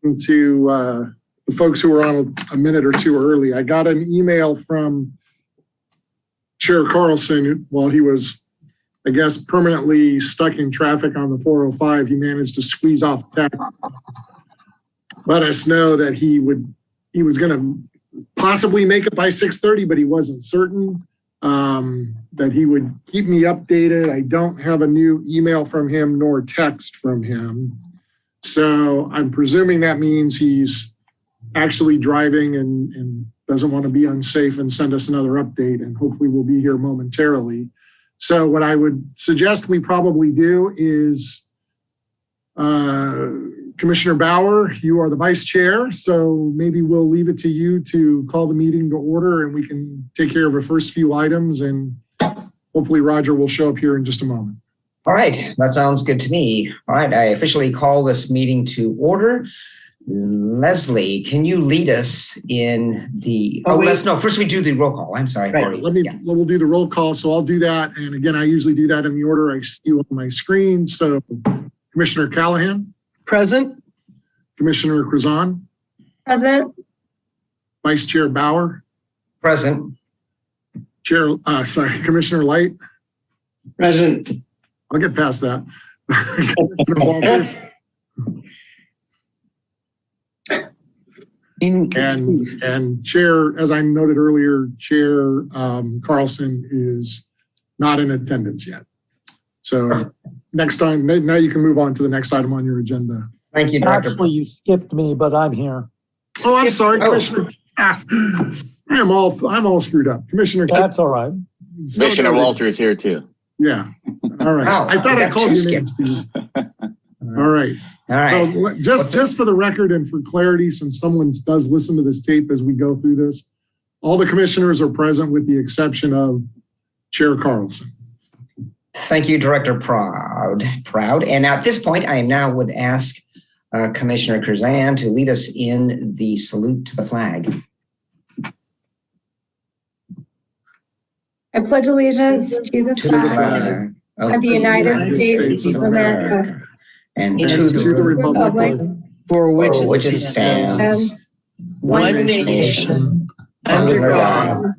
to the folks who were on a minute or two early. I got an email from Chair Carlson while he was, I guess, permanently stuck in traffic on the 405. He managed to squeeze off text, let us know that he was going to possibly make it by 6:30, but he wasn't certain. That he would keep me updated. I don't have a new email from him nor text from him. So I'm presuming that means he's actually driving and doesn't want to be unsafe and send us another update, and hopefully we'll be here momentarily. So what I would suggest we probably do is, Commissioner Bauer, you are the vice chair, so maybe we'll leave it to you to call the meeting to order and we can take care of the first few items, and hopefully Roger will show up here in just a moment. All right, that sounds good to me. All right, I officially call this meeting to order. Leslie, can you lead us in the, first we do the roll call. I'm sorry. Right. We'll do the roll call. So I'll do that. And again, I usually do that in the order I see on my screen. So Commissioner Callahan. Present. Commissioner Krazan. Present. Vice Chair Bauer. Present. Commissioner Light. Present. I'll get past that. Commissioner Walters. And Chair, as I noted earlier, Chair Carlson is not in attendance yet. So next time, now you can move on to the next item on your agenda. Thank you, Director. Actually, you skipped me, but I'm here. Oh, I'm sorry, Commissioner. I'm all screwed up. Commissioner. That's all right. Commissioner Walter is here too. Yeah. All right. Wow, I thought I called you names, Steve. All right. All right. So just for the record and for clarity, since someone does listen to this tape as we go through this, all the commissioners are present with the exception of Chair Carlson. Thank you, Director Proud. And at this point, I now would ask Commissioner Krazan to lead us in the salute to the flag. I pledge allegiance to the flag of the United States of America and to the republic For which it stands, one nation, under God,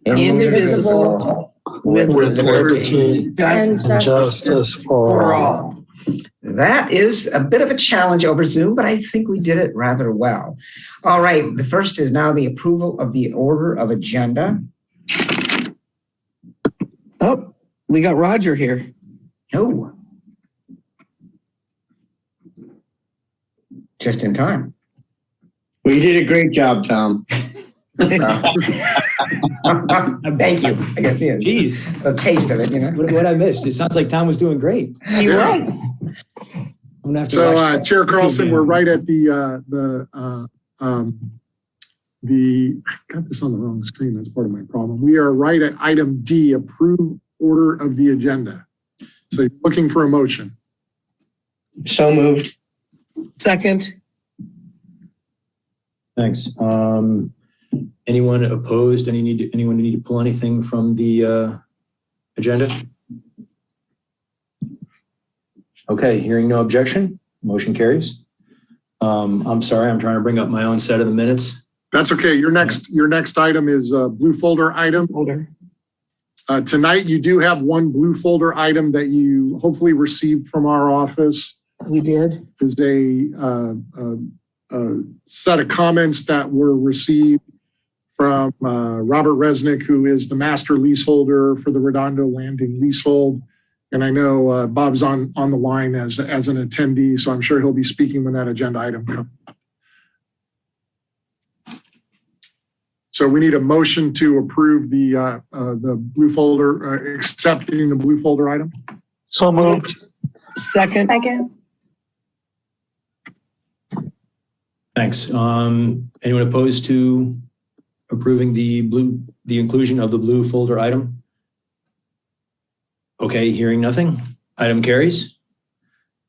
indivisible, with liberty and justice for all. That is a bit of a challenge over Zoom, but I think we did it rather well. All right, the first is now the approval of the order of agenda. Oh, we got Roger here. No. Just in time. Well, you did a great job, Tom. Thank you. I got a taste of it, you know. What I missed? It sounds like Tom was doing great. He was. So Chair Carlson, we're right at I got this on the wrong screen. That's part of my problem. We are right at item D, approve order of the agenda. So you're looking for a motion. So moved. Second. Thanks. Anyone opposed? Anyone need to pull anything from the agenda? Okay, hearing no objection, motion carries. I'm sorry, I'm trying to bring up my own set of the minutes. That's okay. Your next item is a blue folder item. Tonight, you do have one blue folder item that you hopefully received from our office. We did. Is a set of comments that were received from Robert Resnick, who is the master leaseholder for the Redondo Landing leasehold. And I know Bob's on the line as an attendee, so I'm sure he'll be speaking when that agenda item comes up. So we need a motion to approve the blue folder, accepting the blue folder item. So moved. Second. Thanks. Anyone opposed to approving the inclusion of the blue folder item? Okay, hearing nothing. Item carries.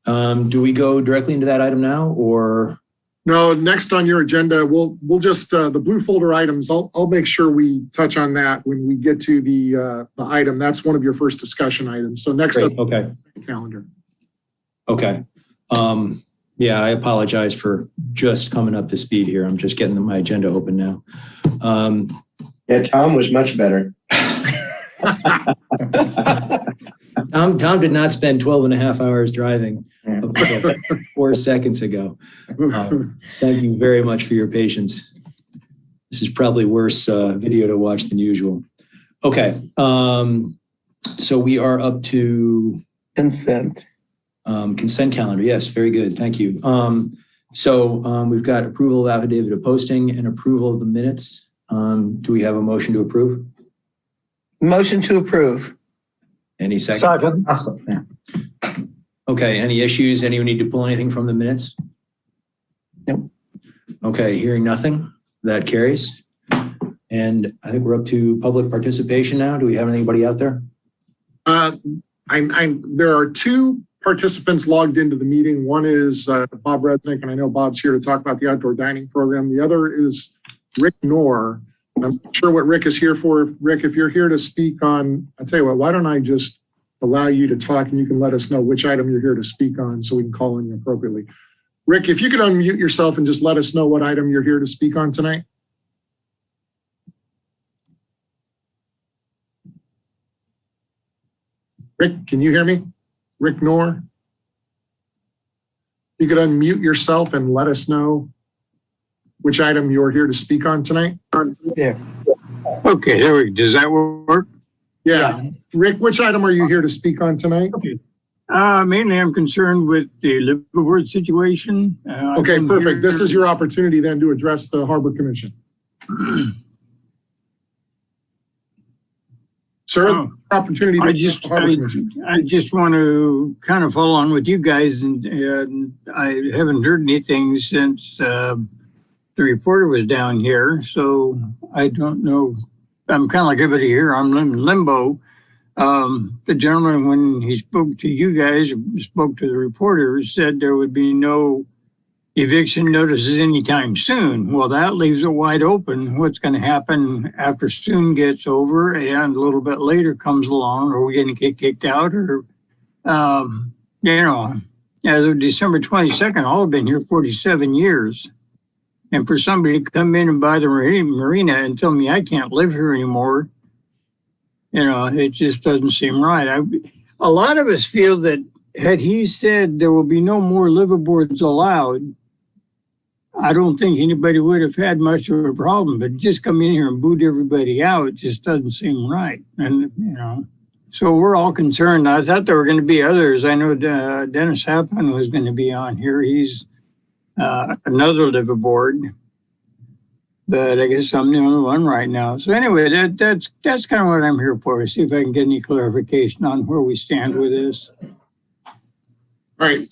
Do we go directly into that item now, or? No, next on your agenda, we'll just the blue folder items. I'll make sure we touch on that when we get to the item. That's one of your first discussion items. So next Great. up, okay, calendar. Okay. Yeah, I apologize for just coming up to speed here. I'm just getting my agenda open now. Yeah, Tom was much better. Tom did not spend 12 and a half hours driving up until 4 seconds ago. Thank you very much for your patience. This is probably worse video to watch than usual. Okay, so we are up to Consent. consent calendar. Yes, very good. Thank you. So we've got approval of affidavit of posting and approval of the minutes. Do we have a motion to approve? Motion to approve. Any second? Second. Awesome. Yeah. Okay, any issues? Anyone need to pull anything from the minutes? Nope. Okay, hearing nothing, that carries. And I think we're up to public participation now. Do we have anybody out there? There are two participants logged into the meeting. One is Bob Resnick, and I know Bob's here to talk about the outdoor dining program. The other is Rick Knorr. I'm not sure what Rick is here for. Rick, if you're here to speak on, I'll tell you what, why don't I just allow you to talk and you can let us know which item you're here to speak on so we can call on you appropriately. Rick, if you could unmute yourself and just let us know what item you're here to speak on tonight. Rick, can you hear me? Rick Knorr? You could unmute yourself and let us know which item you're here to speak on tonight. There. Okay, there we go. Does that work? Yeah. Rick, which item are you here to speak on tonight? Okay. Mainly I'm concerned with the liveaboard situation. Okay, perfect. This is your opportunity then to address the Harbor Commission. Sir, opportunity to address the Harbor Commission. I just want to kind of follow on with you guys, and I haven't heard anything since the reporter was down here, so I don't know. I'm kind of like everybody here. I'm in limbo. The gentleman, when he spoke to you guys, spoke to the reporter, said there would be no eviction notices anytime soon. Well, that leaves it wide open. What's going to happen after soon gets over and a little bit later comes along? Are we going to get kicked out? Or, as of December 22nd, I'll have been here 47 years. And for somebody to come in and buy the marina and tell me I can't live here anymore, it just doesn't seem right. A lot of us feel that had he said there will be no more liveaboards allowed, I don't think anybody would have had much of a problem. But just come in here and boot everybody out, it just doesn't seem right. And, so we're all concerned. I thought there were going to be others. I know Dennis Happen was going to be on here. He's another liveaboard. But I guess I'm the only one right now. So anyway, that's kind of what I'm here for. See if I can get any clarification on where we stand with this. All right.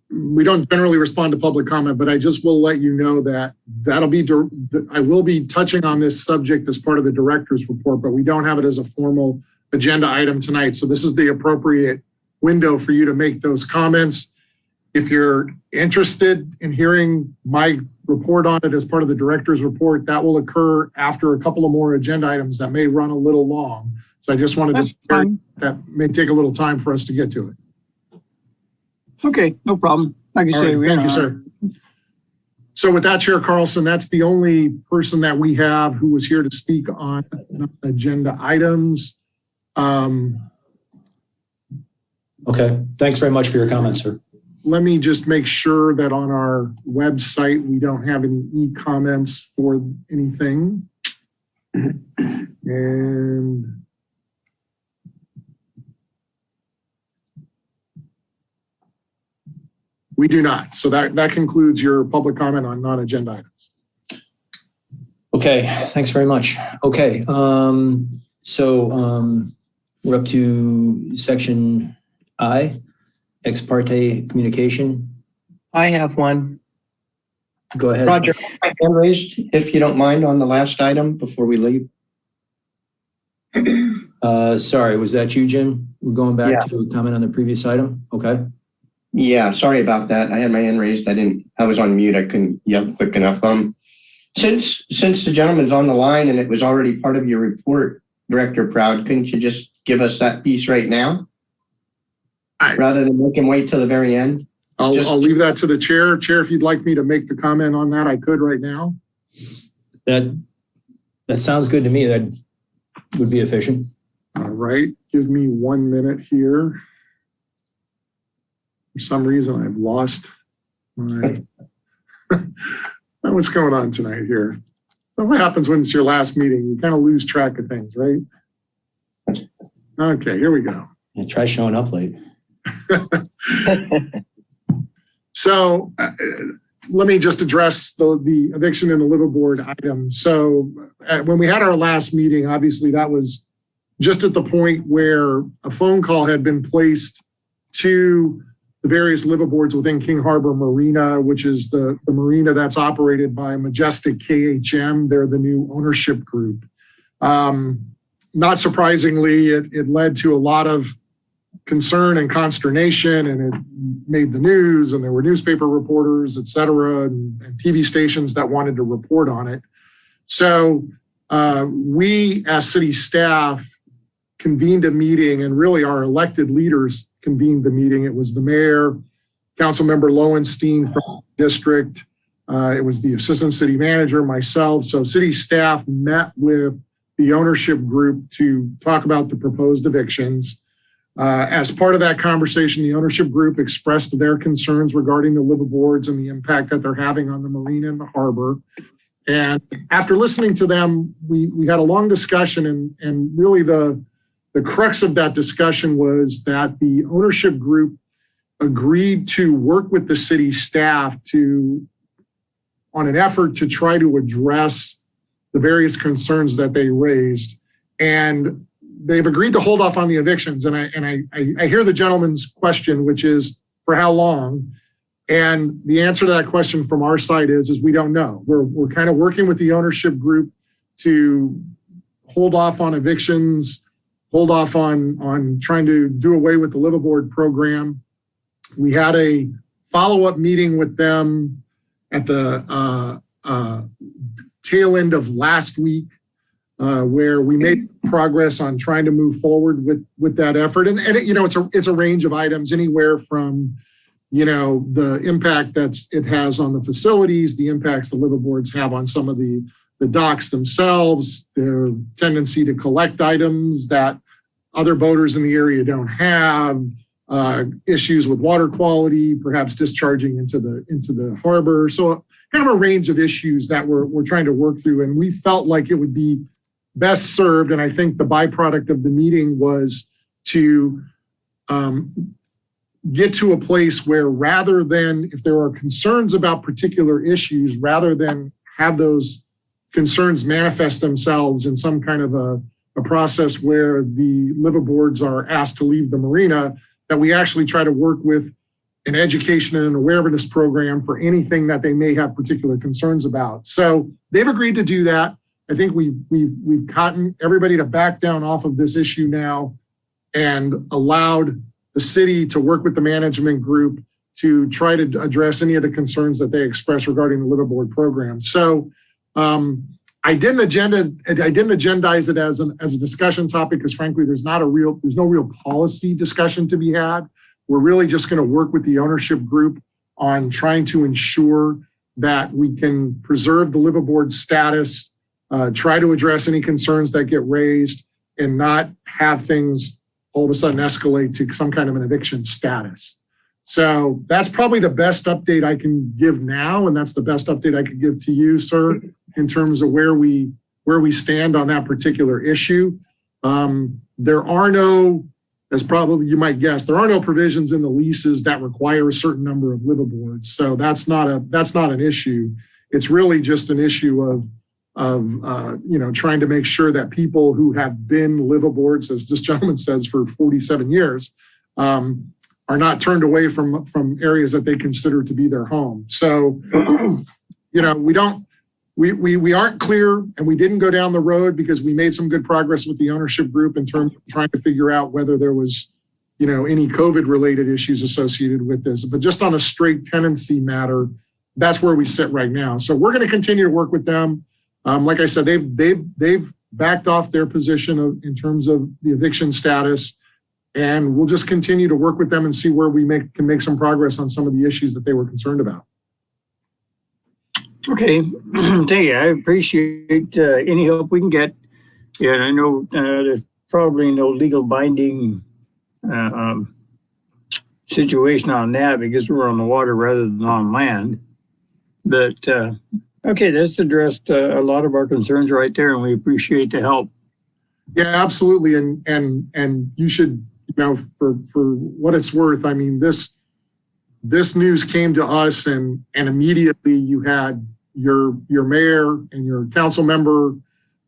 We don't generally respond to public comment, but I just will let you know that I will be touching on this subject as part of the director's report, but we don't have it as a formal agenda item tonight. So this is the appropriate window for you to make those comments. If you're interested in hearing my report on it as part of the director's report, that will occur after a couple of more agenda items that may run a little long. So I just wanted to, that may take a little time for us to get to it. Okay, no problem. Like I say, thank you, sir. So with that, Chair Carlson, that's the only person that we have who was here to speak on agenda items. Okay, thanks very much for your comments, sir. Let me just make sure that on our website, we don't have any e-comments for anything. And we do not. So that concludes your public comment on non-agenda items. Okay, thanks very much. Okay, so we're up to section I, ex parte communication. I have one. Go ahead. Roger, my hand raised, if you don't mind, on the last item before we leave. Sorry, was that you, Jim? We're going back to comment on the previous item. Okay. Yeah, sorry about that. I had my hand raised. I was on mute. I couldn't yell quick enough. Since the gentleman's on the line and it was already part of your report, Director Proud, couldn't you just give us that piece right now? Rather than make him wait till the very end? I'll leave that to the chair. Chair, if you'd like me to make the comment on that, I could right now. That sounds good to me. That would be efficient. All right, give me 1 minute here. For some reason, I've lost my, what's going on tonight here? So what happens when it's your last meeting? You kind of lose track of things, right? Okay, here we go. Yeah, try showing up late. So let me just address the eviction and the liveaboard item. So when we had our last meeting, obviously that was just at the point where a phone call had been placed to the various liveaboards within King Harbor Marina, which is the marina that's operated by Majestic KHM. They're the new ownership group. Not surprisingly, it led to a lot of concern and consternation, and it made the news, and there were newspaper reporters, et cetera, and TV stations that wanted to report on it. So we as city staff convened a meeting, and really our elected leaders convened the meeting. It was the mayor, Councilmember Lowenstein from the district. It was the assistant city manager, myself. So city staff met with the ownership group to talk about the proposed evictions. As part of that conversation, the ownership group expressed their concerns regarding the liveaboards and the impact that they're having on the marina and the harbor. And after listening to them, we had a long discussion, and really the crux of that discussion was that the ownership group agreed to work with the city staff on an effort to try to address the various concerns that they raised. And they've agreed to hold off on the evictions. And I hear the gentleman's question, which is for how long? And the answer to that question from our side is we don't know. We're kind of working with the ownership group to hold off on evictions, hold off on trying to do away with the liveaboard program. We had a follow-up meeting with them at the tail end of last week, where we made progress on trying to move forward with that effort. And it's a range of items, anywhere from, the impact it has on the facilities, the impacts the liveaboards have on some of the docks themselves, their tendency to collect items that other boaters in the area don't have, issues with water quality, perhaps discharging into the harbor. So kind of a range of issues that we're trying to work through. And we felt like it would be best served, and I think the byproduct of the meeting was to get to a place where, rather than, if there are concerns about particular issues, rather than have those concerns manifest themselves in some kind of a process where the liveaboards are asked to leave the marina, that we actually try to work with an education and awareness program for anything that they may have particular concerns about. So they've agreed to do that. I think we've gotten everybody to back down off of this issue now, and allowed the city to work with the management group to try to address any of the concerns that they express regarding the liveaboard program. So I didn't agendize it as a discussion topic, because frankly, there's no real policy discussion to be had. We're really just going to work with the ownership group on trying to ensure that we can preserve the liveaboard status, try to address any concerns that get raised, and not have things all of a sudden escalate to some kind of an eviction status. So that's probably the best update I can give now, and that's the best update I could give to you, sir, in terms of where we stand on that particular issue. There are no, as probably you might guess, there are no provisions in the leases that require a certain number of liveaboards. So that's not an issue. It's really just an issue of trying to make sure that people who have been liveaboards, as this gentleman says, for 47 years, are not turned away from areas that they consider to be their home. So, we aren't clear, and we didn't go down the road, because we made some good progress with the ownership group in terms of trying to figure out whether there was, any COVID related issues associated with this. But just on a straight tenancy matter, that's where we sit right now. So we're going to continue to work with them. Like I said, they've backed off their position in terms of the eviction status. And we'll just continue to work with them and see where we can make some progress on some of the issues that they were concerned about. Okay, thank you. I appreciate any help we can get. Yeah, and I know there's probably no legal binding situation on that because we're on the water rather than on land. But okay, that's addressed a lot of our concerns right there, and we appreciate the help. Yeah, absolutely. And you should, for what it's worth, I mean, this news came to us and immediately you had your mayor and your council member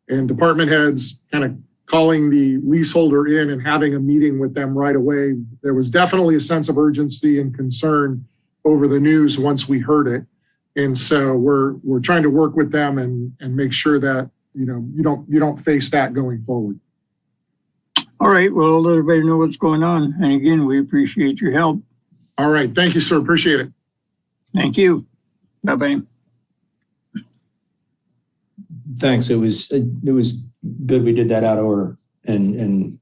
and department heads kind of calling the leaseholder in and having a meeting with them right away. There was definitely a sense of urgency and concern over the news once we heard it. And so we're trying to work with them and make sure that, you don't face that going forward. All right, well, let everybody know what's going on. And again, we appreciate your help. All right. Thank you, sir. Appreciate it. Thank you. Bye-bye. Thanks. It was good we did that out of order and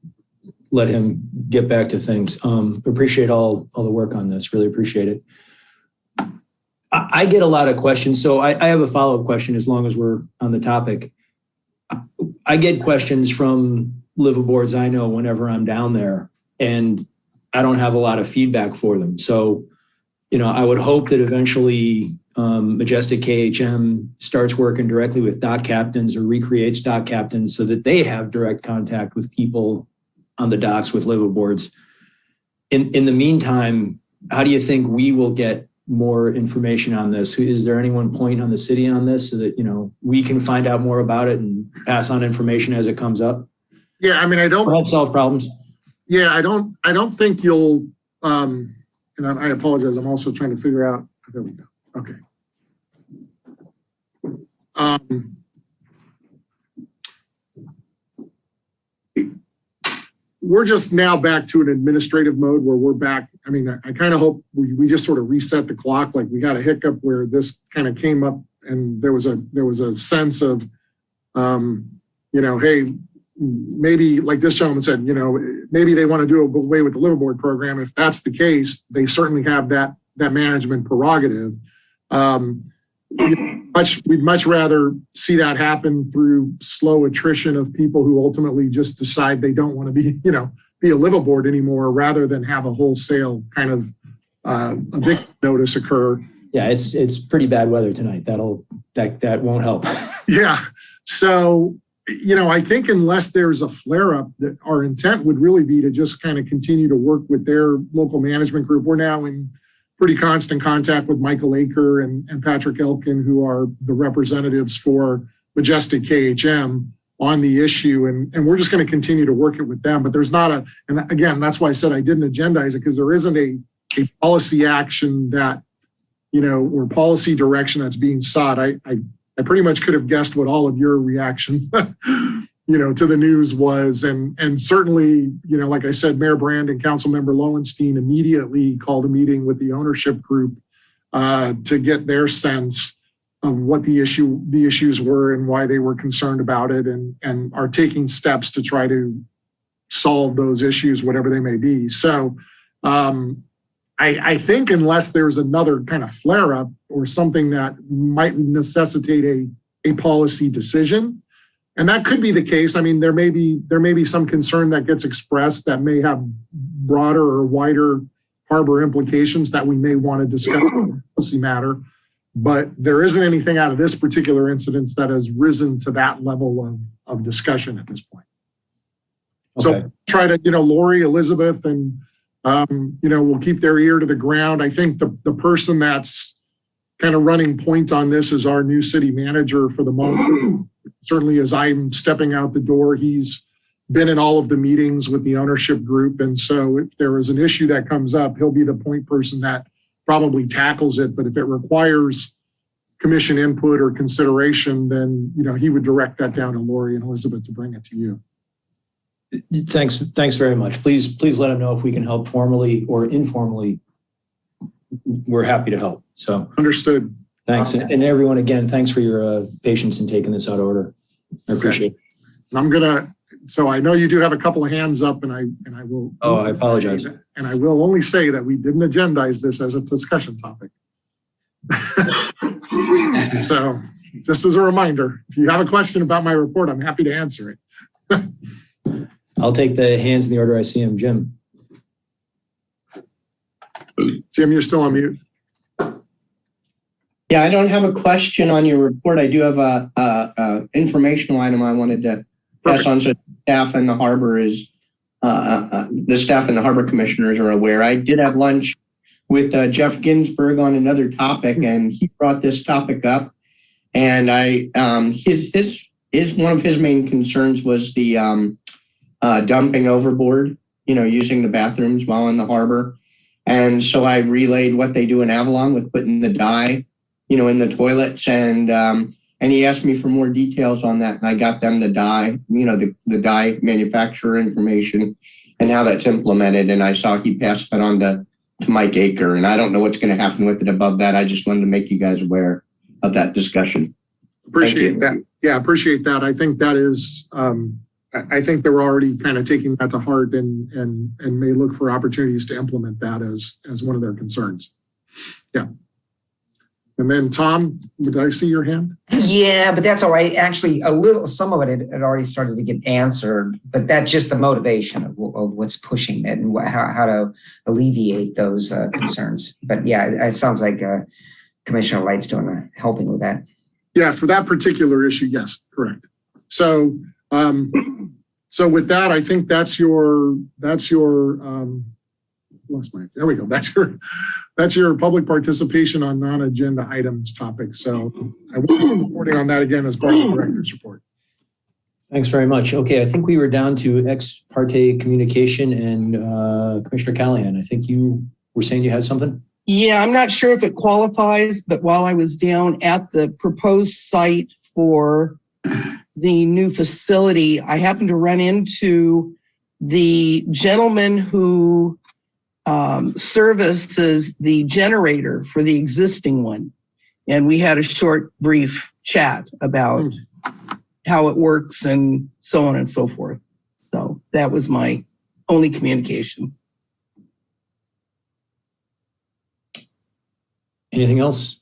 let him get back to things. Appreciate all the work on this. Really appreciate it. I get a lot of questions. So I have a follow-up question as long as we're on the topic. I get questions from liveaboards I know whenever I'm down there, and I don't have a lot of feedback for them. So, I would hope that eventually Majestic KHM starts working directly with dock captains or recreates dock captains so that they have direct contact with people on the docks with liveaboards. In the meantime, how do you think we will get more information on this? Is there anyone pointing on the city on this so that, we can find out more about it and pass on information as it comes up? Yeah, I mean, I don't help solve problems. Yeah, I don't think you'll, and I apologize. I'm also trying to figure out, there we go. Okay. We're just now back to an administrative mode where we're back. I mean, I kind of hope we just sort of reset the clock. Like we had a hiccup where this kind of came up and there was a sense of, hey, maybe like this gentleman said, maybe they want to do away with the liveaboard program. If that's the case, they certainly have that management prerogative. We'd much rather see that happen through slow attrition of people who ultimately just decide they don't want to be a liveaboard anymore, rather than have a wholesale kind of eviction notice occur. Yeah, it's pretty bad weather tonight. That won't help. Yeah. So, I think unless there's a flare up, that our intent would really be to just kind of continue to work with their local management group. We're now in pretty constant contact with Michael Aker and Patrick Elkin, who are the representatives for Majestic KHM on the issue. And we're just going to continue to work it with them. But there's not and again, that's why I said I didn't agendize it, because there isn't a policy action that, or policy direction that's being sought. I pretty much could have guessed what all of your reaction, to the news was. And certainly, like I said, Mayor Brand and Councilmember Lowenstein immediately called a meeting with the ownership group to get their sense of what the issues were and why they were concerned about it, and are taking steps to try to solve those issues, whatever they may be. So I think unless there's another kind of flare up or something that might necessitate a policy decision, and that could be the case. I mean, there may be some concern that gets expressed that may have broader or wider harbor implications that we may want to discuss in a policy matter. But there isn't anything out of this particular incident that has risen to that level of discussion at this point. Okay. So try to, Lori, Elizabeth, and we'll keep their ear to the ground. I think the person that's kind of running point on this is our new city manager for the moment. Certainly as I'm stepping out the door, he's been in all of the meetings with the ownership group. And so if there is an issue that comes up, he'll be the point person that probably tackles it. But if it requires commission input or consideration, then, he would direct that down to Lori and Elizabeth to bring it to you. Thanks very much. Please let him know if we can help formally or informally. We're happy to help. So understood. Thanks. And everyone, again, thanks for your patience in taking this out of order. I appreciate it. And I'm going to so I know you do have a couple of hands up, and I will. Oh, I apologize. And I will only say that we didn't agendize this as a discussion topic. So just as a reminder, if you have a question about my report, I'm happy to answer it. I'll take the hands in the order I see them. Jim. Jim, you're still on mute. Yeah, I don't have a question on your report. I do have a informational item I wanted to pass on so staff and the harbor is, the staff and the harbor commissioners are aware. I did have lunch with Jeff Ginsburg on another topic, and he brought this topic up. And his one of his main concerns was the dumping overboard, using the bathrooms while in the harbor. And so I relayed what they do in Avalon with putting the dye, in the toilets. And he asked me for more details on that. And I got them the dye, the dye manufacturer information and how that's implemented. And I saw he passed that on to Mike Aker. And I don't know what's going to happen with it above that. I just wanted to make you guys aware of that discussion. Appreciate that. Yeah, appreciate that. I think that is, I think they were already kind of taking that to heart and may look for opportunities to implement that as one of their concerns. Yeah. And then Tom, did I see your hand? Yeah, but that's all right. Actually, some of it had already started to get answered, but that's just the motivation of what's pushing it and how to alleviate those concerns. But yeah, it sounds like Commissioner Light's helping with that. Yeah, for that particular issue, yes, correct. So, so with that, I think that's your there we go. That's your public participation on non-agenda items topic. So I will be reporting on that again as part of the director's report. Thanks very much. Okay, I think we were down to ex parte communication and Commissioner Callahan, I think you were saying you had something? Yeah, I'm not sure if it qualifies, but while I was down at the proposed site for the new facility, I happened to run into the gentleman who services the generator for the existing one. And we had a short, brief chat about how it works and so on and so forth. So that was my only communication. Anything else?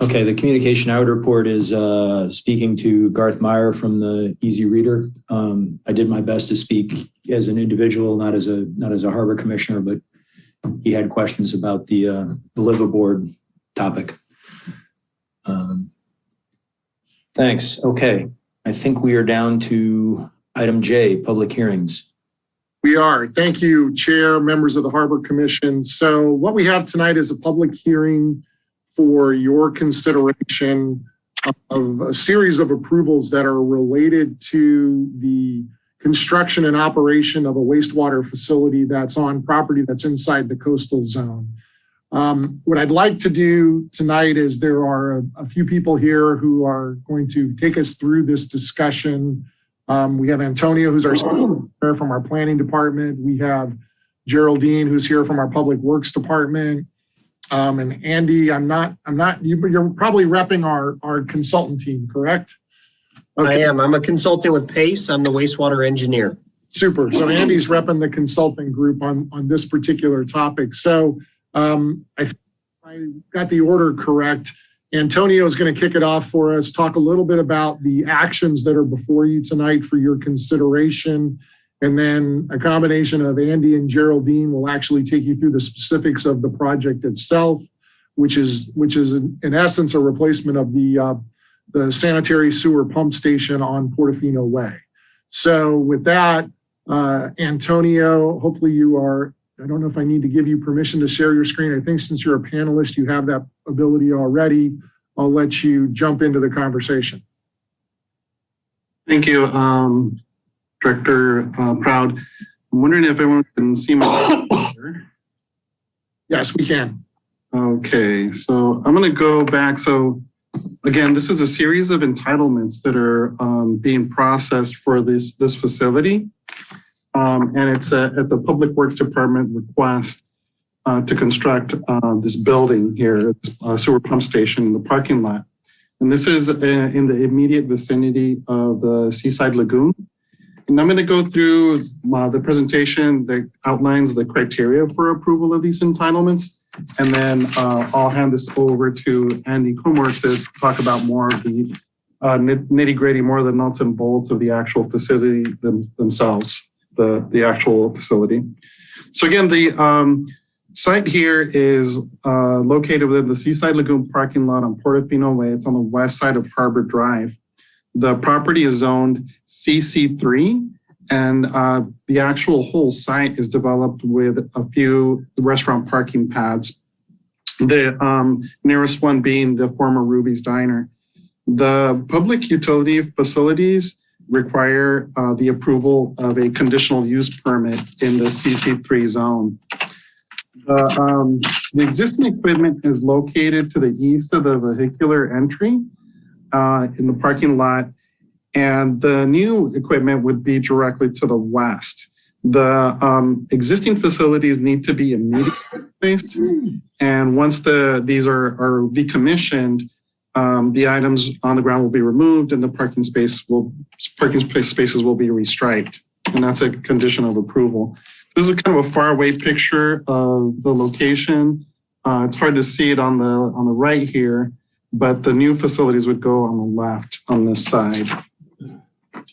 Okay, the communication I would report is speaking to Garth Meyer from the Easy Reader. I did my best to speak as an individual, not as a harbor commissioner, but he had questions about the live aboard topic. Thanks. Okay, I think we are down to item J, public hearings. We are. Thank you, Chair, members of the Harbor Commission. So what we have tonight is a public hearing for your consideration of a series of approvals that are related to the construction and operation of a wastewater facility that's on property that's inside the coastal zone. What I'd like to do tonight is there are a few people here who are going to take us through this discussion. We have Antonio, who's our secretary from our planning department. We have Geraldine, who's here from our public works department. And Andy, you're probably repping our consultant team, correct? Okay. I am. I'm a consultant with PACE. I'm the wastewater engineer. Super. So Andy's repping the consulting group on this particular topic. So I got the order correct. Antonio is going to kick it off for us, talk a little bit about the actions that are before you tonight for your consideration. And then a combination of Andy and Geraldine will actually take you through the specifics of the project itself, which is in essence a replacement of the sanitary sewer pump station on Portofino Way. So with that, Antonio, hopefully you are, I don't know if I need to give you permission to share your screen. I think since you're a panelist, you have that ability already. I'll let you jump into the conversation. Thank you, Director Proud. I'm wondering if everyone can see my picture. Yes, we can. Okay, so I'm going to go back. So again, this is a series of entitlements that are being processed for this facility. And it's at the Public Works Department request to construct this building here, sewer pump station in the parking lot. And this is in the immediate vicinity of the Seaside Lagoon. And I'm going to go through the presentation that outlines the criteria for approval of these entitlements. And then I'll hand this over to Andy Kumar to talk about more of the nitty gritty, more of the nuts and bolts of the actual facility themselves, the actual facility. So again, the site here is located within the Seaside Lagoon parking lot on Portofino Way. It's on the west side of Harbor Drive. The property is zoned CC3, and the actual whole site is developed with a few restaurant parking pads. The nearest one being the former Ruby's Diner. The public utility facilities require the approval of a conditional use permit in the CC3 zone. The existing equipment is located to the east of the vehicular entry in the parking lot, and the new equipment would be directly to the west. The existing facilities need to be immediately replaced, and once these are decommissioned, the items on the ground will be removed, and the parking spaces will be restriped, and that's a condition of approval. This is kind of a far away picture of the location. It's hard to see it on the right here, but the new facilities would go on the left on this side.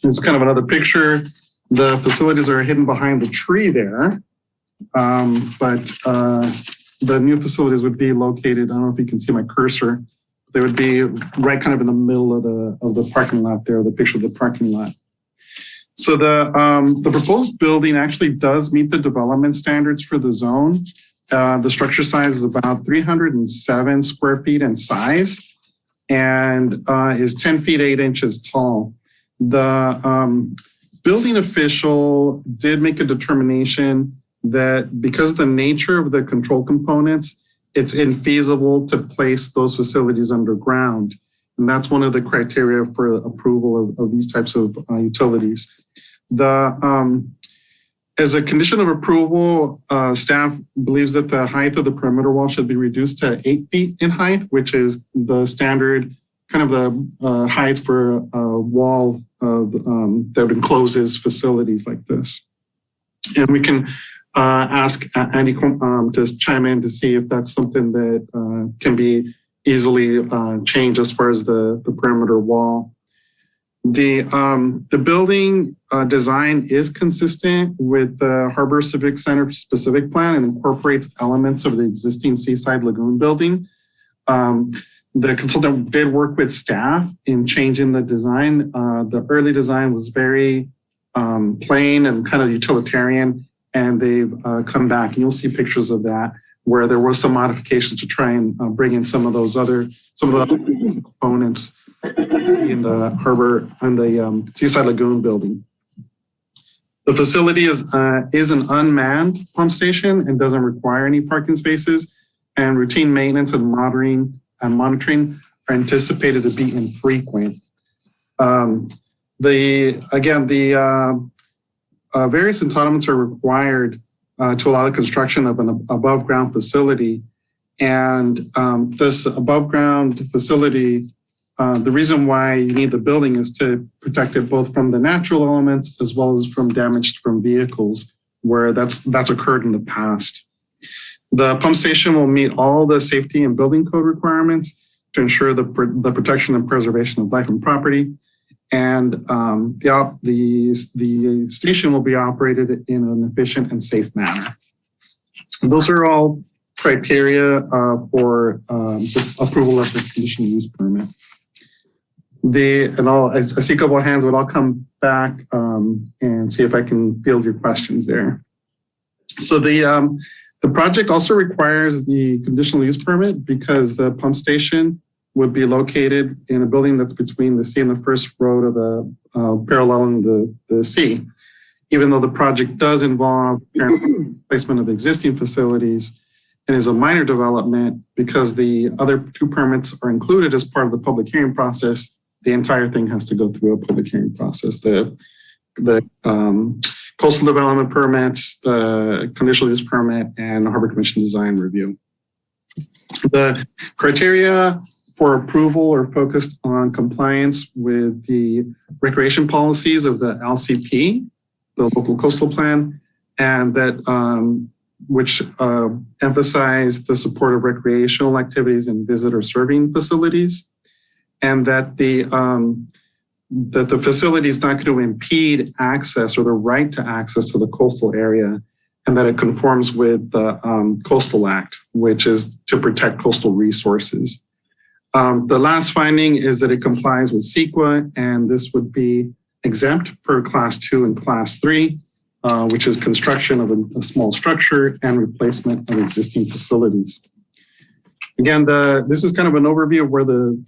It's kind of another picture. The facilities are hidden behind the tree there, but the new facilities would be located, I don't know if you can see my cursor, they would be right kind of in the middle of the parking lot there, the picture of the parking lot. So the proposed building actually does meet the development standards for the zone. The structure size is about 307 square feet in size and is 10 feet 8 inches tall. The building official did make a determination that because of the nature of the control components, it's infeasible to place those facilities underground. And that's one of the criteria for approval of these types of utilities. As a condition of approval, staff believes that the height of the perimeter wall should be reduced to 8 feet in height, which is the standard kind of the height for a wall that encloses facilities like this. And we can ask Andy to chime in to see if that's something that can be easily changed as far as the perimeter wall. The building design is consistent with the Harbor Civic Center specific plan and incorporates elements of the existing Seaside Lagoon building. The consultant did work with staff in changing the design. The early design was very plain and kind of utilitarian, and they've come back, and you'll see pictures of that where there was some modifications to try and bring in some of the other components in the harbor and the Seaside Lagoon building. The facility is an unmanned pump station and doesn't require any parking spaces, and routine maintenance and monitoring are anticipated to be infrequent. Various entitlements are required to allow the construction of an above ground facility. And this above ground facility, the reason why you need the building is to protect it both from the natural elements as well as from damage from vehicles where that's occurred in the past. The pump station will meet all the safety and building code requirements to ensure the protection and preservation of life and property. And the station will be operated in an efficient and safe manner. Those are all criteria for the approval of the conditional use permit. I see a couple of hands, but I'll come back and see if I can field your questions there. So the project also requires the conditional use permit because the pump station would be located in a building that's between the sea and the first road of the paralleling the sea. Even though the project does involve placement of existing facilities and is a minor development, because the other two permits are included as part of the public hearing process, the entire thing has to go through a public hearing process. The coastal development permits, the conditional use permit, and the Harbor Commission design review. The criteria for approval are focused on compliance with the recreation policies of the LCP, the local coastal plan, and that which emphasize the support of recreational activities and visitor serving facilities, and that the facility is not going to impede access or the right to access to the coastal area, and that it conforms with the Coastal Act, which is to protect coastal resources. The last finding is that it complies with CEQA, and this would be exempt for Class 2 and Class 3, which is construction of a small structure and replacement of existing facilities. Again, this is kind of an overview of where the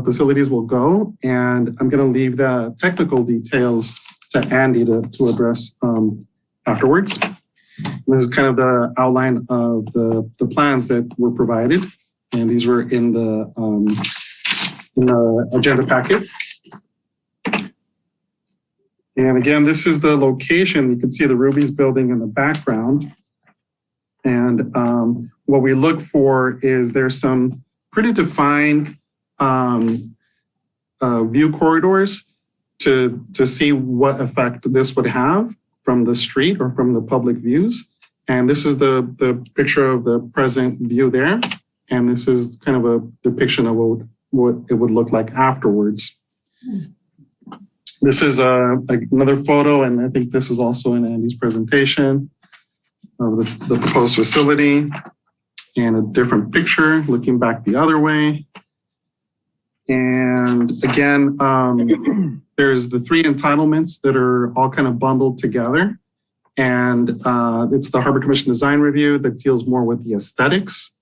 facilities will go, and I'm going to leave the technical details to Andy to address afterwards. This is kind of the outline of the plans that were provided, and these were in the agenda packet. And again, this is the location. You can see the Ruby's building in the background. And what we look for is there's some pretty defined view corridors to see what effect this would have from the street or from the public views. And this is the picture of the present view there. And this is kind of a depiction of what it would look like afterwards. This is another photo, and I think this is also in Andy's presentation of the proposed facility, and a different picture looking back the other way. And again, there's the 3 entitlements that are all kind of bundled together. And it's the Harbor Commission Design Review that deals more with the aesthetics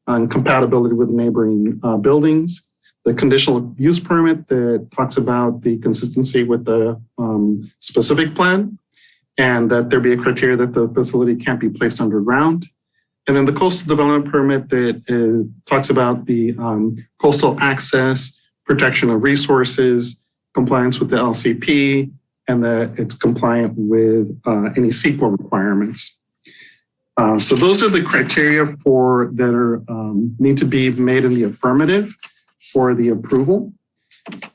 and compatibility with neighboring buildings. The Conditional Use Permit that talks about the consistency with the specific plan, and that there be a criteria that the facility can't be placed underground. And then the Coastal Development Permit that talks about the coastal access, protection of resources, compliance with the LCP, and that it's compliant with any CEQA requirements. So those are the criteria that are need to be made in the affirmative for the approval.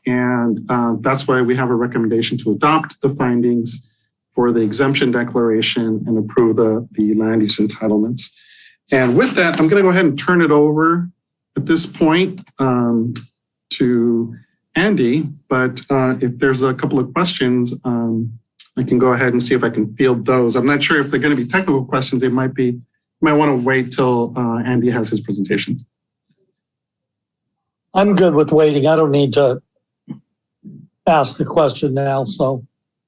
And that's why we have a recommendation to adopt the findings for the exemption declaration and approve the land use entitlements. And with that, I'm going to go ahead and turn it over at this point to Andy. But if there's a couple of questions, I can go ahead and see if I can field those. I'm not sure if they're going to be technical questions. They might be. You might want to wait till Andy has his presentation. I'm good with waiting. I don't need to ask the question now, so.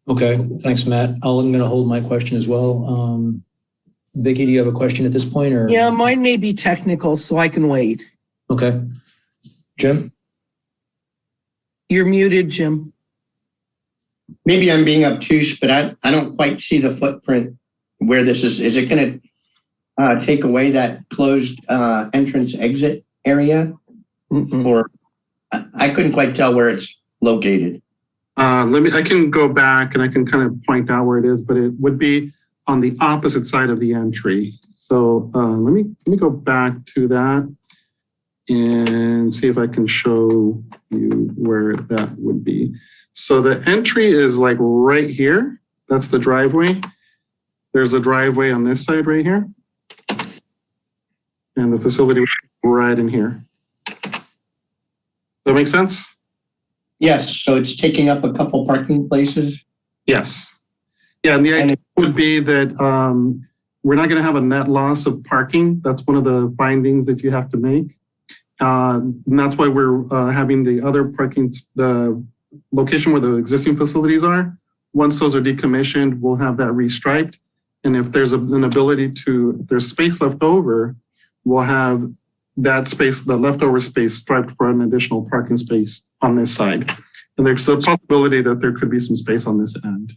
Okay, thanks, Matt. I'm going to hold my question as well. Vicki, do you have a question at this point, or? Yeah, mine may be technical, so I can wait. Okay. Jim? You're muted, Jim. Maybe I'm being obtuse, but I don't quite see the footprint where this is. Is it going to take away that closed entrance exit area? Or I couldn't quite tell where it's located. I can go back and I can kind of point out where it is, but it would be on the opposite side of the entry. So let me go back to that and see if I can show you where that would be. So the entry is like right here. That's the driveway. There's a driveway on this side right here. And the facility right in here. That make sense? Yes, so it's taking up a couple parking places? Yes. Yeah, and the idea would be that we're not going to have a net loss of parking. That's one of the findings that you have to make. And that's why we're having the other parking, the location where the existing facilities are. Once those are decommissioned, we'll have that restriped. And if there's an ability to, if there's space left over, we'll have that space, the leftover space, striped for an additional parking space on this side. And there's a possibility that there could be some space on this end.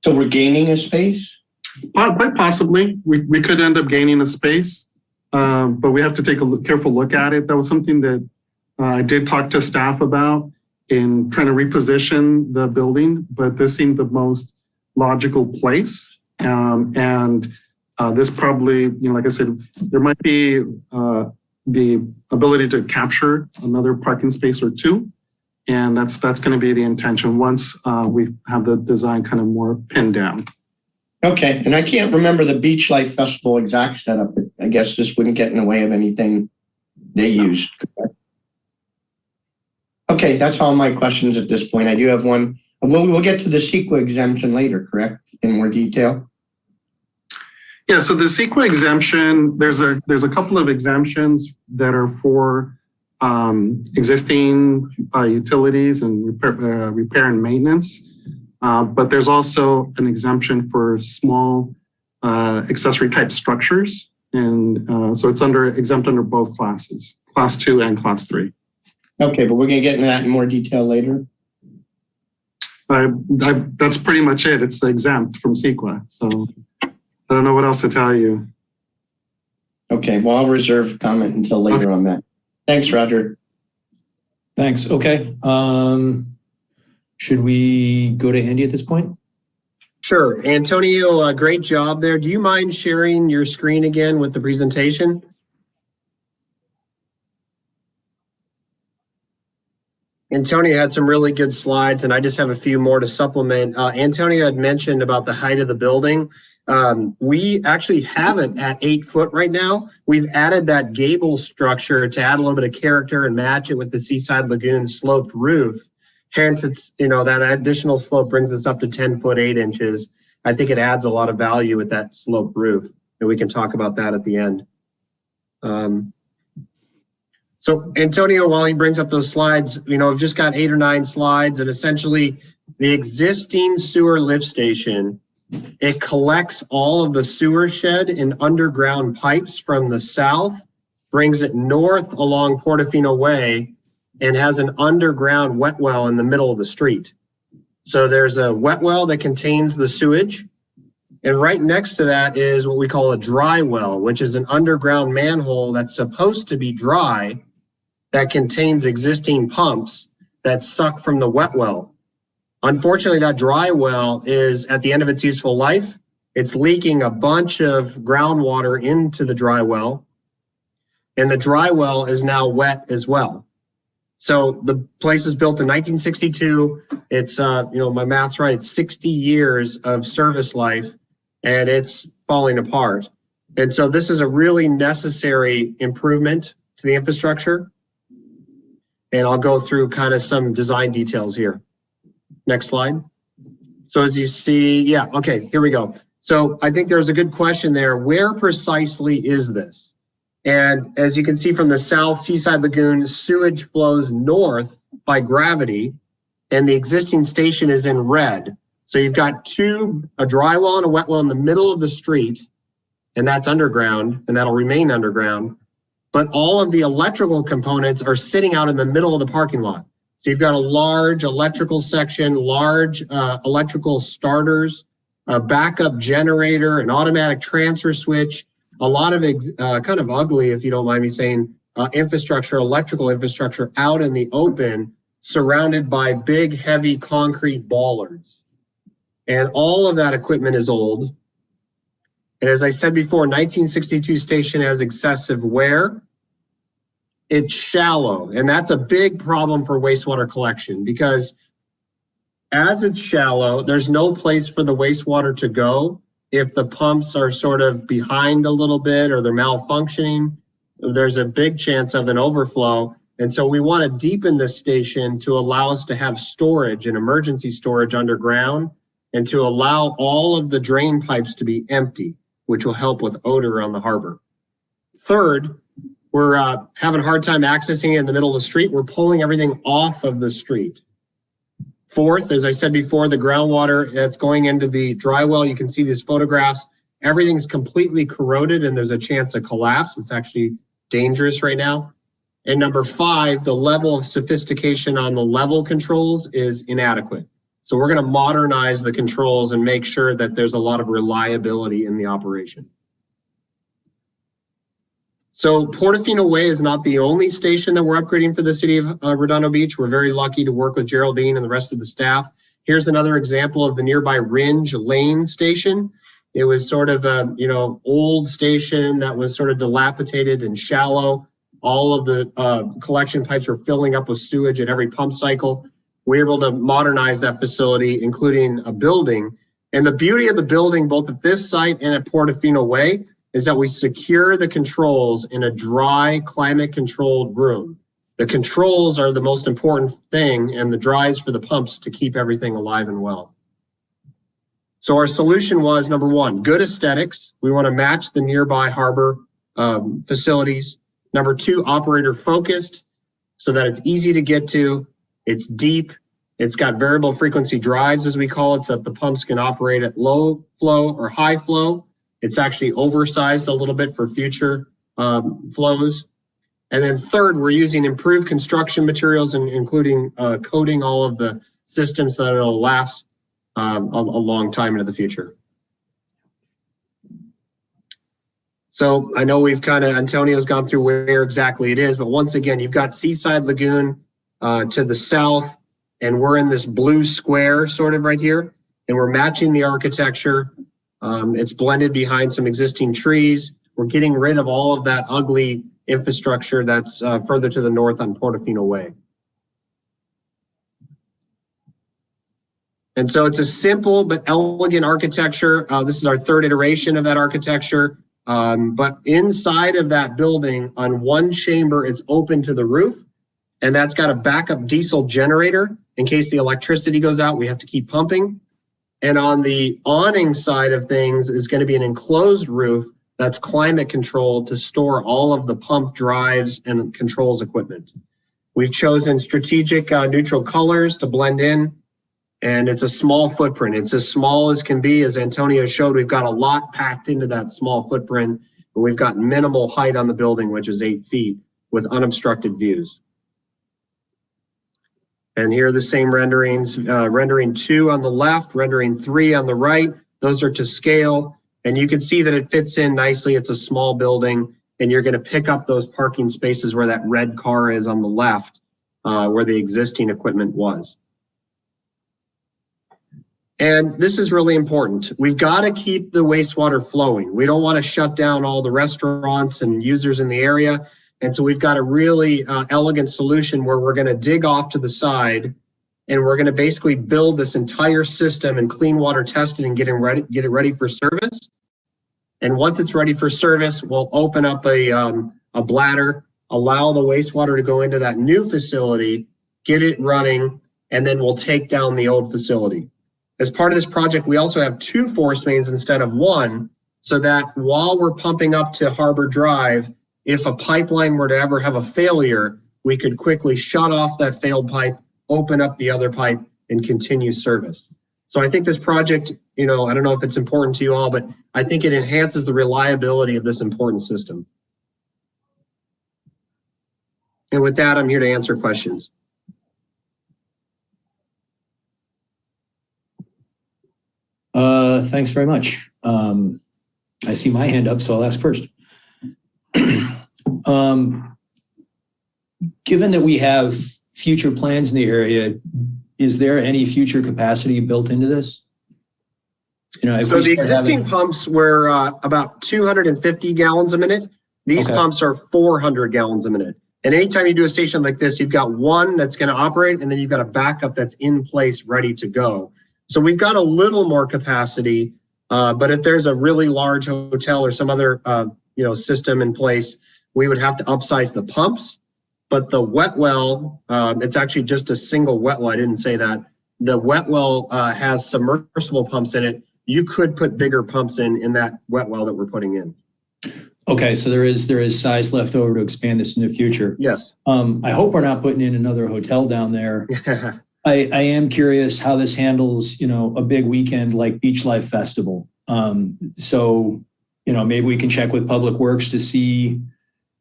So we're gaining a space? Quite possibly. We could end up gaining a space, but we have to take a careful look at it. That was something that I did talk to staff about in trying to reposition the building, but this seemed the most logical place. And this probably, like I said, there might be the ability to capture another parking space or two. And that's going to be the intention once we have the design kind of more pinned down. Okay, and I can't remember the Beach Life Festival exact setup, but I guess this wouldn't get in the way of anything they used. Okay, that's all my questions at this point. I do have one. We'll get to the Sql exemption later, correct? In more detail. Yeah, so the Sql exemption, there's a couple of exemptions that are for existing utilities and repair and maintenance. But there's also an exemption for small accessory type structures. And so it's exempt under both classes, class 2 and class 3. Okay, but we're going to get into that in more detail later. That's pretty much it. It's exempt from CEQA. So I don't know what else to tell you. Okay, well, I'll reserve comment until later on that. Thanks, Roger. Thanks. Okay. Should we go to Andy at this point? Sure. Antonio, great job there. Do you mind sharing your screen again with the presentation? Antonio had some really good slides, and I just have a few more to supplement. Antonio had mentioned about the height of the building. We actually have it at 8 foot right now. We've added that gable structure to add a little bit of character and match it with the Seaside Lagoon sloped roof. Hence, it's, that additional slope brings us up to 10 foot 8 inches. I think it adds a lot of value with that sloped roof, and we can talk about that at the end. So Antonio, while he brings up those slides, I've just got 8 or 9 slides, and essentially the existing sewer lift station, it collects all of the sewer shed in underground pipes from the south, brings it north along Portofino Way, and has an underground wet well in the middle of the street. So there's a wet well that contains the sewage, and right next to that is what we call a dry well, which is an underground manhole that's supposed to be dry, that contains existing pumps that suck from the wet well. Unfortunately, that dry well is at the end of its useful life. It's leaking a bunch of groundwater into the dry well, and the dry well is now wet as well. So the place is built in 1962. It's, my math's right, it's 60 years of service life, and it's falling apart. And so this is a really necessary improvement to the infrastructure. And I'll go through kind of some design details here. Next slide. So as you see, here we go. So I think there's a good question there. Where precisely is this? And as you can see from the south Seaside Lagoon, sewage flows north by gravity, and the existing station is in red. So you've got a dry well and a wet well in the middle of the street, and that's underground, and that'll remain underground. But all of the electrical components are sitting out in the middle of the parking lot. So you've got a large electrical section, large electrical starters, a backup generator, an automatic transfer switch, a lot of kind of ugly, if you don't mind me saying, electrical infrastructure out in the open, surrounded by big, heavy concrete bollards. And all of that equipment is old. And as I said before, 1962 station has excessive wear. It's shallow, and that's a big problem for wastewater collection, because as it's shallow, there's no place for the wastewater to go. If the pumps are sort of behind a little bit or they're malfunctioning, there's a big chance of an overflow. And so we want to deepen this station to allow us to have storage and emergency storage underground, and to allow all of the drain pipes to be empty, which will help with odor on the harbor. Third, we're having a hard time accessing it in the middle of the street. We're pulling everything off of the street. Fourth, as I said before, the groundwater that's going into the dry well, you can see these photographs, everything's completely corroded and there's a chance of collapse. It's actually dangerous right now. And number 5, the level of sophistication on the level controls is inadequate. So we're going to modernize the controls and make sure that there's a lot of reliability in the operation. So Portofino Way is not the only station that we're upgrading for the city of Redondo Beach. We're very lucky to work with Geraldine and the rest of the staff. Here's another example of the nearby Ringe Lane station. It was sort of a old station that was sort of dilapidated and shallow. all of the collection pipes were filling up with sewage at every pump cycle. We were able to modernize that facility, including a building. And the beauty of the building, both at this site and at Portofino Way, is that we secure the controls in a dry, climate-controlled room. The controls are the most important thing, and the dries for the pumps to keep everything alive and well. So our solution was, number one, good aesthetics. We want to match the nearby harbor facilities. Number two, operator focused so that it's easy to get to, it's deep, it's got variable frequency drives, as we call it, so that the pumps can operate at low flow or high flow. It's actually oversized a little bit for future flows. And then third, we're using improved construction materials, and including coating all of the systems so that it'll last a long time into the future. So I know Antonio's gone through where exactly it is, but once again, you've got Seaside Lagoon to the south, and we're in this blue square sort of right here, and we're matching the architecture. It's blended behind some existing trees. We're getting rid of all of that ugly infrastructure that's further to the north on Portofino Way. And so it's a simple but elegant architecture. This is our third iteration of that architecture. But inside of that building, on one chamber, it's open to the roof, and that's got a backup diesel generator. In case the electricity goes out, we have to keep pumping. And on the awning side of things is going to be an enclosed roof that's climate controlled to store all of the pump drives and controls equipment. We've chosen strategic neutral colors to blend in, and it's a small footprint. It's as small as can be. As Antonio showed, we've got a lot packed into that small footprint, and we've got minimal height on the building, which is 8 feet, with unobstructed views. And here are the same renderings, rendering 2 on the left, rendering 3 on the right. Those are to scale. And you can see that it fits in nicely. It's a small building, and you're going to pick up those parking spaces where that red car is on the left, where the existing equipment was. And this is really important. We've got to keep the wastewater flowing. We don't want to shut down all the restaurants and users in the area. And so we've got a really elegant solution where we're going to dig off to the side, and we're going to basically build this entire system and clean water test it and get it ready for service. And once it's ready for service, we'll open up a bladder, allow the wastewater to go into that new facility, get it running, and then we'll take down the old facility. As part of this project, we also have 2 force mains instead of 1, so that while we're pumping up to Harbor Drive, if a pipeline were to ever have a failure, we could quickly shut off that failed pipe, open up the other pipe, and continue service. So I think this project, I don't know if it's important to you all, but I think it enhances the reliability of this important system. And with that, I'm here to answer questions. Thanks very much. I see my hand up, so I'll ask first. Given that we have future plans in the area, is there any future capacity built into this? So the existing pumps were about 250 gallons a minute. These pumps are 400 gallons a minute. And anytime you do a station like this, you've got one that's going to operate, and then you've got a backup that's in place, ready to go. So we've got a little more capacity, but if there's a really large hotel or some other system in place, we would have to upsize the pumps. But the wet well, it's actually just a single wet well. I didn't say that. The wet well has submersible pumps in it. You could put bigger pumps in that wet well that we're putting in. Okay, so there is size left over to expand this in the future. Yes. I hope we're not putting in another hotel down there. I am curious how this handles, a big weekend like Beach Life Festival. So maybe we can check with Public Works to see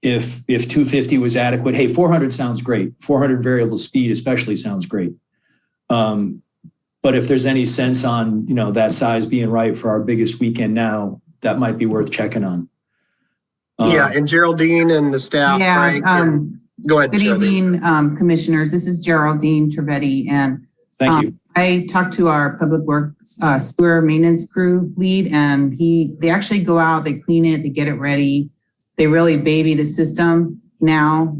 if 250 was adequate. Hey, 400 sounds great. 400 variable speed especially sounds great. But if there's any sense on, that size being right for our biggest weekend now, that might be worth checking on. Yeah, and Geraldine and the staff. Yeah, Frank, go ahead. Good evening, commissioners. This is Geraldine Trevetti, and thank you. I talked to our Public Works sewer maintenance crew lead, and they actually go out, they clean it, they get it ready. They really baby the system. now,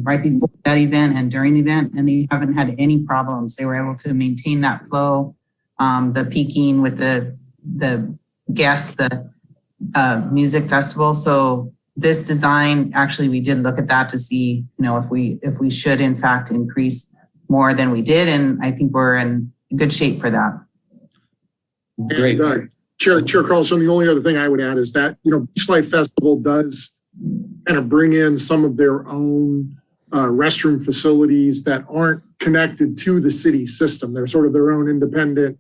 right before that event and during the event, and they haven't had any problems. They were able to maintain that flow, the peaking with the guests, the music festival. So this design, actually, we did look at that to see, if we should in fact increase more than we did, and I think we're in good shape for that. Great. And, Chair Carlson, the only other thing I would add is that, Beach Life Festival does kind of bring in some of their own restroom facilities that aren't connected to the city system. They're sort of their own independent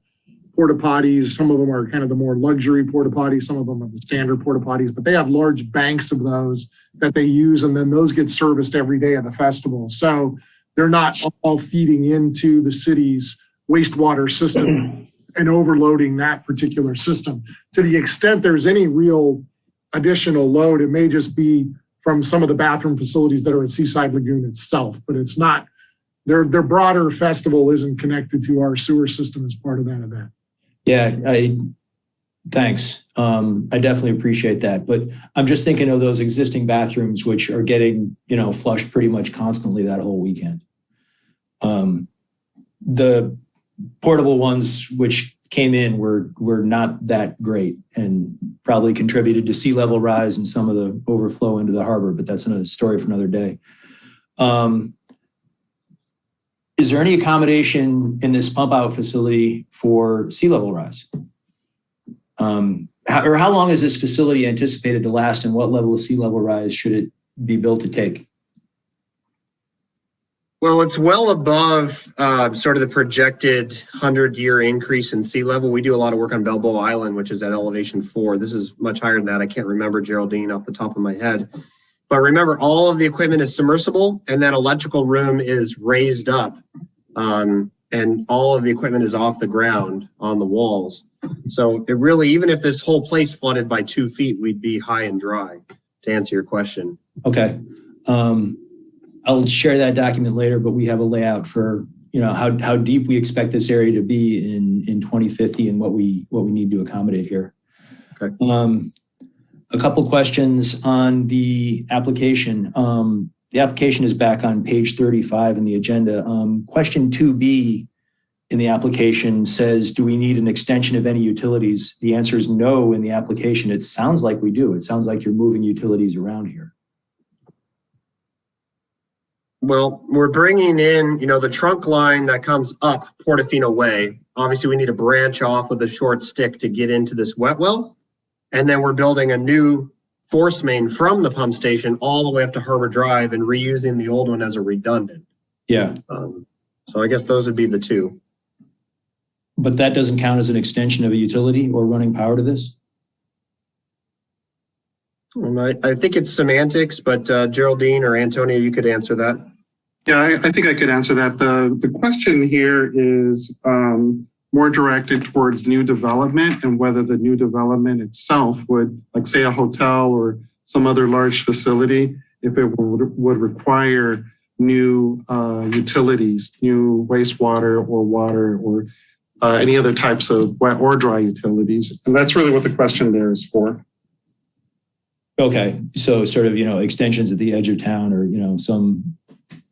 porta potties. Some of them are kind of the more luxury porta potties. Some of them are the standard porta potties, but they have large banks of those that they use, and then those get serviced every day of the festival. So they're not all feeding into the city's wastewater system and overloading that particular system. To the extent there's any real additional load, it may just be from some of the bathroom facilities that are at Seaside Lagoon itself, but it's not, their broader festival isn't connected to our sewer system as part of that event. Yeah, thanks. I definitely appreciate that. But I'm just thinking of those existing bathrooms, which are getting, flushed pretty much constantly that whole weekend. The portable ones which came in were not that great and probably contributed to sea level rise and some of the overflow into the harbor, but that's another story for another day. Is there any accommodation in this pump out facility for sea level rise? How long is this facility anticipated to last, and what level of sea level rise should it be built to take? Well, it's well above sort of the projected 100-year increase in sea level. We do a lot of work on Balboa Island, which is at elevation 4. This is much higher than that. I can't remember, Geraldine, off the top of my head. But remember, all of the equipment is submersible, and that electrical room is raised up. And all of the equipment is off the ground on the walls. So it really, even if this whole place flooded by 2 feet, we'd be high and dry, to answer your question. Okay. I'll share that document later, but we have a layout for, how deep we expect this area to be in 2050 and what we need to accommodate here. Okay. A couple questions on the application. The application is back on page 35 in the agenda. Question 2B in the application says, do we need an extension of any utilities? The answer is no in the application. It sounds like we do. It sounds like you're moving utilities around here. Well, we're bringing in, the trunk line that comes up Portofino Way. Obviously, we need to branch off with a short stick to get into this wet well. And then we're building a new force main from the pump station all the way up to Harbor Drive and reusing the old one as a redundant. Yeah. So I guess those would be the two. But that doesn't count as an extension of a utility or running power to this? I think it's semantics, but Geraldine or Antonio, you could answer that. Yeah, I think I could answer that. The question here is more directed towards new development and whether the new development itself would, like say a hotel or some other large facility, if it would require new utilities, new wastewater or water or any other types of wet or dry utilities. And that's really what the question there is for. Okay, so sort of, extensions at the edge of town or, some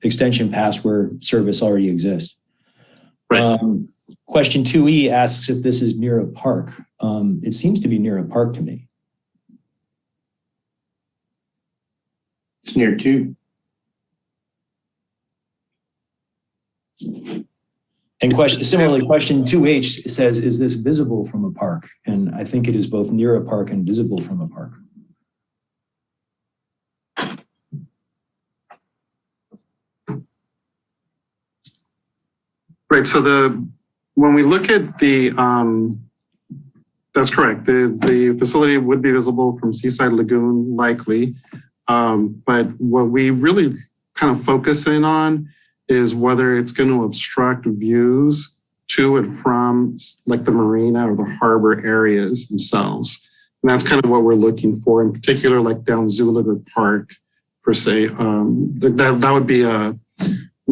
extension past where service already exists. Right. Question 2E asks if this is near a park. It seems to be near a park to me. It's near 2. And similarly, question 2H says, is this visible from a park? And I think it is both near a park and visible from a park. Right. So when we look at the, that's correct. The facility would be visible from Seaside Lagoon, likely. But what we really kind of focus in on is whether it's going to obstruct views to and from like the marina or the harbor areas themselves. And that's kind of what we're looking for, in particular, like down Zoolager Park, per se. That would be an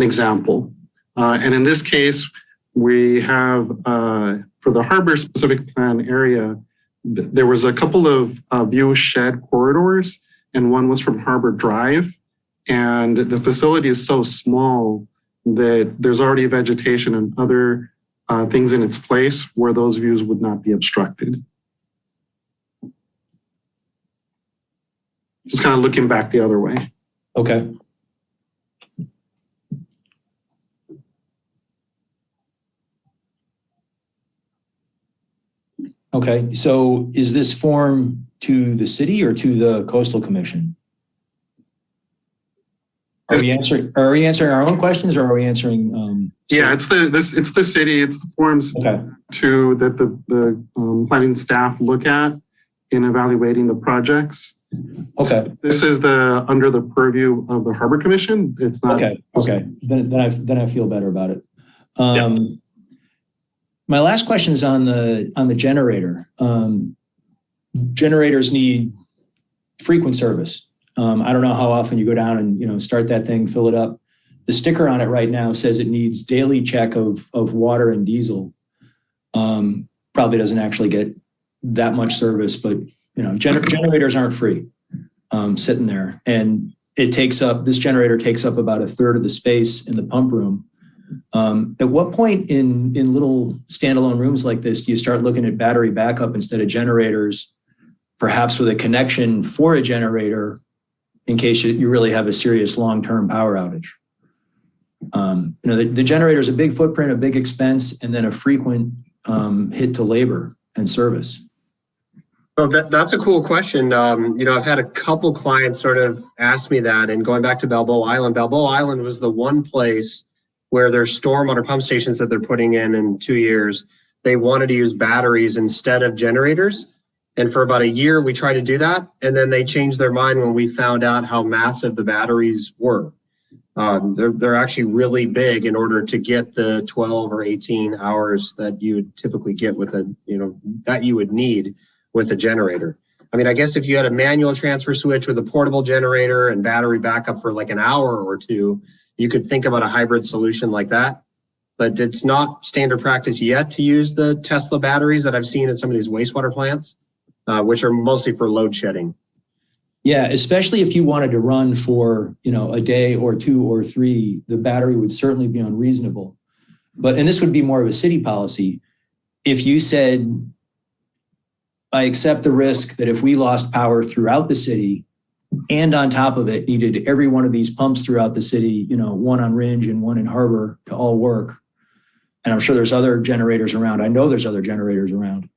example. And in this case, we have, for the harbor specific plan area, there was a couple of view shed corridors, and one was from Harbor Drive. And the facility is so small that there's already vegetation and other things in its place where those views would not be obstructed. Just kind of looking back the other way. Okay. Okay, so is this form to the city or to the Coastal Commission? Are we answering our own questions, or are we answering? Yeah, it's the city. It's the forms Okay. that the planning staff look at in evaluating the projects. Okay. This is under the purview of the Harbor Commission. It's not. Okay. Then I feel better about it. My last question is on the generator. Generators need frequent service. I don't know how often you go down and start that thing, fill it up. The sticker on it right now says it needs daily check of water and diesel. Probably doesn't actually get that much service, but generators aren't free sitting there, and this generator takes up about a third of the space in the pump room. At what point in little standalone rooms like this do you start looking at battery backup instead of generators, perhaps with a connection for a generator in case you really have a serious long-term power outage? The generator is a big footprint, a big expense, and then a frequent hit to labor and service. Oh, that's a cool question. I've had a couple clients sort of ask me that, and going back to Balboa Island was the one place where their stormwater pump stations that they're putting in 2 years, they wanted to use batteries instead of generators. And for about a year, we tried to do that. And then they changed their mind when we found out how massive the batteries were. They're actually really big in order to get the 12 or 18 hours that you would typically get with that you would need with a generator. I mean, I guess if you had a manual transfer switch with a portable generator and battery backup for like an hour or two, you could think about a hybrid solution like that. But it's not standard practice yet to use the Tesla batteries that I've seen in some of these wastewater plants, which are mostly for load shedding. Yeah, especially if you wanted to run for, a day or 2 or 3, the battery would certainly be unreasonable. And this would be more of a city policy. If you said, I accept the risk that if we lost power throughout the city and on top of it needed every one of these pumps throughout the city, one on Ringe and one in Harbor to all work. And I'm sure there's other generators around. I know there's other generators around.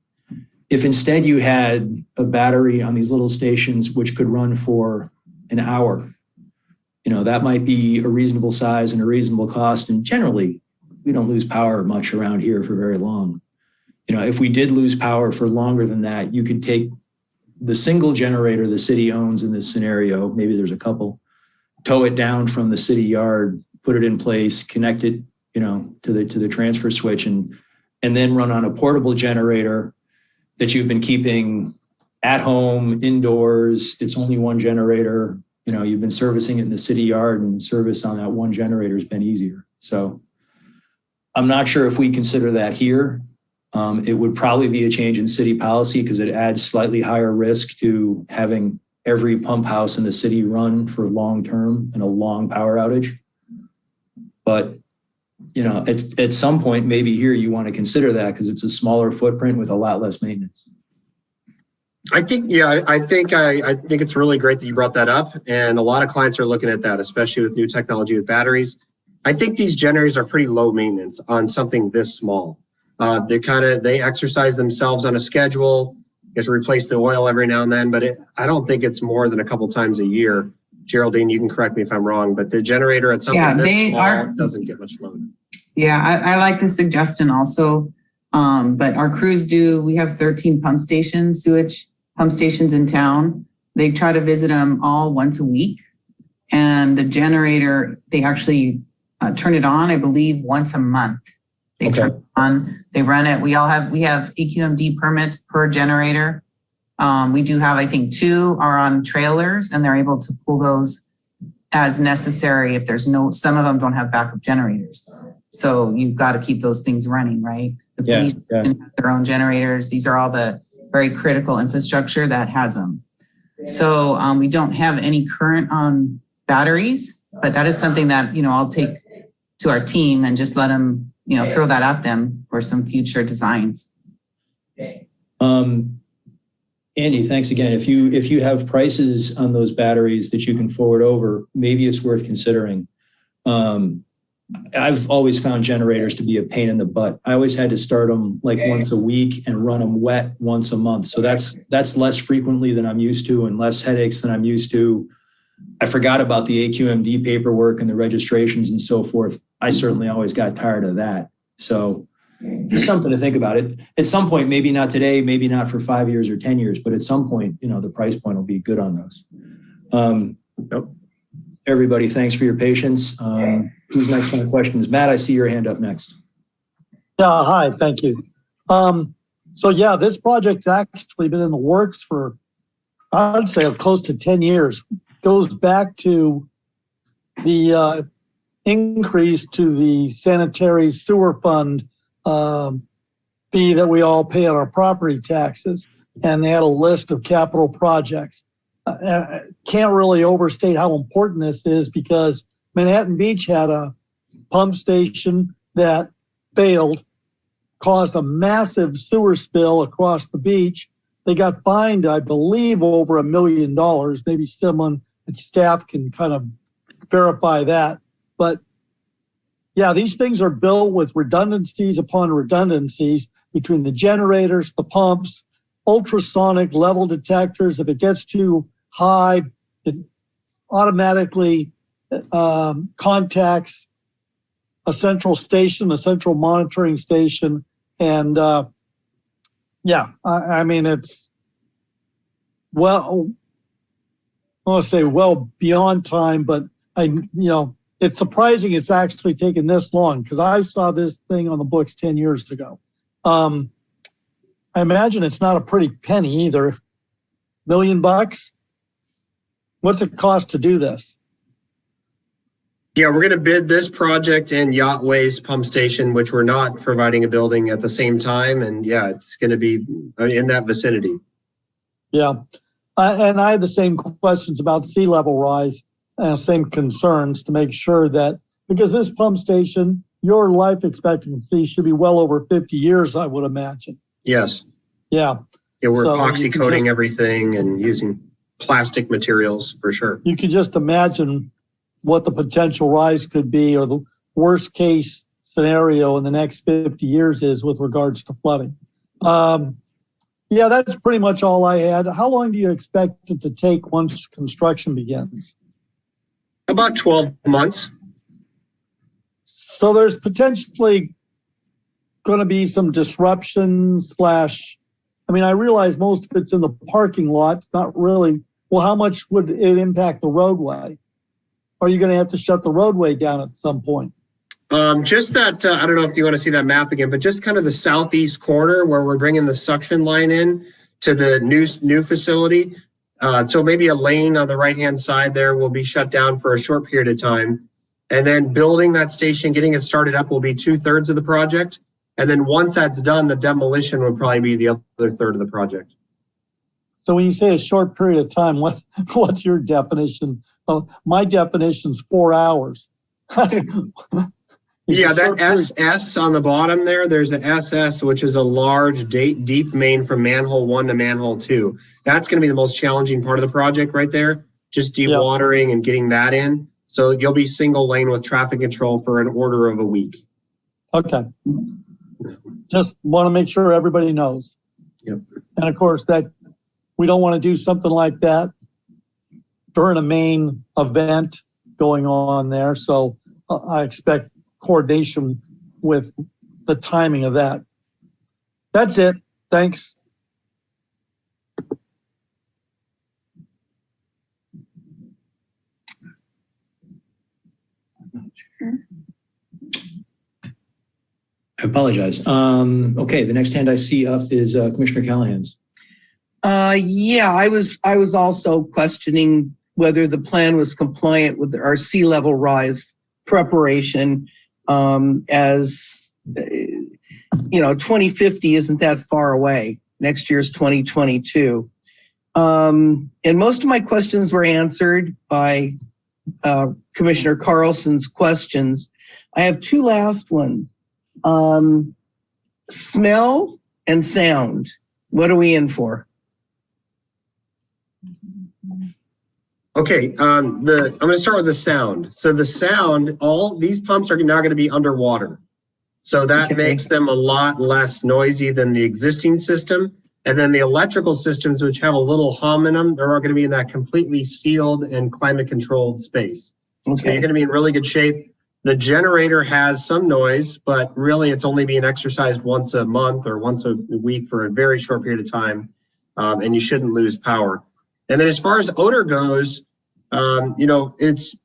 If instead you had a battery on these little stations which could run for an hour, that might be a reasonable size and a reasonable cost. And generally, we don't lose power much around here for very long. If we did lose power for longer than that, you could take the single generator the city owns in this scenario, maybe there's a couple, tow it down from the city yard, put it in place, connect it, to the transfer switch, and then run on a portable generator that you've been keeping at home, indoors. It's only one generator. You've been servicing it in the city yard, and service on that one generator has been easier. So I'm not sure if we consider that here. It would probably be a change in city policy because it adds slightly higher risk to having every pump house in the city run for long term and a long power outage. But, at some point, maybe here you want to consider that because it's a smaller footprint with a lot less maintenance. I think it's really great that you brought that up. And a lot of clients are looking at that, especially with new technology with batteries. I think these generators are pretty low maintenance on something this small. They exercise themselves on a schedule. You have to replace the oil every now and then, but I don't think it's more than a couple times a year. Geraldine, you can correct me if I'm wrong, but the generator at something this small doesn't get much load. Yeah, I like the suggestion also. But our crews we have 13 pump stations, sewage pump stations in town. They try to visit them all once a week. And the generator, they actually turn it on, I believe, once a month. They turn it on, they run it. We have AQMD permits per generator. We do have, I think, 2 are on trailers, and they're able to pull those as necessary if some of them don't have backup generators. So you've got to keep those things running, right? The police have their own generators. These are all the very critical infrastructure that has them. So we don't have any current on batteries, but that is something that, I'll take to our team and just let them, throw that at them for some future designs. Andy, thanks again. If you have prices on those batteries that you can forward over, maybe it's worth considering. I've always found generators to be a pain in the butt. I always had to start them like once a week and run them wet once a month. So that's less frequently than I'm used to and less headaches than I'm used to. I forgot about the AQMD paperwork and the registrations and so forth. I certainly always got tired of that. So just something to think about. It at some point, maybe not today, maybe not for 5 years or 10 years, but at some point, the price point will be good on those. Everybody, thanks for your patience. Who's next on questions? Matt, I see your hand up next. Yeah, hi, thank you. This project's actually been in the works for, I'd say, close to 10 years. Goes back to the increase to the sanitary sewer fund fee that we all pay on our property taxes. And they had a list of capital projects. Can't really overstate how important this is because Manhattan Beach had a pump station that failed, caused a massive sewer spill across the beach. They got fined, I believe, over $1 million. Maybe someone at staff can kind of verify that. But yeah, these things are built with redundancies upon redundancies between the generators, the pumps, ultrasonic level detectors. If it gets too high, it automatically contacts a central station, a central monitoring station. And I mean, it's well beyond time, but it's surprising it's actually taken this long because I saw this thing on the books 10 years ago. I imagine it's not a pretty penny either. $1 million? What's it cost to do this? Yeah, we're going to bid this project and Yachtway's pump station, which we're not providing a building at the same time. And yeah, it's going to be in that vicinity. Yeah. And I had the same questions about sea level rise and same concerns to make sure that, because this pump station, your life expectancy should be well over 50 years, I would imagine. Yes. Yeah. Yeah, we're epoxy coating everything and using plastic materials for sure. You could just imagine what the potential rise could be or the worst case scenario in the next 50 years is with regards to flooding. Yeah, that's pretty much all I had. How long do you expect it to take once construction begins? About 12 months. So there's potentially going to be some disruption I realize most of it's in the parking lot. It's not really, well, how much would it impact the roadway? Are you going to have to shut the roadway down at some point? Just that, I don't know if you want to see that map again, but just kind of the southeast corner where we're bringing the suction line in to the new facility. So maybe a lane on the right-hand side there will be shut down for a short period of time. And then building that station, getting it started up will be 2/3 of the project. And then once that's done, the demolition would probably be the other third of the project. So when you say a short period of time, what's your definition? My definition's 4 hours. Yeah, that SS on the bottom there's an SS, which is a large, deep main from manhole 1 to manhole 2. That's going to be the most challenging part of the project right there, just dewatering and getting that in. So you'll be single lane with traffic control for an order of a week. Okay. Just want to make sure everybody knows. Yep. And of course, that we don't want to do something like that during a main event going on there. So I expect coordination with the timing of that. That's it. Thanks. I apologize. Okay, the next hand I see up is Commissioner Callahan's. Yeah, I was also questioning whether the plan was compliant with our sea level rise preparation. As 2050 isn't that far away. Next year's 2022. And most of my questions were answered by Commissioner Carlson's questions. I have two last ones. Smell and sound. What are we in for? Okay, I'm going to start with the sound. So the sound, all these pumps are now going to be underwater. So that makes them a lot less noisy than the existing system. And then the electrical systems, which have a little hum in them, they're all going to be in that completely sealed and climate controlled space. Okay. So you're going to be in really good shape. The generator has some noise, but really it's only being exercised once a month or once a week for a very short period of time. And you shouldn't lose power. And then as far as odor goes, it's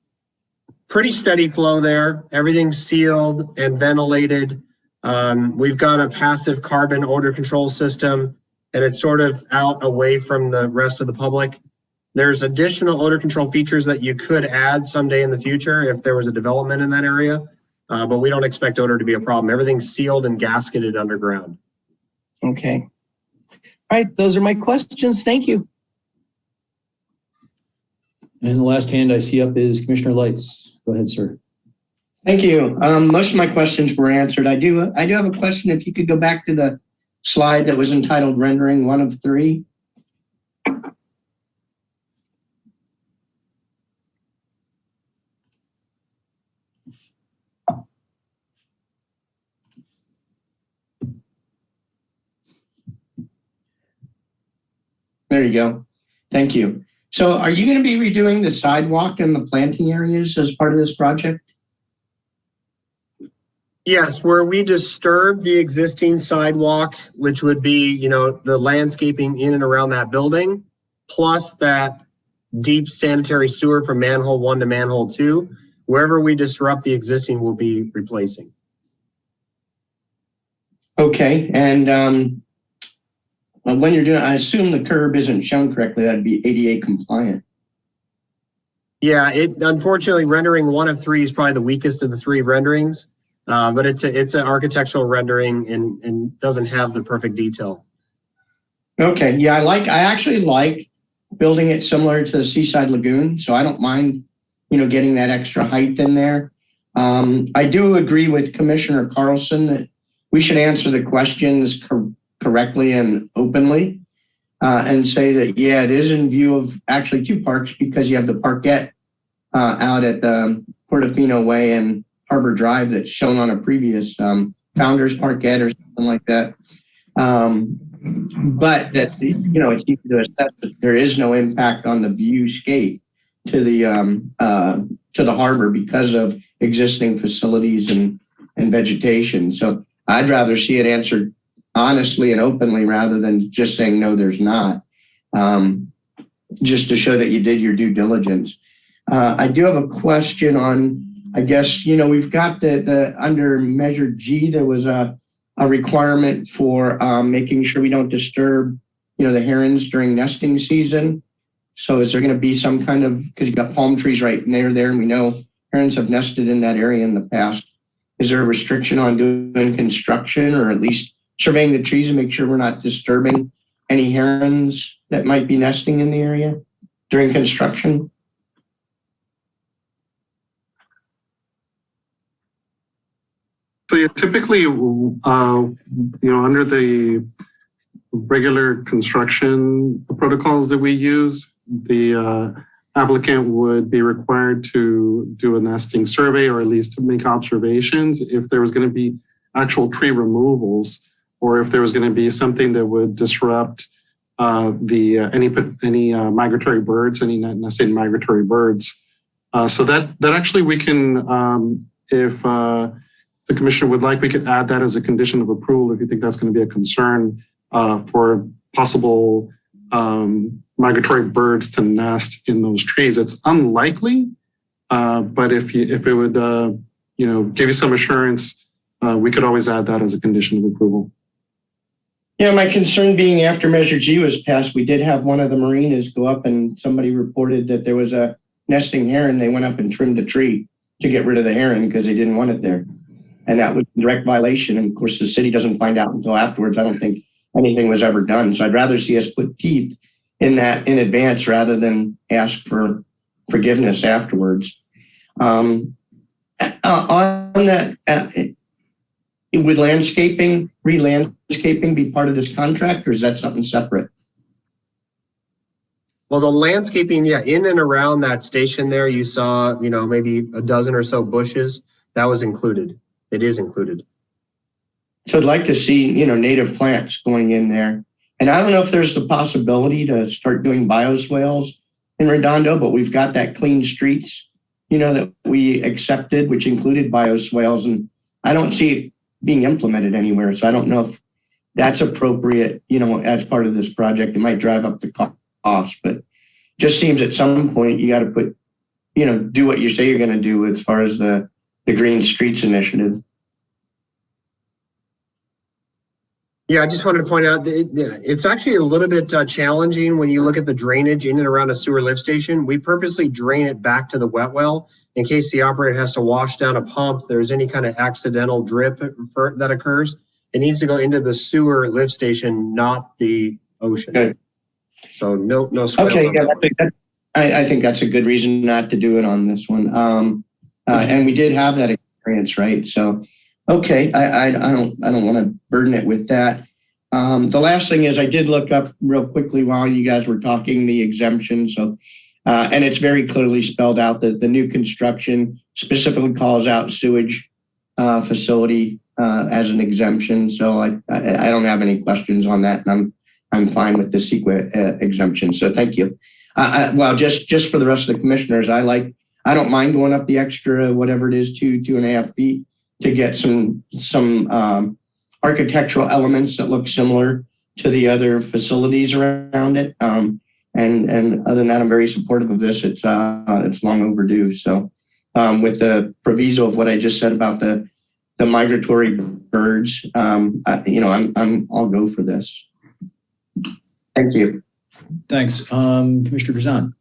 pretty steady flow there. Everything's sealed and ventilated. We've got a passive carbon odor control system, and it's sort of out away from the rest of the public. There's additional odor control features that you could add someday in the future if there was a development in that area, but we don't expect odor to be a problem. Everything's sealed and gasketed underground. Okay. All right, those are my questions. Thank you. And the last hand I see up is Commissioner Lights. Go ahead, sir. Thank you. Most of my questions were answered. I do have a question. If you could go back to the slide that was entitled Rendering 1 of 3. There you go. Thank you. So are you going to be redoing the sidewalk and the planting areas as part of this project? Yes, where we disturb the existing sidewalk, which would be, the landscaping in and around that building, plus that deep sanitary sewer from manhole 1 to manhole 2, wherever we disrupt the existing, we'll be replacing. Okay, and when you're doing, I assume the curb isn't shown correctly, that'd be ADA compliant. Yeah, unfortunately, rendering 1 of 3 is probably the weakest of the 3 renderings. But it's an architectural rendering and doesn't have the perfect detail. Okay, yeah, I actually like building it similar to the Seaside Lagoon, so I don't mind, getting that extra height in there. I do agree with Commissioner Carlson that we should answer the questions correctly and openly, and say that, yeah, it is in view of actually 2 parks, because you have the parkette out at Portofino Way and Harbor Drive that's shown on a previous Founders Parkette or something like that. But that, it's easy to assess that there is no impact on the viewscape to the harbor because of existing facilities and vegetation. So I'd rather see it answered honestly and openly rather than just saying, no, there's not, just to show that you did your due diligence. I do have a question on, I guess, we've got the under Measure G, there was a requirement for making sure we don't disturb, the herons during nesting season. So is there going to be some kind of, because you've got palm trees right near there, and we know herons have nested in that area in the past. Is there a restriction on doing construction, or at least surveying the trees and make sure we're not disturbing any herons that might be nesting in the area during construction? So yeah, typically, under the regular construction protocols that we use, the applicant would be required to do a nesting survey, or at least to make observations if there was going to be actual tree removals, or if there was going to be something that would disrupt any migratory birds, any nesting migratory birds. So that actually we can, if the commissioner would like, we could add that as a condition of approval if you think that's going to be a concern for possible migratory birds to nest in those trees. It's unlikely, but if it would, give you some assurance, we could always add that as a condition of approval. Yeah, my concern being after Measure G was passed, we did have one of the marinas go up and somebody reported that there was a nesting heron. They went up and trimmed the tree to get rid of the heron because they didn't want it there. And that was a direct violation. And of course, the city doesn't find out until afterwards. I don't think anything was ever done. So I'd rather see us put teeth in that in advance rather than ask for, forgiveness afterwards. On that, would re-landscaping be part of this contract, or is that something separate? Well, the landscaping, yeah, in and around that station there, you saw, maybe a dozen or so bushes. That was included. It is included. So I'd like to see, native plants going in there. And I don't know if there's the possibility to start doing bioswales in Redondo, but we've got that clean streets, that we accepted, which included bioswales. And I don't see it being implemented anywhere. So I don't know if that's appropriate, as part of this project. It might drive up the cost, but just seems at some point you got to put, do what you say you're going to do as far as the Green Streets Initiative. Yeah, I just wanted to point out that it's actually a little bit challenging when you look at the drainage in and around a sewer lift station. We purposely drain it back to the wet well in case the operator has to wash down a pump. There's any kind of accidental drip that occurs. It needs to go into the sewer lift station, not the ocean. Okay. So no swales. Okay, yeah, I think that's a good reason not to do it on this one. And we did have that experience, right? So, okay, I don't want to burden it with that. The last thing is I did look up real quickly while you guys were talking the exemption. So, and it's very clearly spelled out that the new construction specifically calls out sewage facility as an exemption. So I don't have any questions on that, and I'm fine with the Sql exemption. So thank you. Well, just for the rest of the commissioners, I don't mind going up the extra, whatever it is, 2.5 feet to get some architectural elements that look similar to the other facilities around it. And other than that, I'm very supportive of this. It's long overdue. So with the proviso of what I just said about the migratory birds, I'll go for this. Thank you. Thanks. Commissioner Grzan.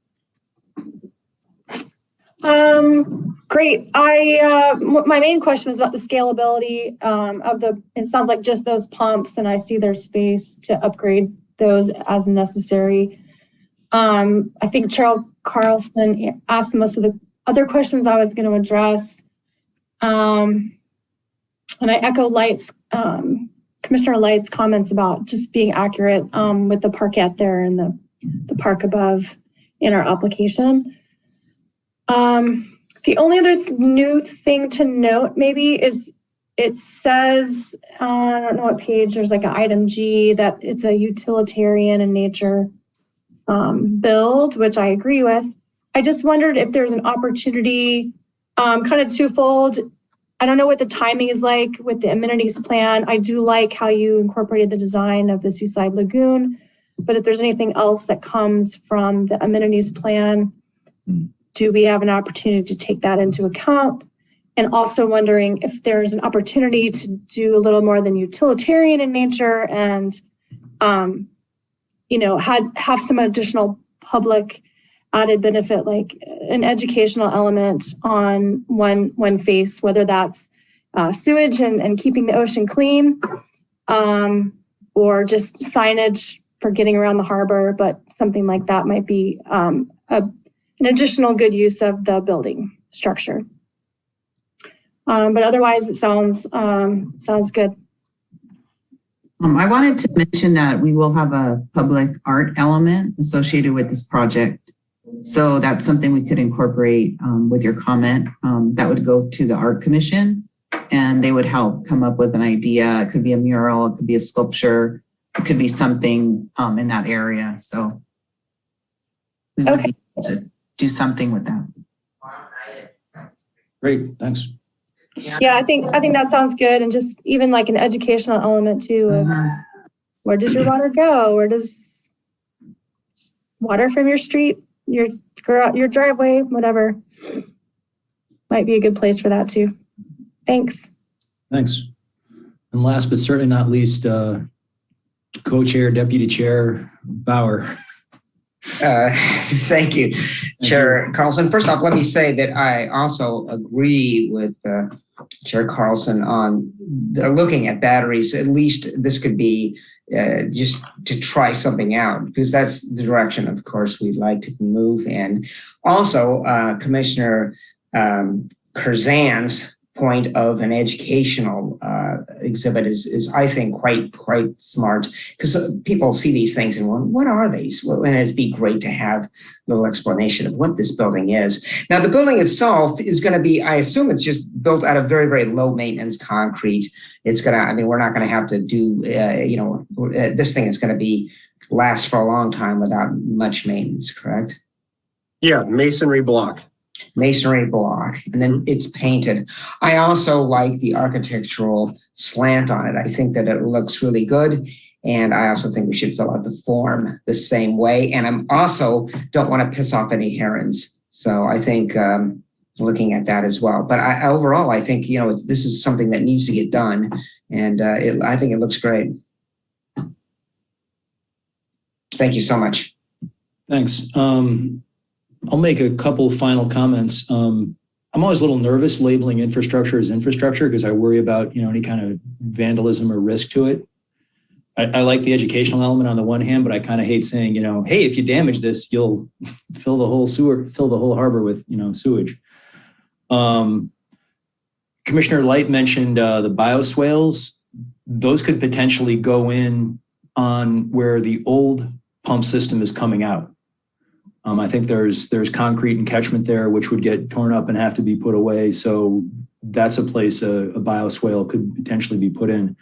Great. My main question was about the scalability it sounds like just those pumps, and I see there's space to upgrade those as necessary. I think Cheryl Carlson asked most of the other questions I was going to address. And I echo Commissioner Light's comments about just being accurate with the parkette there and the park above in our application. The only other new thing to note maybe is it says, I don't know what page, there's like an item G that it's a utilitarian in nature build, which I agree with. I just wondered if there's an opportunity, kind of twofold. I don't know what the timing is like with the amenities plan. I do like how you incorporated the design of the Seaside Lagoon, but if there's anything else that comes from the amenities plan, do we have an opportunity to take that into account? And also wondering if there's an opportunity to do a little more than utilitarian in nature and, have some additional public added benefit, like an educational element on one face, whether that's sewage and keeping the ocean clean, or just signage for getting around the harbor, but something like that might be an additional good use of the building structure. But otherwise, it sounds good. I wanted to mention that we will have a public art element associated with this project. So that's something we could incorporate with your comment. That would go to the Art Commission, and they would help come up with an idea. It could be a mural, it could be a sculpture, it could be something in that area. So we would be able to do something with that. Great, thanks. Yeah, I think that sounds good, and just even like an educational element too. Of where does your water go? Where does water from your street, your driveway, whatever, might be a good place for that too. Thanks. Thanks. And last but certainly not least, co-chair, deputy chair Bauer. Thank you, Chair Carlson. First off, let me say that I also agree with Chair Carlson on looking at batteries. At least this could be just to try something out, because that's the direction, of course, we'd like to move in. Also, Commissioner Curzan's point of an educational exhibit is I think quite smart, because people see these things and wonder, what are these? Well, and it'd be great to have a little explanation of what this building is. Now, the building itself is going to be, I assume it's just built out of very, very low maintenance concrete. It's going to, I mean, we're not going to have to do, this thing is going to last for a long time without much maintenance, correct? Yeah, masonry block. Masonry block, and then it's painted. I also like the architectural slant on it. I think that it looks really good. And I also think we should fill out the form the same way. And I'm also don't want to piss off any herons. So I think looking at that as well. But overall, I think, this is something that needs to get done. And I think it looks great. Thank you so much. Thanks. I'll make a couple final comments. I'm always a little nervous labeling infrastructure as infrastructure because I worry about, any kind of vandalism or risk to it. I like the educational element on the one hand, but I kind of hate saying, hey, if you damage this, you'll fill the whole harbor with, sewage. Commissioner Light mentioned the bioswales. Those could potentially go in on where the old pump system is coming out. I think there's concrete and catchment there, which would get torn up and have to be put away. So that's a place a bioswale could potentially be put in.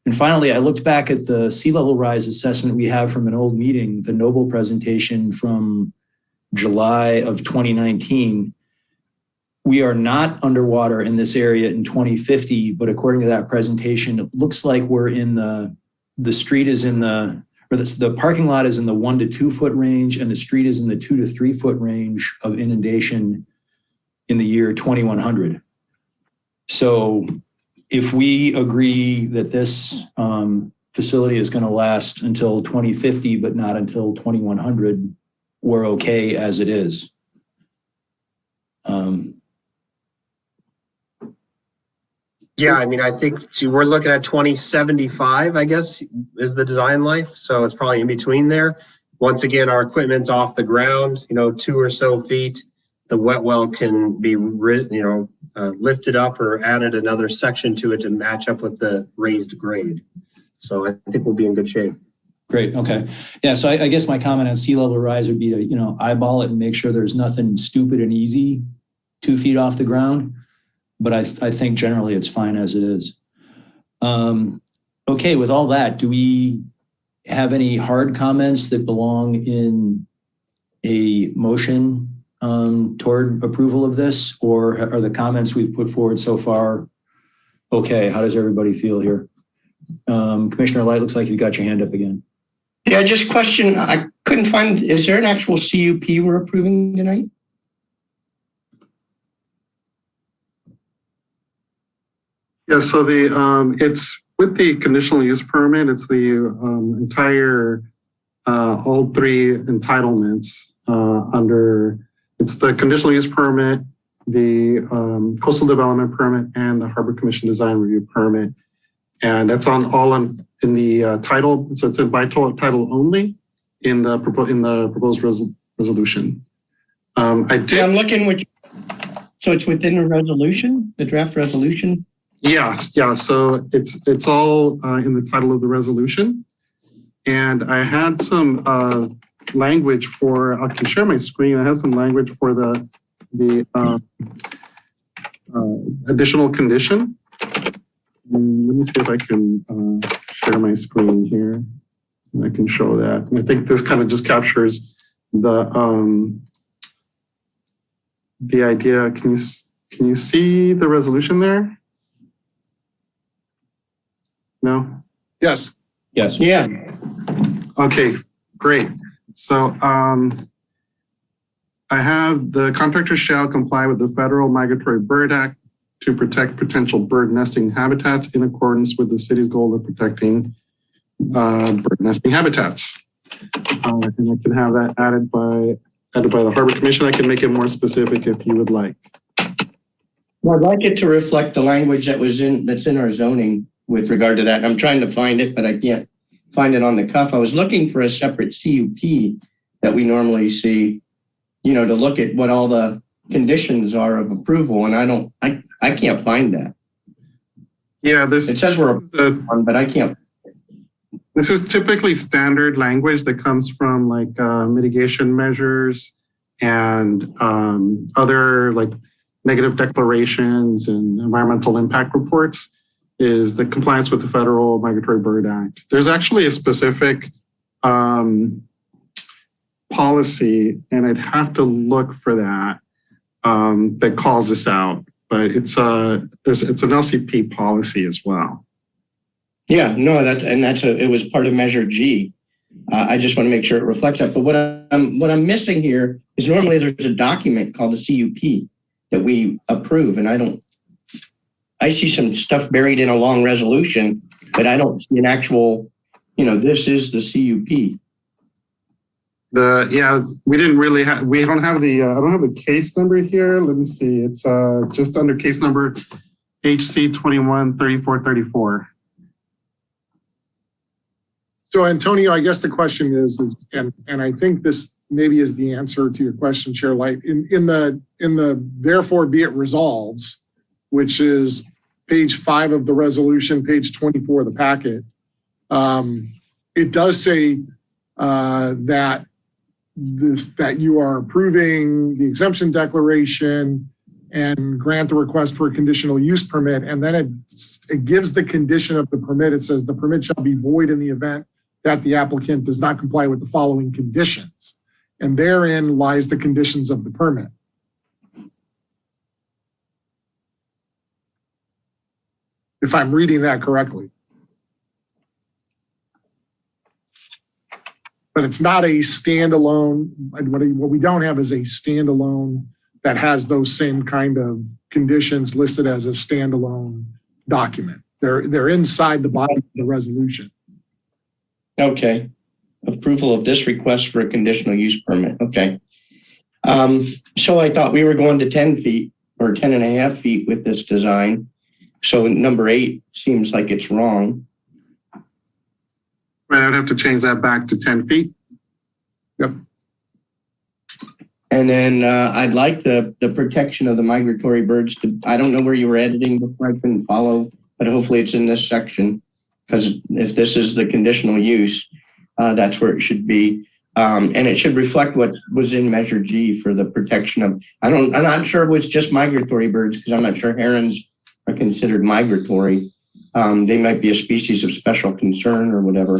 And finally, I looked back at the sea level rise assessment we have from an old meeting, the Noble presentation from July of 2019. We are not underwater in this area in 2050, but according to that presentation, it looks like we're in the street is in the parking lot is in the 1 to 2 foot range, and the street is in the 2 to 3 foot range of inundation in the year 2100. So if we agree that this facility is going to last until 2050, but not until 2100, we're okay as it is. Yeah, I mean, I think we're looking at 2075, I guess, is the design life. So it's probably in between there. Once again, our equipment's off the ground, 2 or so feet. The wet well can be, lifted up or added another section to it to match up with the raised grade. So I think we'll be in good shape. Great. Okay. Yeah. So I guess my comment on sea level rise would be to, eyeball it and make sure there's nothing stupid and easy 2 feet off the ground. But I think generally it's fine as it is. Okay, with all that, do we have any hard comments that belong in a motion toward approval of this? Or are the comments we've put forward so far okay? How does everybody feel here? Commissioner Light, looks like you got your hand up again. Yeah, just question. I couldn't find, is there an actual CUP we're approving tonight? Yeah, so it's with the conditional use permit. It's the entire all 3 entitlements it's the conditional use permit, the coastal development permit, and the Harbor Commission design review permit, and that's in the title. So it's in by title only in the proposed resolution. I'm looking so it's within the resolution, the draft resolution. Yeah. So it's all in the title of the resolution, and I had some language I can share my screen. I have some language for the additional condition. Let me see if I can share my screen here. I can show that. And I think this kind of just captures the idea. Can you see the resolution there? No? Yes. Yes. Yeah. Okay, great. So I have the contractor shall comply with the Federal Migratory Bird Act to protect potential bird nesting habitats in accordance with the city's goal of protecting bird nesting habitats. and I can have that added by the Harbor Commission. I can make it more specific if you would like. Well, I'd like it to reflect the language that's in our zoning with regard to that. I'm trying to find it, but I can't find it on the cuff. I was looking for a separate CUP that we normally see, to look at what all the conditions are of approval, and I can't find that. Yeah, It says we're on, but I can't. This is typically standard language that comes from like mitigation measures and other like negative declarations and environmental impact reports, is the compliance with the Federal Migratory Bird Act. There's actually a specific policy, and I'd have to look for that, that calls this out. But it's an LCP policy as well. Yeah, no, it was part of Measure G. I just want to make sure it reflects that. But what I'm missing here is normally there's a document called the CUP that we approve, and I see some stuff buried in a long resolution, but I don't see an actual, this is the CUP. We don't have the, I don't have the case number here. Let me see. It's just under case number HC 213434. So Antonio, I guess the question is, and I think this maybe is the answer to your question, Chair Light. In the therefore be it resolves, which is page 5 of the resolution, page 24 of the packet, it does say that you are approving the exemption declaration and grant the request for a conditional use permit, and then it gives the condition of the permit. It says the permit shall be void in the event that the applicant does not comply with the following conditions. And therein lies the conditions of the permit. If I'm reading that correctly. But it's not a standalone, what we don't have is a standalone that has those same kind of conditions listed as a standalone document. They're inside the body of the resolution. Okay. Approval of this request for a conditional use permit. Okay. So I thought we were going to 10 feet or 10 and a half feet with this design. So number 8 seems like it's wrong. Right, I'd have to change that back to 10 feet. Yep. And then I'd like the protection of the migratory birds I don't know where you were editing before, I couldn't follow, but hopefully it's in this section, because if this is the conditional use, that's where it should be. And it should reflect what was in Measure G for the protection of, I'm not sure it was just migratory birds, because I'm not sure herons are considered migratory. They might be a species of special concern or whatever.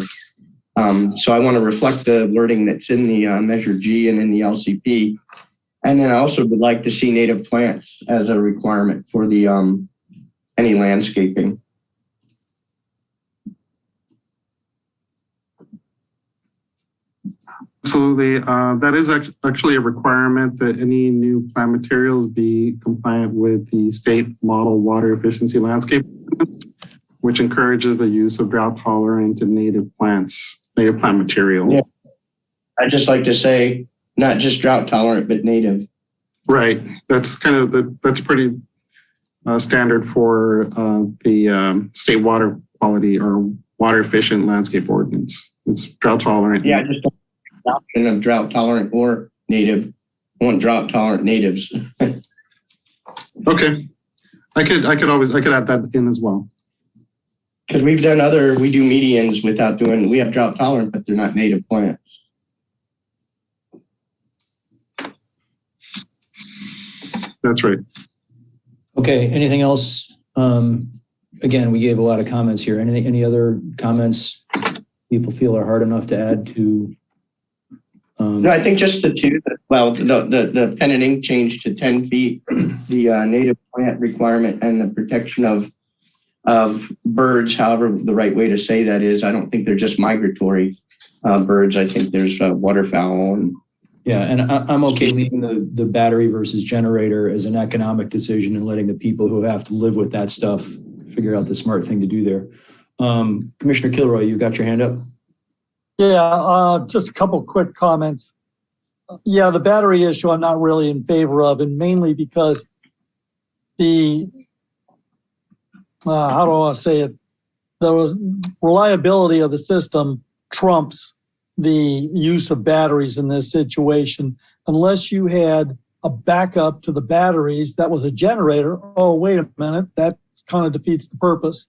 So I want to reflect the wording that's in the Measure G and in the LCP. And then I also would like to see native plants as a requirement for the any landscaping. Absolutely. That is actually a requirement that any new plant materials be compliant with the state model water efficiency landscape, which encourages the use of drought tolerant and native plant material. Yeah. I'd just like to say not just drought tolerant, but native. Right. That's kind of that's pretty standard for the state water quality or water efficient landscape ordinance. It's drought tolerant. Yeah, just option of drought tolerant or native. I want drought tolerant natives. Okay. I could add that in as well. Because we do medians without we have drought tolerant, but they're not native plants. That's right. Okay, anything else? Again, we gave a lot of comments here. Any other comments people feel are hard enough to add to? No, I think just the two. Well, the pen and ink change to 10 feet, the native plant requirement, and the protection of birds, however the right way to say that is. I don't think they're just migratory birds. I think there's waterfowl. And yeah, and I'm okay leaving the battery versus generator as an economic decision and letting the people who have to live with that stuff figure out the smart thing to do there. Commissioner Kilroy, you got your hand up? Yeah, just a couple quick comments. Yeah, the battery issue I'm not really in favor of, and mainly because the, how do I want to say it? The reliability of the system trumps the use of batteries in this situation. Unless you had a backup to the batteries that was a generator, oh, wait a minute, that kind of defeats the purpose.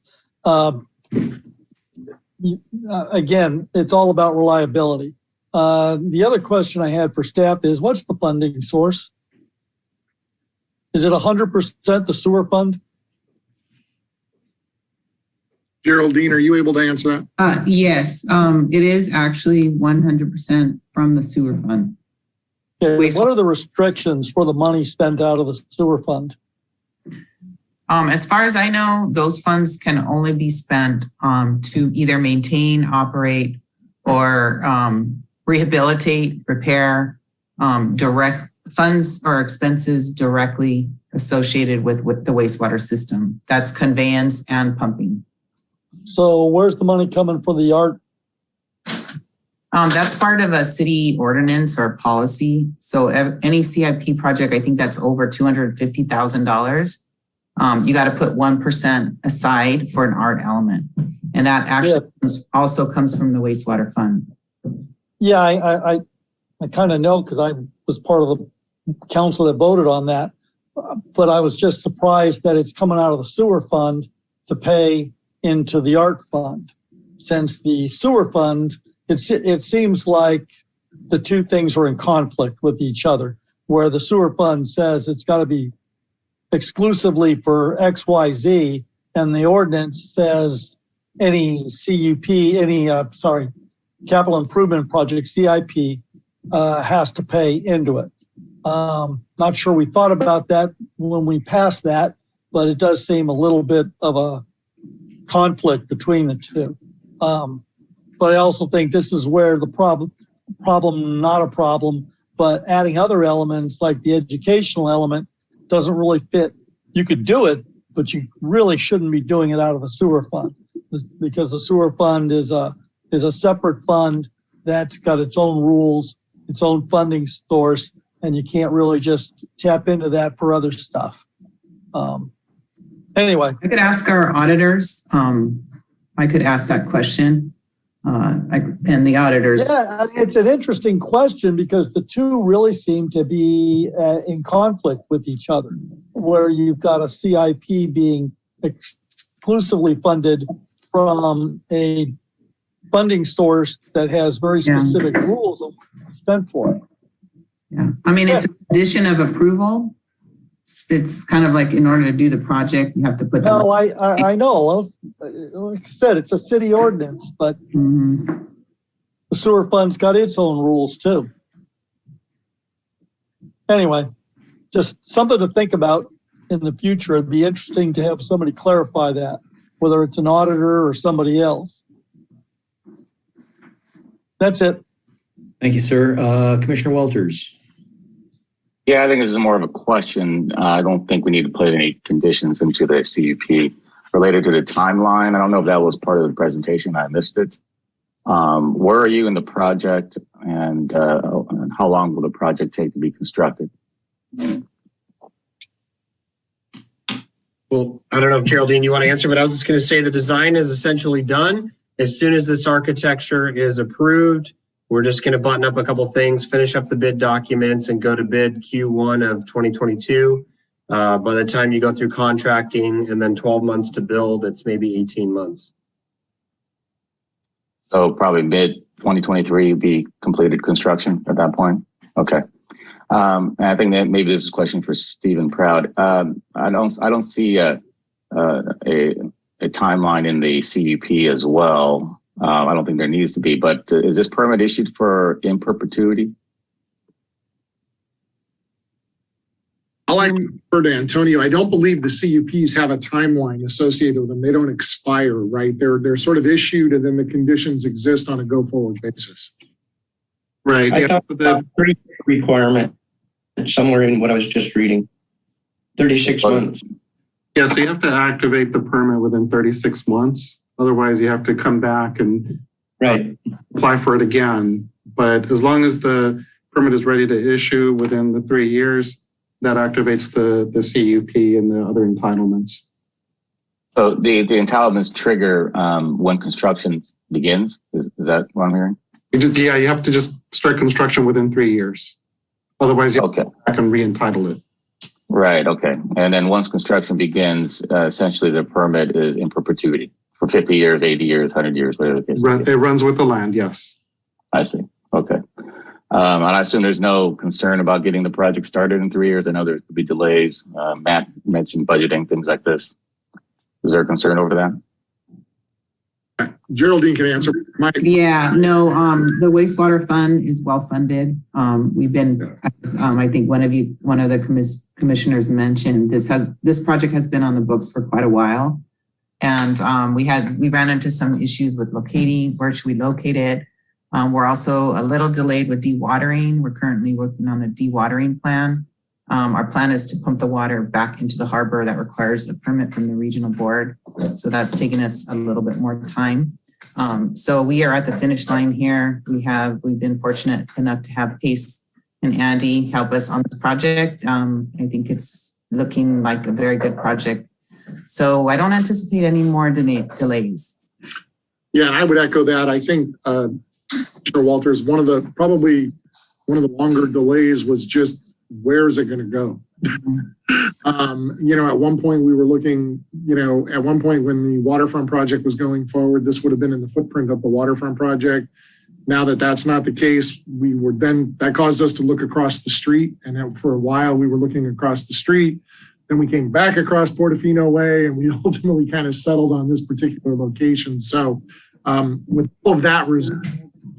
Again, it's all about reliability. The other question I had for staff is, what's the funding source? Is it 100% the sewer fund? Geraldine, are you able to answer that? Yes, it is actually 100% from the sewer fund. Okay, what are the restrictions for the money spent out of the sewer fund? As far as I know, those funds can only be spent to either maintain, operate, or rehabilitate, repair, direct funds or expenses directly associated with the wastewater system. That's conveyance and pumping. So where's the money coming for the yard? That's part of a city ordinance or policy. So any CIP project, I think that's over $250,000. You got to put 1% aside for an art element. And that actually also comes from the wastewater fund. Yeah, I kind of know because I was part of the council that voted on that. But I was just surprised that it's coming out of the sewer fund to pay into the art fund. Since the sewer fund, it seems like the two things are in conflict with each other, where the sewer fund says it's got to be exclusively for XYZ, and the ordinance says any capital improvement project, CIP, has to pay into it. Not sure we thought about that when we passed that, but it does seem a little bit of a conflict between the two. But I also think this is where the problem, not a problem, but adding other elements like the educational element doesn't really fit. You could do it, but you really shouldn't be doing it out of the sewer fund, because the sewer fund is a separate fund that's got its own rules, its own funding source, and you can't really just tap into that for other stuff. Anyway. I could ask our auditors. I could ask that question. And the auditors. Yeah, it's an interesting question because the two really seem to be in conflict with each other, where you've got a CIP being exclusively funded from a funding source that has very specific rules of what it's spent for. Yeah, I mean, it's a condition of approval. It's kind of like in order to do the project, you have to put. No, I know. Well, like I said, it's a city ordinance, but the sewer fund's got its own rules too. Anyway, just something to think about in the future. It'd be interesting to have somebody clarify that, whether it's an auditor or somebody else. That's it. Thank you, sir. Commissioner Walters. Yeah, I think this is more of a question. I don't think we need to put any conditions into the CUP related to the timeline. I don't know if that was part of the presentation. I missed it. Where are you in the project, and how long will the project take to be constructed? Well, I don't know if Geraldine, you want to answer, but I was just going to say the design is essentially done. As soon as this architecture is approved, we're just going to button up a couple things, finish up the bid documents, and go to bid Q1 of 2022. By the time you go through contracting and then 12 months to build, it's maybe 18 months. So probably mid 2023 be completed construction at that point. Okay. And I think that maybe this is a question for Stephen Proud. I don't see a timeline in the CUP as well. I don't think there needs to be, but is this permit issued for in perpetuity? I'll like to refer to Antonio. I don't believe the CUPs have a timeline associated with them. They don't expire, right? They're sort of issued and then the conditions exist on a go-forward basis. Right. I thought the requirement somewhere in what I was just reading, 36 months. Yeah, so you have to activate the permit within 36 months. Otherwise, you have to come back and Right. apply for it again. But as long as the permit is ready to issue within the 3 years, that activates the CUP and the other entitlements. So the entitlements trigger when construction begins. Is that what I'm hearing? You have to just start construction within 3 years. Otherwise, you Okay. have to re-entitle it. Right. Okay. And then once construction begins, essentially the permit is in perpetuity for 50 years, 80 years, 100 years, whatever the case may be. It runs with the land, yes. I see. Okay. And I assume there's no concern about getting the project started in 3 years. I know there could be delays. Matt mentioned budgeting, things like this. Is there a concern over that? Geraldine can answer. Mike. Yeah, no, the wastewater fund is well funded. We've been, as, I think one of the commissioners mentioned, this project has been on the books for quite a while. And we ran into some issues with locating, where should we locate it? We're also a little delayed with dewatering. We're currently working on a dewatering plan. Our plan is to pump the water back into the harbor. That requires a permit from the regional board. So that's taken us a little bit more time. So we are at the finish line here. We've been fortunate enough to have Pace and Andy help us on this project. I think it's looking like a very good project. So I don't anticipate any more delays. Yeah, and I would echo that. I think, Commissioner Walters, probably one of the longer delays was just, where is it going to go? At one point we were looking, at one point when the Waterfront project was going forward, this would have been in the footprint of the Waterfront project. Now that that's not the case, that caused us to look across the street. And for a while we were looking across the street. Then we came back across Portofino Way and we ultimately kind of settled on this particular location. So with all of that resolved,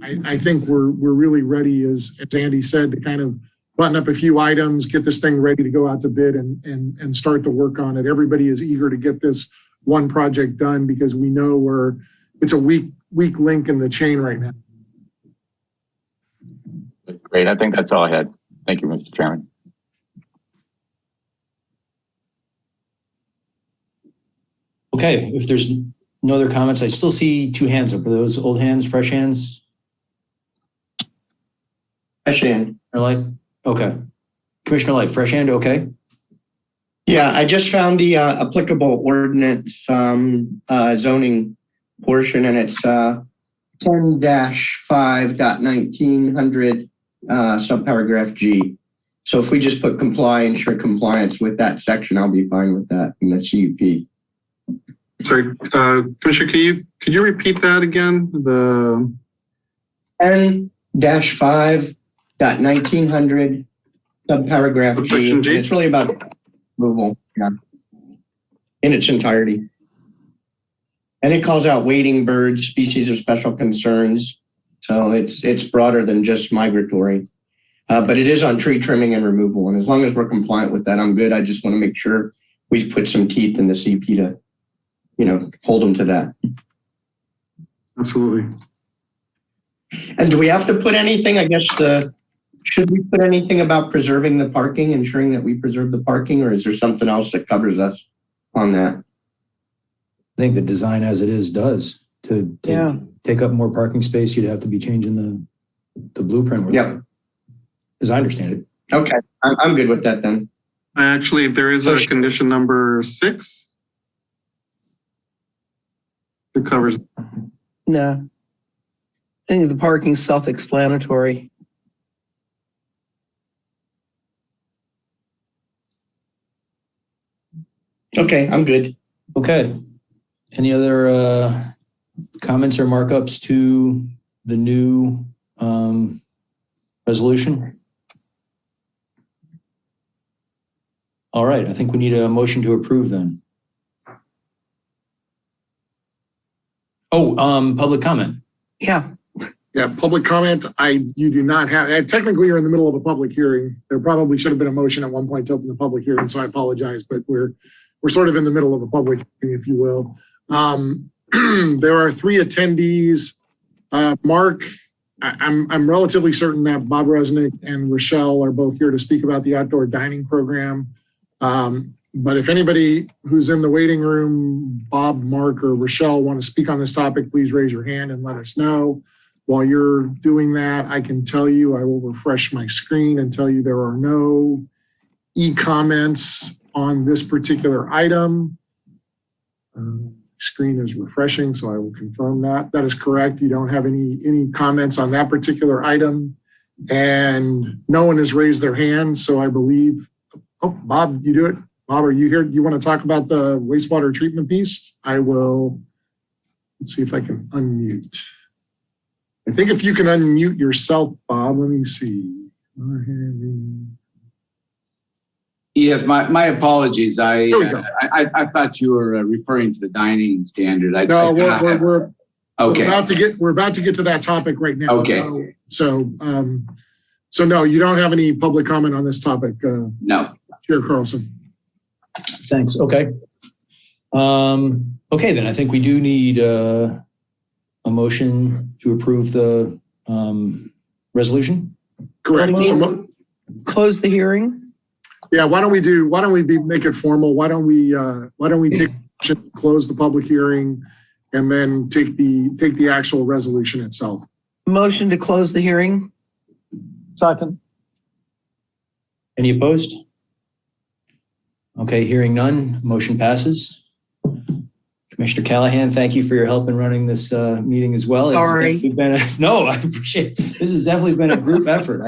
I think we're really ready, as Andy said, to kind of button up a few items, get this thing ready to go out to bid and start to work on it. Everybody is eager to get this one project done because we know it's a weak link in the chain right now. Great. I think that's all I had. Thank you, Mr. Chairman. Okay, if there's no other comments, I still see 2 hands up. Are those old hands, fresh hands? Fresh hand. Okay. Commissioner Light, fresh hand, okay. Yeah, I just found the applicable ordinance zoning portion, and it's 10-5.1900 subparagraph G. So if we just put comply, ensure compliance with that section, I'll be fine with that in the CUP. Sorry, Commissioner, could you repeat that again? The 10-5.1900 subparagraph G. Section G? It's really about removal, in its entirety. And it calls out wading birds, species of special concerns. So it's broader than just migratory. But it is on tree trimming and removal. And as long as we're compliant with that, I'm good. I just want to make sure we've put some teeth in the CP to, hold them to that. Absolutely. And do we have to put anything, should we put anything about preserving the parking, ensuring that we preserve the parking, or is there something else that covers us on that? I think the design as it is does. To take up more parking space, you'd have to be changing the blueprint. Yep. As I understand it. Okay, I'm good with that then. Actually, there is a condition number 6 that covers. No. I think the parking's self-explanatory. Okay, I'm good. Okay. Any other comments or markups to the new resolution? All right, I think we need a motion to approve then. Oh, public comment. Yeah. Yeah, public comment. You do not have, technically you're in the middle of a public hearing. There probably should have been a motion at one point to open the public hearing, so I apologize, but we're sort of in the middle of a public hearing, if you will. There are 3 attendees. Mark, I'm relatively certain that Bob Resnick and Rochelle are both here to speak about the outdoor dining program. But if anybody who's in the waiting room, Bob, Mark, or Rochelle want to speak on this topic, please raise your hand and let us know. While you're doing that, I can tell you, I will refresh my screen and tell you there are no e-comments on this particular item. Screen is refreshing, so I will confirm that. That is correct. You don't have any comments on that particular item. And no one has raised their hand, so I believe, oh, Bob, you do it. Bob, are you here? You want to talk about the wastewater treatment piece? I will, let's see if I can unmute. I think if you can unmute yourself, Bob, let me see. Yes, my apologies. There we go. I thought you were referring to the dining standard. No, we're okay. We're about to get to that topic right now. Okay. So no, you don't have any public comment on this topic. No. Chair Carlson. Thanks. Okay. Okay, then I think we do need a motion to approve the resolution. Correct. Close the hearing. Yeah, why don't we make it formal? Why don't we close the public hearing and then take the actual resolution itself? Motion to close the hearing. Second. Any opposed? Okay, hearing none, motion passes. Commissioner Callahan, thank you for your help in running this meeting as well. Sorry. No, I appreciate it. This has definitely been a group effort.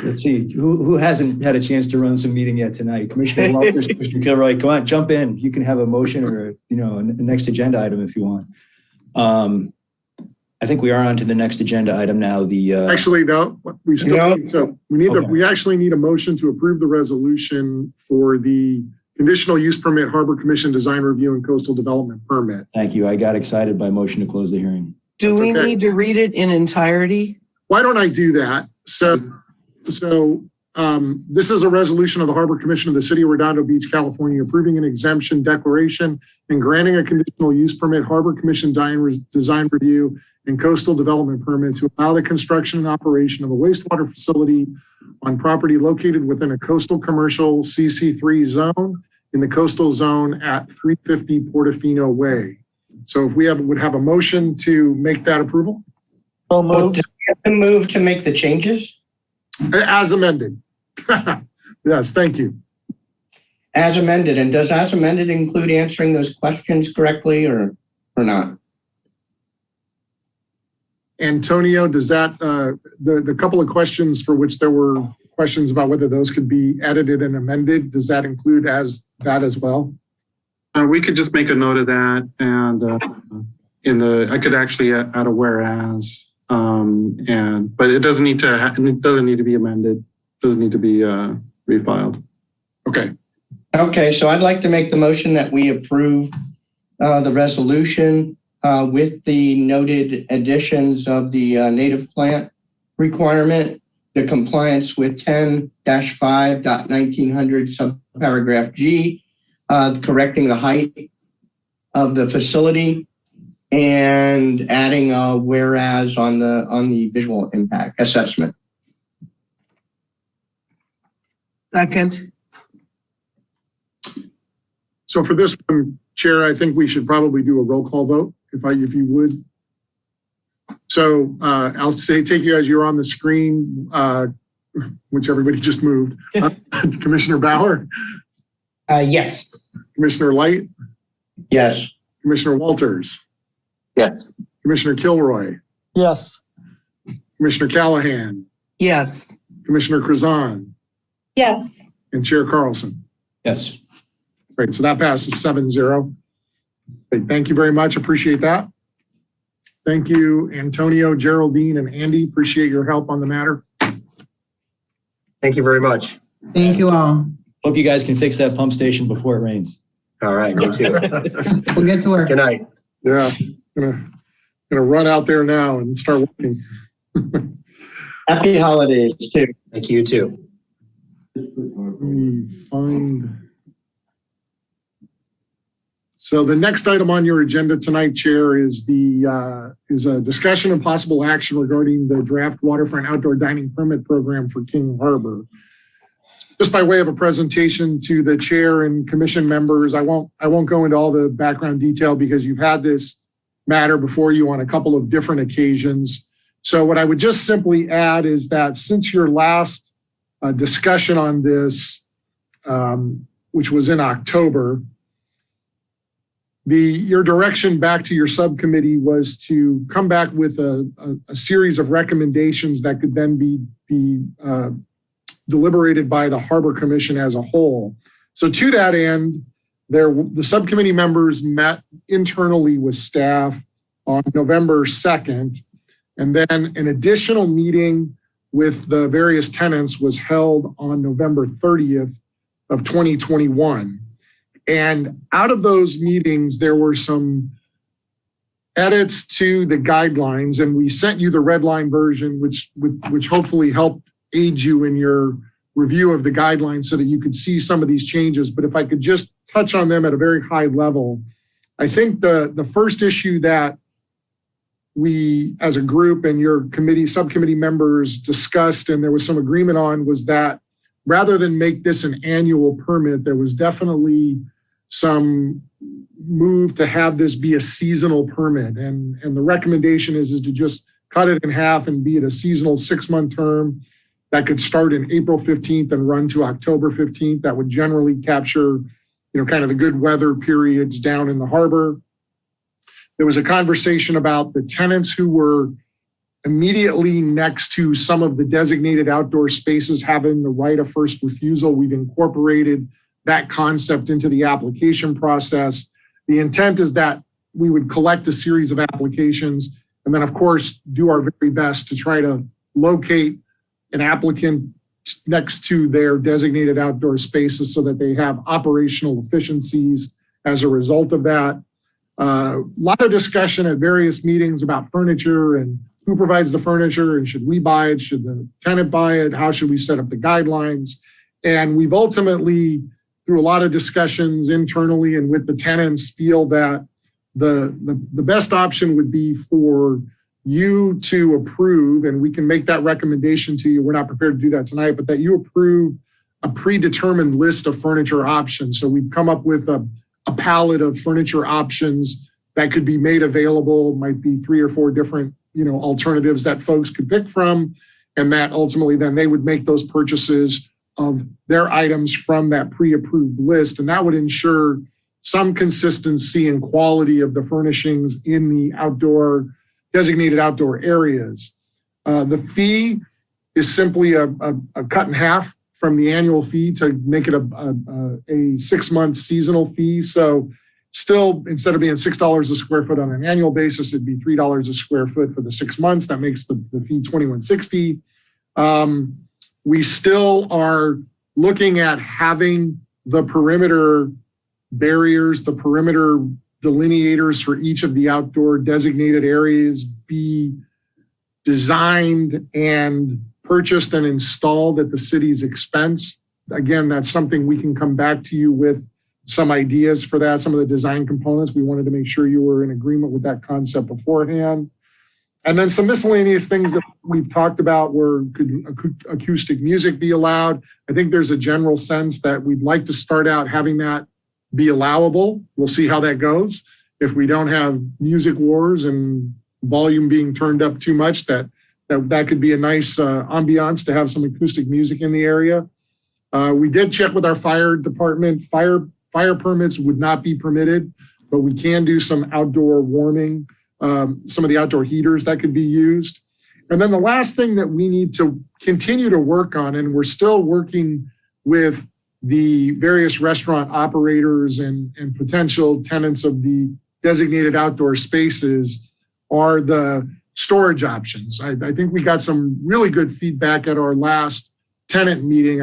Let's see, who hasn't had a chance to run some meeting yet tonight? Commissioner Walters, Commissioner Kilroy, come on, jump in. You can have a motion or, a next agenda item if you want. I think we are on to the next agenda item now. Actually, no, we still we actually need a motion to approve the resolution for the Conditional Use Permit, Harbor Commission Design Review, and Coastal Development Permit. Thank you. I got excited by motion to close the hearing. Do we need to read it in entirety? Why don't I do that? So this is a resolution of the Harbor Commission of the City of Redondo Beach, California, approving an exemption declaration and granting a conditional use permit, Harbor Commission design review, and coastal development permit to allow the construction and operation of a wastewater facility on property located within a coastal commercial CC3 zone in the coastal zone at 350 Portofino Way. So if we would have a motion to make that approval? So moved. Do we have to move to make the changes? As amended. Yes, thank you. As amended. And does as amended include answering those questions correctly or not? Antonio, does that, the couple of questions for which there were questions about whether those could be edited and amended, does that include that as well? We could just make a note of that, and I could actually add a whereas, but it doesn't need to be amended. It doesn't need to be refiled. Okay. Okay, so I'd like to make the motion that we approve the resolution with the noted additions of the native plant requirement, the compliance with 10-5.1900 subparagraph G, correcting the height of the facility, and adding a whereas on the visual impact assessment. Second. So for this one, Chair, I think we should probably do a roll call vote, if you would. So I'll take you as you're on the screen, which everybody just moved. Commissioner Bauer? Yes. Commissioner Light? Yes. Commissioner Walters? Yes. Commissioner Kilroy? Yes. Commissioner Callahan? Yes. Commissioner Krazan? Yes. And Chair Carlson? Yes. Great, so that passes 7-0. Great, thank you very much, appreciate that. Thank you, Antonio, Geraldine, and Andy, appreciate your help on the matter. Thank you very much. Thank you all. Hope you guys can fix that pump station before it rains. All right, me too. We'll get to work. Good night. Yeah, gonna run out there now and start working. Happy holidays too. Thank you too. Let me find. So the next item on your agenda tonight, Chair, is a discussion of possible action regarding the draft waterfront outdoor dining permit program for King Harbor. just by way of a presentation to the chair and commission members, I won't go into all the background detail because you've had this matter before you on a couple of different occasions. So what I would just simply add is that since your last discussion on this, which was in October, your direction back to your subcommittee was to come back with a series of recommendations that could then be deliberated by the Harbor Commission as a whole. So to that end, the subcommittee members met internally with staff on November 2nd, and then an additional meeting with the various tenants was held on November 30th of 2021. And out of those meetings, there were some edits to the guidelines, and we sent you the red line version, which hopefully helped aid you in your review of the guidelines so that you could see some of these changes. But if I could just touch on them at a very high level, I think the first issue that we as a group and your subcommittee members discussed, and there was some agreement on, was that rather than make this an annual permit, there was definitely some move to have this be a seasonal permit. And the recommendation is to just cut it in half and be it a seasonal 6-month term that could start in April 15th and run to October 15th. That would generally capture, kind of the good weather periods down in the harbor. There was a conversation about the tenants who were immediately next to some of the designated outdoor spaces having the right of first refusal. We've incorporated that concept into the application process. The intent is that we would collect a series of applications and then, of course, do our very best to try to locate an applicant next to their designated outdoor spaces so that they have operational efficiencies as a result of that. A lot of discussion at various meetings about furniture and who provides the furniture and should we buy it? Should the tenant buy it? How should we set up the guidelines? And we've ultimately, through a lot of discussions internally and with the tenants, feel that the best option would be for you to approve, and we can make that recommendation to you. We're not prepared to do that tonight, but that you approve a predetermined list of furniture options. So we've come up with a palette of furniture options that could be made available. Might be 3 or 4 different, alternatives that folks could pick from, and that ultimately then they would make those purchases of their items from that pre-approved list. And that would ensure some consistency and quality of the furnishings in the designated outdoor areas. The fee is simply a cut in half from the annual fee to make it a 6-month seasonal fee. So still, instead of being $6 a square foot on an annual basis, it'd be $3 a square foot for the 6 months. That makes the fee $21.60. We still are looking at having the perimeter barriers, the perimeter delineators for each of the outdoor designated areas be designed and purchased and installed at the city's expense. Again, that's something we can come back to you with some ideas for that, some of the design components. We wanted to make sure you were in agreement with that concept beforehand. And then some miscellaneous things that we've talked about were, could acoustic music be allowed? I think there's a general sense that we'd like to start out having that be allowable. We'll see how that goes. If we don't have music wars and volume being turned up too much, that could be a nice ambiance to have some acoustic music in the area. We did check with our fire department. Fire permits would not be permitted, but we can do some outdoor warming, some of the outdoor heaters that could be used. And then the last thing that we need to continue to work on, and we're still working with the various restaurant operators and potential tenants of the designated outdoor spaces, are the storage options. I think we got some really good feedback at our last tenant meeting.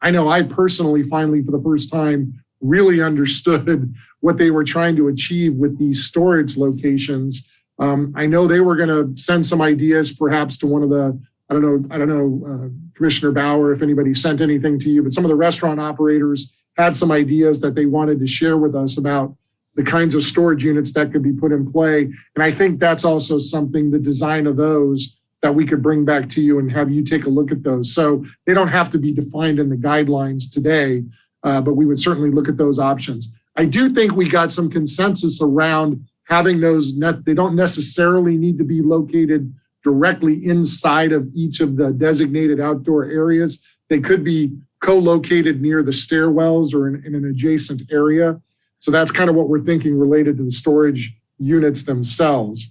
I know I personally finally, for the first time, really understood what they were trying to achieve with these storage locations. I know they were going to send some ideas perhaps to one of the, I don't know, Commissioner Bauer, if anybody sent anything to you, but some of the restaurant operators had some ideas that they wanted to share with us about the kinds of storage units that could be put in play. And I think that's also something, the design of those, that we could bring back to you and have you take a look at those. So they don't have to be defined in the guidelines today, but we would certainly look at those options. I do think we got some consensus around having those, they don't necessarily need to be located directly inside of each of the designated outdoor areas. They could be co-located near the stairwells or in an adjacent area. So that's kind of what we're thinking related to the storage units themselves.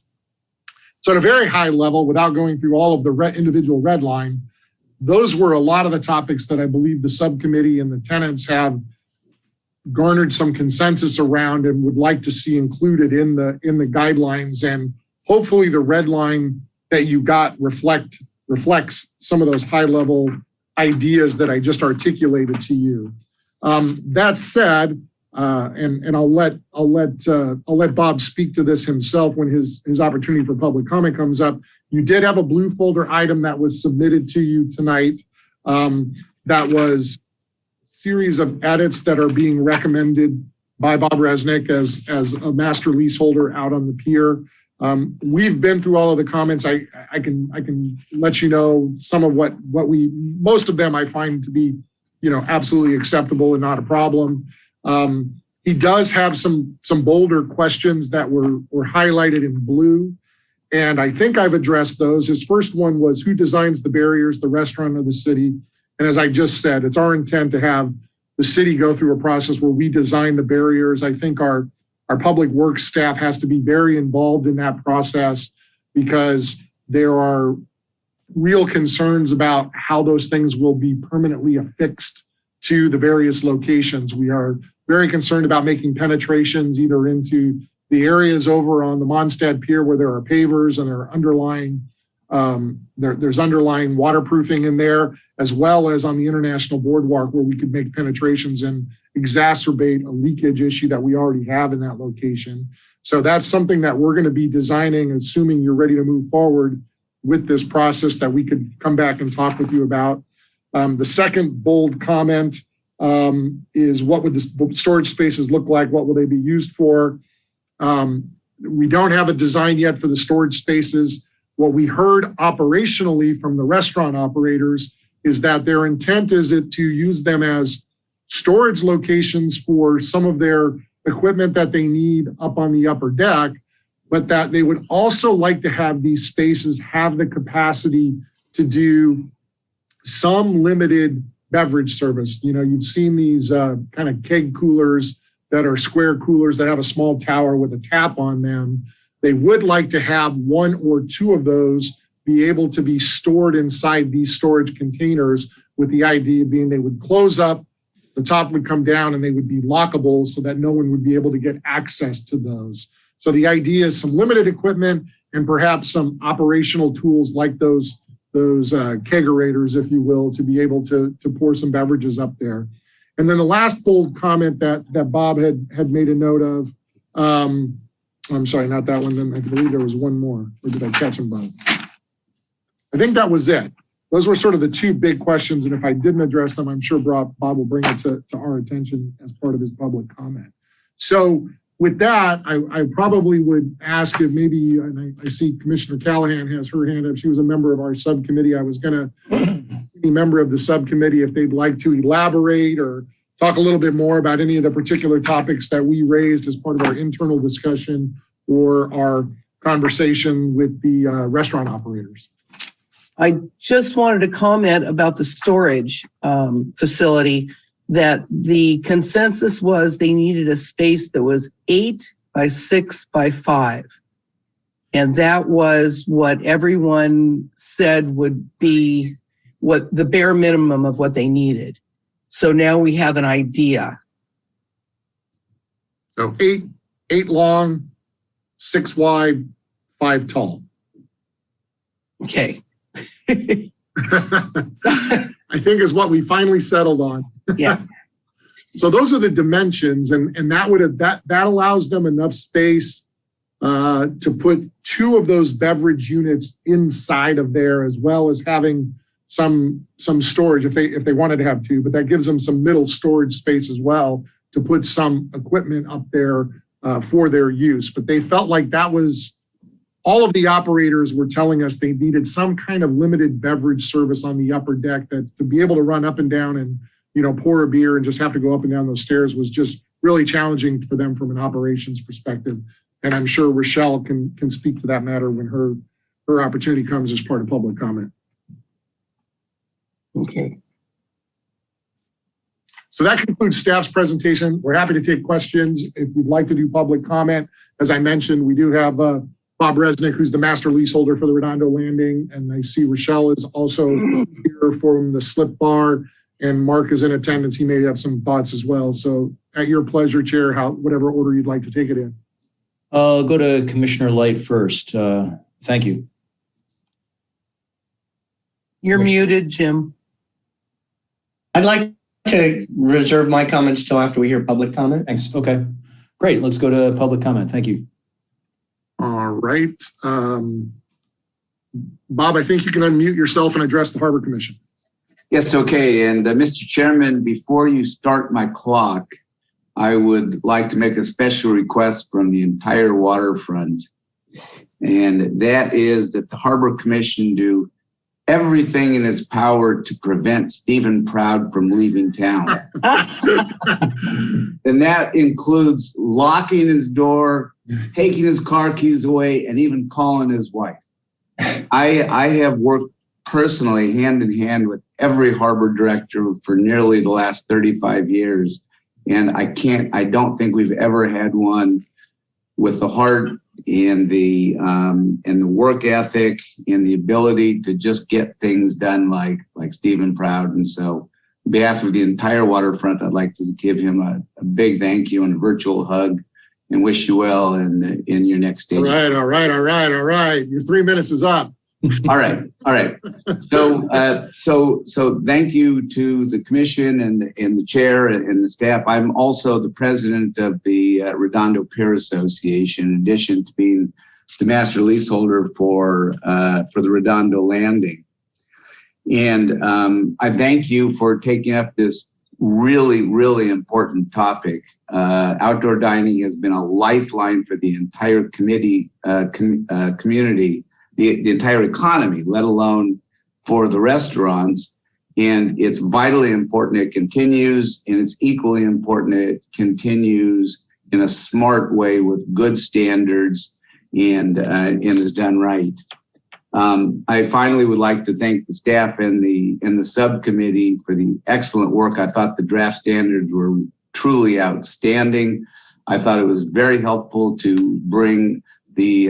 So at a very high level, without going through all of the individual red line, those were a lot of the topics that I believe the subcommittee and the tenants have garnered some consensus around and would like to see included in the guidelines. And hopefully the red line that you got reflects some of those high level ideas that I just articulated to you. That said, and I'll let Bob speak to this himself when his opportunity for public comment comes up. You did have a blue folder item that was submitted to you tonight. That was a series of edits that are being recommended by Bob Resnick as a master leaseholder out on the pier. We've been through all of the comments. I can let you know some of what most of them I find to be, absolutely acceptable and not a problem. He does have some bolder questions that were highlighted in blue, and I think I've addressed those. His first one was who designs the barriers, the restaurant or the city? And as I just said, it's our intent to have the city go through a process where we design the barriers. I think our public works staff has to be very involved in that process because there are real concerns about how those things will be permanently affixed to the various locations. We are very concerned about making penetrations either into the areas over on the Mondstadt Pier where there are pavers and there are underlying there's underlying waterproofing in there, as well as on the International Boardwalk where we could make penetrations and exacerbate a leakage issue that we already have in that location. So that's something that we're going to be designing, assuming you're ready to move forward with this process, that we could come back and talk with you about. The second bold comment is what would the storage spaces look like? What will they be used for? We don't have a design yet for the storage spaces. What we heard operationally from the restaurant operators is that their intent is to use them as storage locations for some of their equipment that they need up on the upper deck, but that they would also like to have these spaces have the capacity to do some limited beverage service. You've seen these kind of keg coolers that are square coolers that have a small tower with a tap on them. They would like to have one or two of those be able to be stored inside these storage containers, with the idea being they would close up, the top would come down, and they would be lockable so that no one would be able to get access to those. So the idea is some limited equipment and perhaps some operational tools like those kegerators, if you will, to be able to pour some beverages up there. And then the last bold comment that Bob had made a note of, I'm sorry, not that one. Then I believe there was one more. Or did I catch them both? I think that was it. Those were sort of the two big questions. And if I didn't address them, I'm sure Bob will bring it to our attention as part of his public comment. So with that, I probably would ask if maybe, and I see Commissioner Callahan has her hand up. She was a member of our subcommittee. I was going to any member of the subcommittee, if they'd like to elaborate or talk a little bit more about any of the particular topics that we raised as part of our internal discussion or our conversation with the restaurant operators. I just wanted to comment about the storage facility, that the consensus was they needed a space that was 8 by 6 by 5. And that was what everyone said would be what the bare minimum of what they needed. So now we have an idea. So 8 long, 6 wide, 5 tall. Okay. I think is what we finally settled on. Yeah. So those are the dimensions, and that allows them enough space to put 2 of those beverage units inside of there, as well as having some storage if they wanted to have 2, but that gives them some middle storage space as well to put some equipment up there for their use. But they felt like that was all of the operators were telling us they needed some kind of limited beverage service on the upper deck, that to be able to run up and down and, pour a beer and just have to go up and down those stairs was just really challenging for them from an operations perspective. And I'm sure Rochelle can speak to that matter when her opportunity comes as part of public comment. Okay. So that concludes staff's presentation. We're happy to take questions. If you'd like to do public comment, as I mentioned, we do have Bob Resnick, who's the master leaseholder for the Redondo Landing. And I see Rochelle is also here from the Slip Bar, and Mark is in attendance. He may have some thoughts as well. So at your pleasure, Chair, whatever order you'd like to take it in. I'll go to Commissioner Light first. Thank you. You're muted, Jim. I'd like to reserve my comments till after we hear public comment. Thanks. Okay, great. Let's go to public comment. Thank you. All right. Bob, I think you can unmute yourself and address the Harbor Commission. Yes, okay. And Mr. Chairman, before you start my clock, I would like to make a special request from the entire waterfront. And that is that the Harbor Commission do everything in its power to prevent Stephen Proud from leaving town. And that includes locking his door, taking his car keys away, and even calling his wife. I have worked personally hand in hand with every harbor director for nearly the last 35 years. And I don't think we've ever had one with the heart and the work ethic and the ability to just get things done like Stephen Proud. And so on behalf of the entire waterfront, I'd like to give him a big thank you and a virtual hug and wish you well in your next stage. All right. Your 3 minutes is up. All right. So thank you to the commission and the chair and the staff. I'm also the president of the Redondo Pier Association, in addition to being the master leaseholder for the Redondo Landing. And I thank you for taking up this really, really important topic. Outdoor dining has been a lifeline for the entire community, the entire economy, let alone for the restaurants. And it's vitally important it continues, and it's equally important it continues in a smart way with good standards and is done right. I finally would like to thank the staff and the subcommittee for the excellent work. I thought the draft standards were truly outstanding. I thought it was very helpful to bring the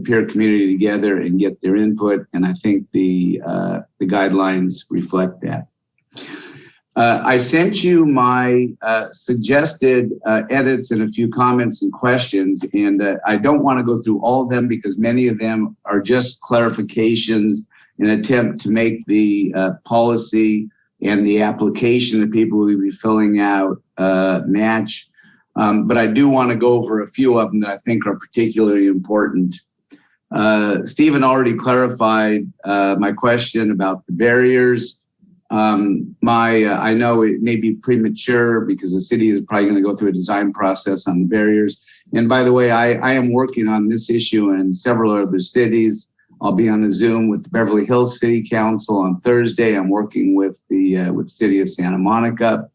peer community together and get their input, and I think the guidelines reflect that. I sent you my suggested edits and a few comments and questions, and I don't want to go through all of them because many of them are just clarifications in an attempt to make the policy and the application that people will be filling out match. But I do want to go over a few of them that I think are particularly important. Stephen already clarified my question about the barriers. I know it may be premature because the city is probably going to go through a design process on the barriers. And by the way, I am working on this issue in several other cities. I'll be on a Zoom with the Beverly Hills City Council on Thursday. I'm working with the city of Santa Monica.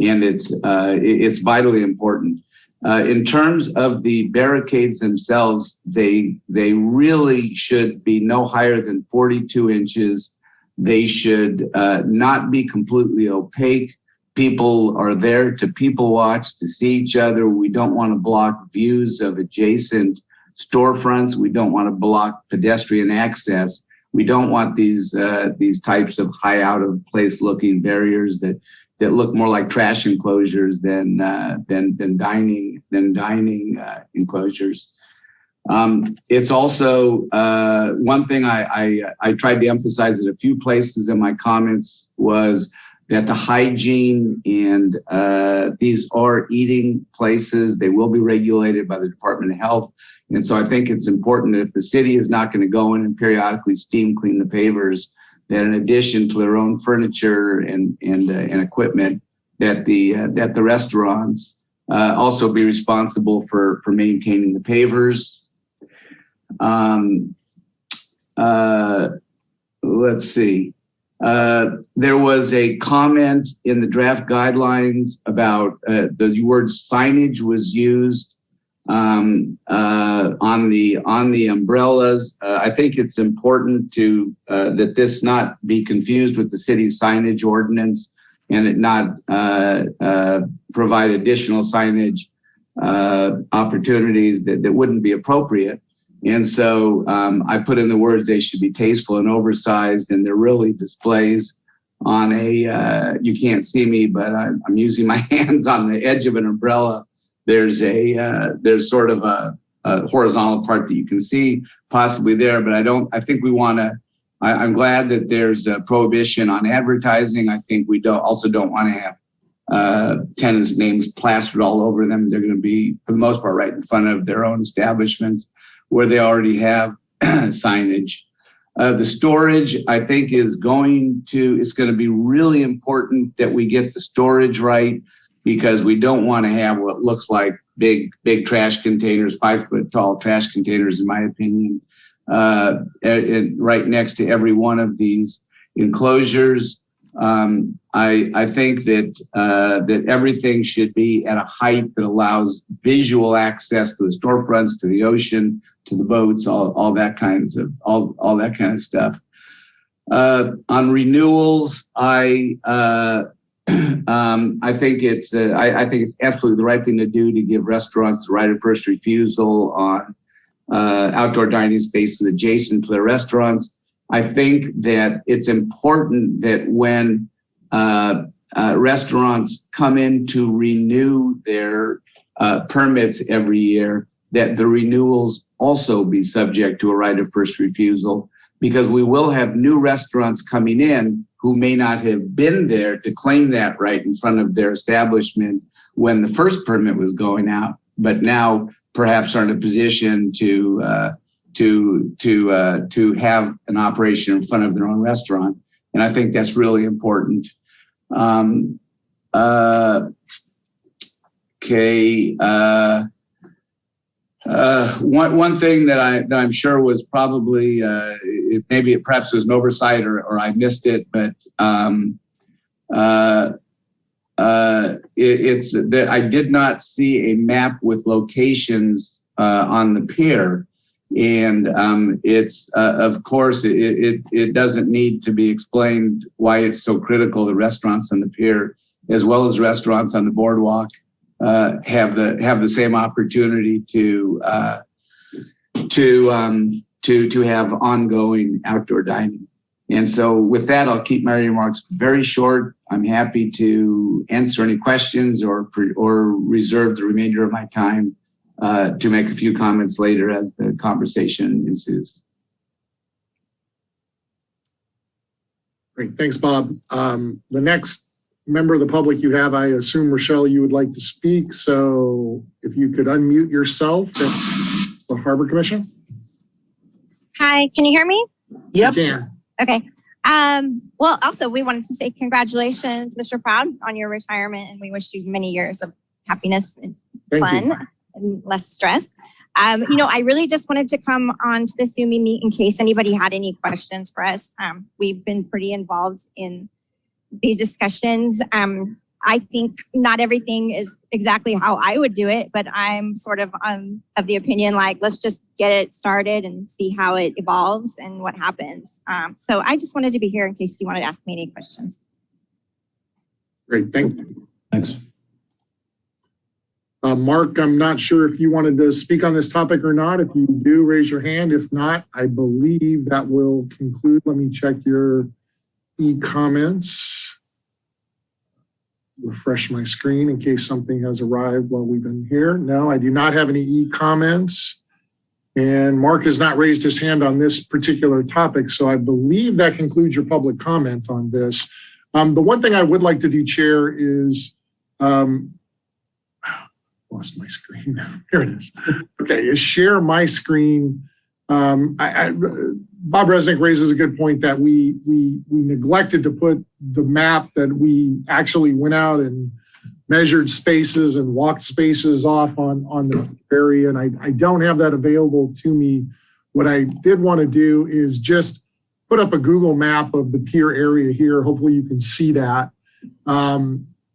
And it's vitally important. In terms of the barricades themselves, they really should be no higher than 42 inches. They should not be completely opaque. People are there to people watch, to see each other. We don't want to block views of adjacent storefronts. We don't want to block pedestrian access. We don't want these types of high out of place looking barriers that look more like trash enclosures than dining enclosures. It's also one thing I tried to emphasize in a few places in my comments was that the hygiene and these are eating places. They will be regulated by the Department of Health. And so I think it's important that if the city is not going to go in and periodically steam clean the pavers, that in addition to their own furniture and equipment, that the restaurants also be responsible for maintaining the pavers. let's see. There was a comment in the draft guidelines about the word signage was used on the umbrellas. I think it's important to that this not be confused with the city's signage ordinance and it not provide additional signage opportunities that wouldn't be appropriate. And so I put in the words they should be tasteful and oversized, and they're really displays on a, you can't see me, but I'm using my hands on the edge of an umbrella. There's sort of a horizontal part that you can see possibly there, but I think we want to, I'm glad that there's a prohibition on advertising. I think we also don't want to have tenants' names plastered all over them. They're going to be, for the most part, right in front of their own establishments where they already have signage. The storage, I think, it's going to be really important that we get the storage right, because we don't want to have what looks like big trash containers, 5-foot tall trash containers, in my opinion, right next to every one of these enclosures. I think that everything should be at a height that allows visual access to the storefronts, to the ocean, to the boats, all that kind of stuff. On renewals, I think it's absolutely the right thing to do to give restaurants the right of first refusal on outdoor dining spaces adjacent to their restaurants. I think that it's important that when restaurants come in to renew their permits every year, that the renewals also be subject to a right of first refusal, because we will have new restaurants coming in who may not have been there to claim that right in front of their establishment when the first permit was going out, but now perhaps are in a position to have an operation in front of their own restaurant. And I think that's really important. One thing that I'm sure was probably, perhaps it was an oversight or I missed it, but it's that I did not see a map with locations on the pier. And it's, of course, it doesn't need to be explained why it's so critical that restaurants on the pier, as well as restaurants on the boardwalk, have the same opportunity to have ongoing outdoor dining. And so with that, I'll keep my remarks very short. I'm happy to answer any questions or reserve the remainder of my time to make a few comments later as the conversation ensues. Great, thanks, Bob. The next member of the public you have, I assume, Rochelle, you would like to speak. So if you could unmute yourself at the Harbor Commission. Hi, can you hear me? Yep. You can. Okay. Well, also, we wanted to say congratulations, Mr. Proud, on your retirement, and we wish you many years of happiness and fun and less stress. I really just wanted to come on to the Zoom meet in case anybody had any questions for us. We've been pretty involved in the discussions. I think not everything is exactly how I would do it, but I'm sort of the opinion, like, let's just get it started and see how it evolves and what happens. So I just wanted to be here in case you wanted to ask me any questions. Great, thank you. Thanks. Mark, I'm not sure if you wanted to speak on this topic or not. If you do, raise your hand. If not, I believe that will conclude. Let me check your e-comments. Refresh my screen in case something has arrived while we've been here. No, I do not have any e-comments. And Mark has not raised his hand on this particular topic, so I believe that concludes your public comment on this. The one thing I would like to do, Chair, is lost my screen. Here it is. Okay, is share my screen. Bob Resnick raises a good point that we neglected to put the map that we actually went out and measured spaces and walked spaces off on the area, and I don't have that available to me what I did want to do is just put up a Google map of the pier area here. Hopefully you can see that.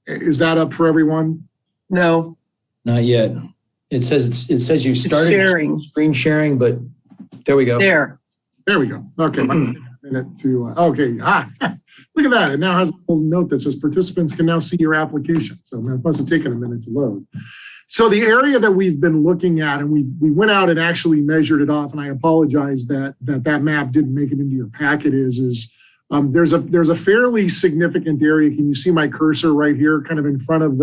Is that up for everyone? No, Not yet. It says you started sharing. screen sharing, but there we go. There. There we go. Okay. Minute to, okay. Look at that. It now has a little note that says participants can now see your application. So it must have taken a minute to load. So the area that we've been looking at, and we went out and actually measured it off, and I apologize that map didn't make it into your packet, is there's a fairly significant area. Can you see my cursor right here, kind of in front of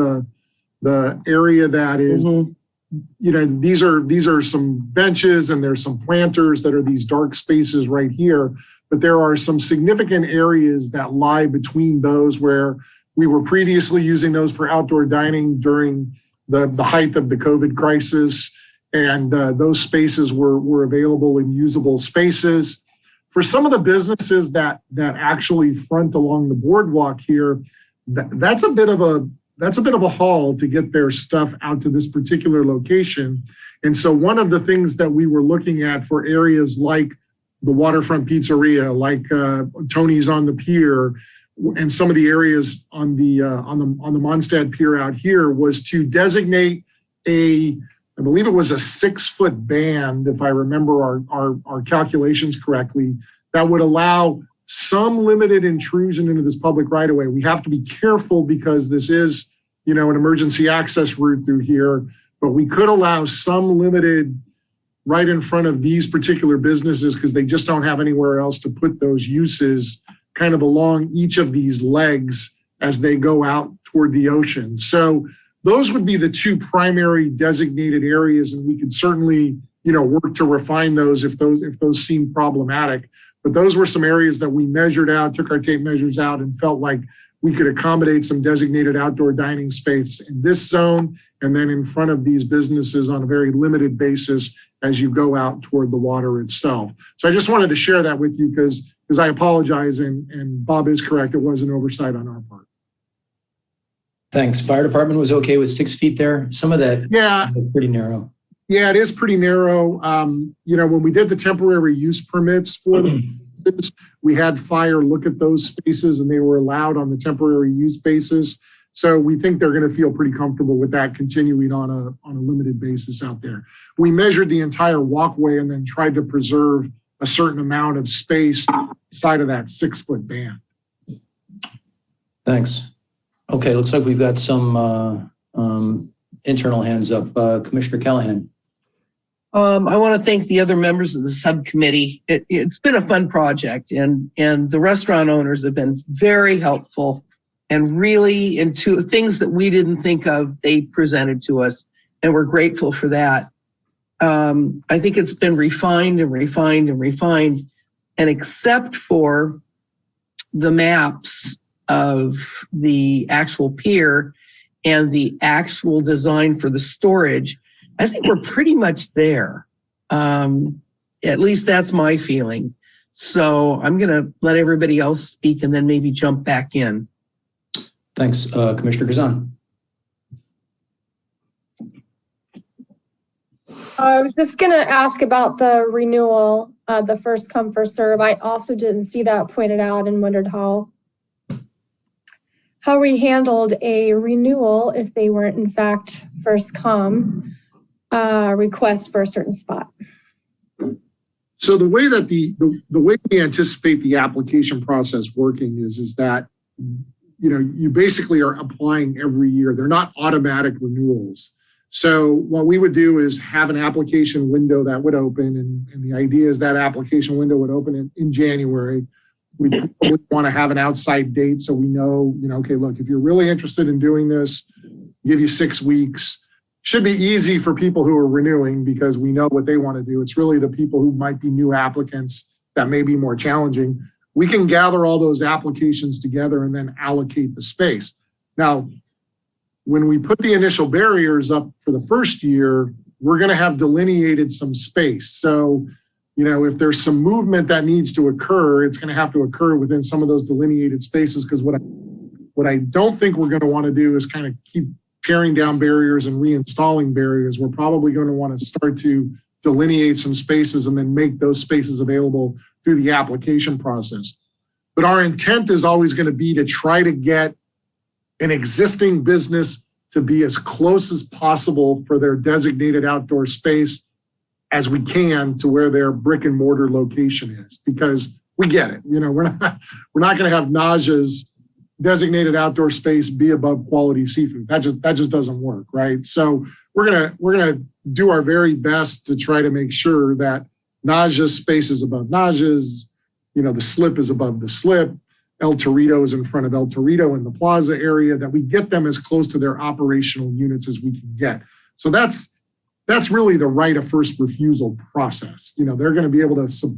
the area that is, you know, these are some benches and there's some planters that are these dark spaces right here, but there are some significant areas that lie between those where we were previously using those for outdoor dining during the height of the COVID crisis, and those spaces were available and usable spaces. For some of the businesses that actually front along the boardwalk here, that's a bit of a haul to get their stuff out to this particular location. And so one of the things that we were looking at for areas like the Waterfront Pizzeria, like Tony's on the Pier, and some of the areas on the Mondstadt Pier out here, was to designate I believe it was a 6-foot band, if I remember our calculations correctly, that would allow some limited intrusion into this public right of way. We have to be careful because this is, you know, an emergency access route through here, but we could allow some limited right in front of these particular businesses because they just don't have anywhere else to put those uses kind of along each of these legs as they go out toward the ocean. So those would be the two primary designated areas, and we could certainly, you know, work to refine those if those seem problematic. But those were some areas that we measured out, took our tape measures out, and felt like we could accommodate some designated outdoor dining space in this zone and then in front of these businesses on a very limited basis as you go out toward the water itself. So I just wanted to share that with you because I apologize, and Bob is correct, it was an oversight on our part. Thanks. Fire department was okay with 6 feet there. Some of that is pretty narrow. Yeah, it is pretty narrow. You know, when we did the temporary use permits for them, we had fire look at those spaces and they were allowed on the temporary use basis. So we think they're going to feel pretty comfortable with that continuing on a limited basis out there. We measured the entire walkway and then tried to preserve a certain amount of space inside of that 6-foot band. Thanks. Okay, looks like we've got some internal hands up. Commissioner Callahan. I want to thank the other members of the subcommittee. It's been a fun project, and the restaurant owners have been very helpful and really into things that we didn't think of, they presented to us, and we're grateful for that. I think it's been refined and refined and refined, and except for the maps of the actual pier and the actual design for the storage, I think we're pretty much there. At least that's my feeling. So I'm going to let everybody else speak and then maybe jump back in. Thanks. Commissioner Gazan. I was just going to ask about the renewal, the first come, first serve. I also didn't see that pointed out and wondered how we handled a renewal if they weren't in fact first come request for a certain spot. So the way that the way we anticipate the application process working is that, you know, you basically are applying every year. They're not automatic renewals. So what we would do is have an application window that would open, and the idea is that application window would open in January. We probably want to have an outside date so we know, you know, okay, look, if you're really interested in doing this, give you 6 weeks. Should be easy for people who are renewing because we know what they want to do. It's really the people who might be new applicants that may be more challenging. We can gather all those applications together and then allocate the space. Now, when we put the initial barriers up for the first year, we're going to have delineated some space. So, you know, if there's some movement that needs to occur, it's going to have to occur within some of those delineated spaces, because what I don't think we're going to want to do is kind of keep tearing down barriers and reinstalling barriers. We're probably going to want to start to delineate some spaces and then make those spaces available through the application process. But our intent is always going to be to try to get an existing business to be as close as possible for their designated outdoor space as we can to where their brick and mortar location is, because we get it. You know, we're not going to have Naja's designated outdoor space be above quality seafood. That just doesn't work, right? So we're gonna do our very best to try to make sure that Naja's space is above Naja's, you know, the slip is above the slip, El Torito is in front of El Torito in the plaza area, that we get them as close to their operational units as we can get. So that's really the right of first refusal process. You know, they're going to be able to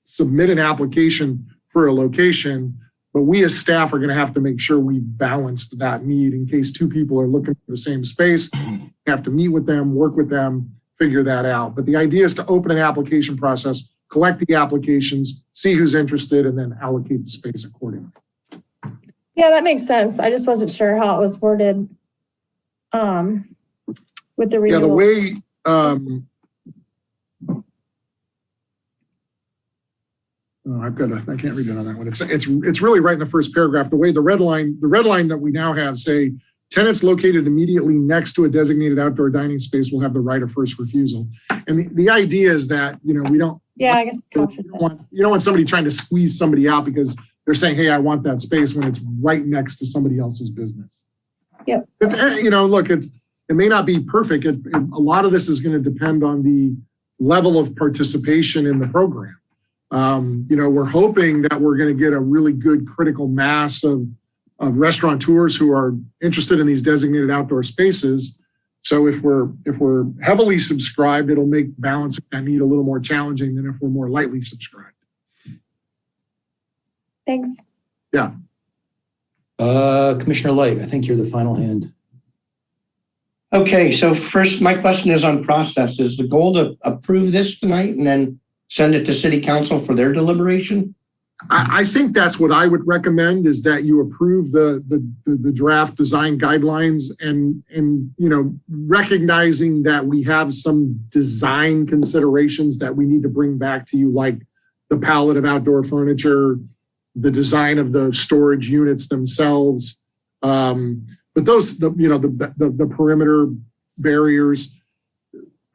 submit an application for a location, but we as staff are going to have to make sure we balanced that need in case two people are looking for the same space. We have to meet with them, work with them, figure that out. But the idea is to open an application process, collect the applications, see who's interested, and then allocate the space accordingly. Yeah, that makes sense. I just wasn't sure how it was worded with the renewal. Yeah, the way, I can't read it on that one. It's really right in the first paragraph. The way the red line that we now have say, tenants located immediately next to a designated outdoor dining space will have the right of first refusal. And the idea is that, you know, we don't, yeah, I guess you don't want somebody trying to squeeze somebody out because they're saying, hey, I want that space, when it's right next to somebody else's business. Yep. You know, look, it may not be perfect. A lot of this is going to depend on the level of participation in the program. You know, we're hoping that we're going to get a really good critical mass of restaurateurs who are interested in these designated outdoor spaces. So if we're heavily subscribed, it'll make balancing that need a little more challenging than if we're more lightly subscribed. Thanks. Yeah. Commissioner Light, I think you're the final hand. Okay, so first, my question is on process. Is the goal to approve this tonight and then send it to City Council for their deliberation? I think that's what I would recommend, is that you approve the draft design guidelines and, you know, recognizing that we have some design considerations that we need to bring back to you, like the palette of outdoor furniture, the design of the storage units themselves. But those, the perimeter barriers,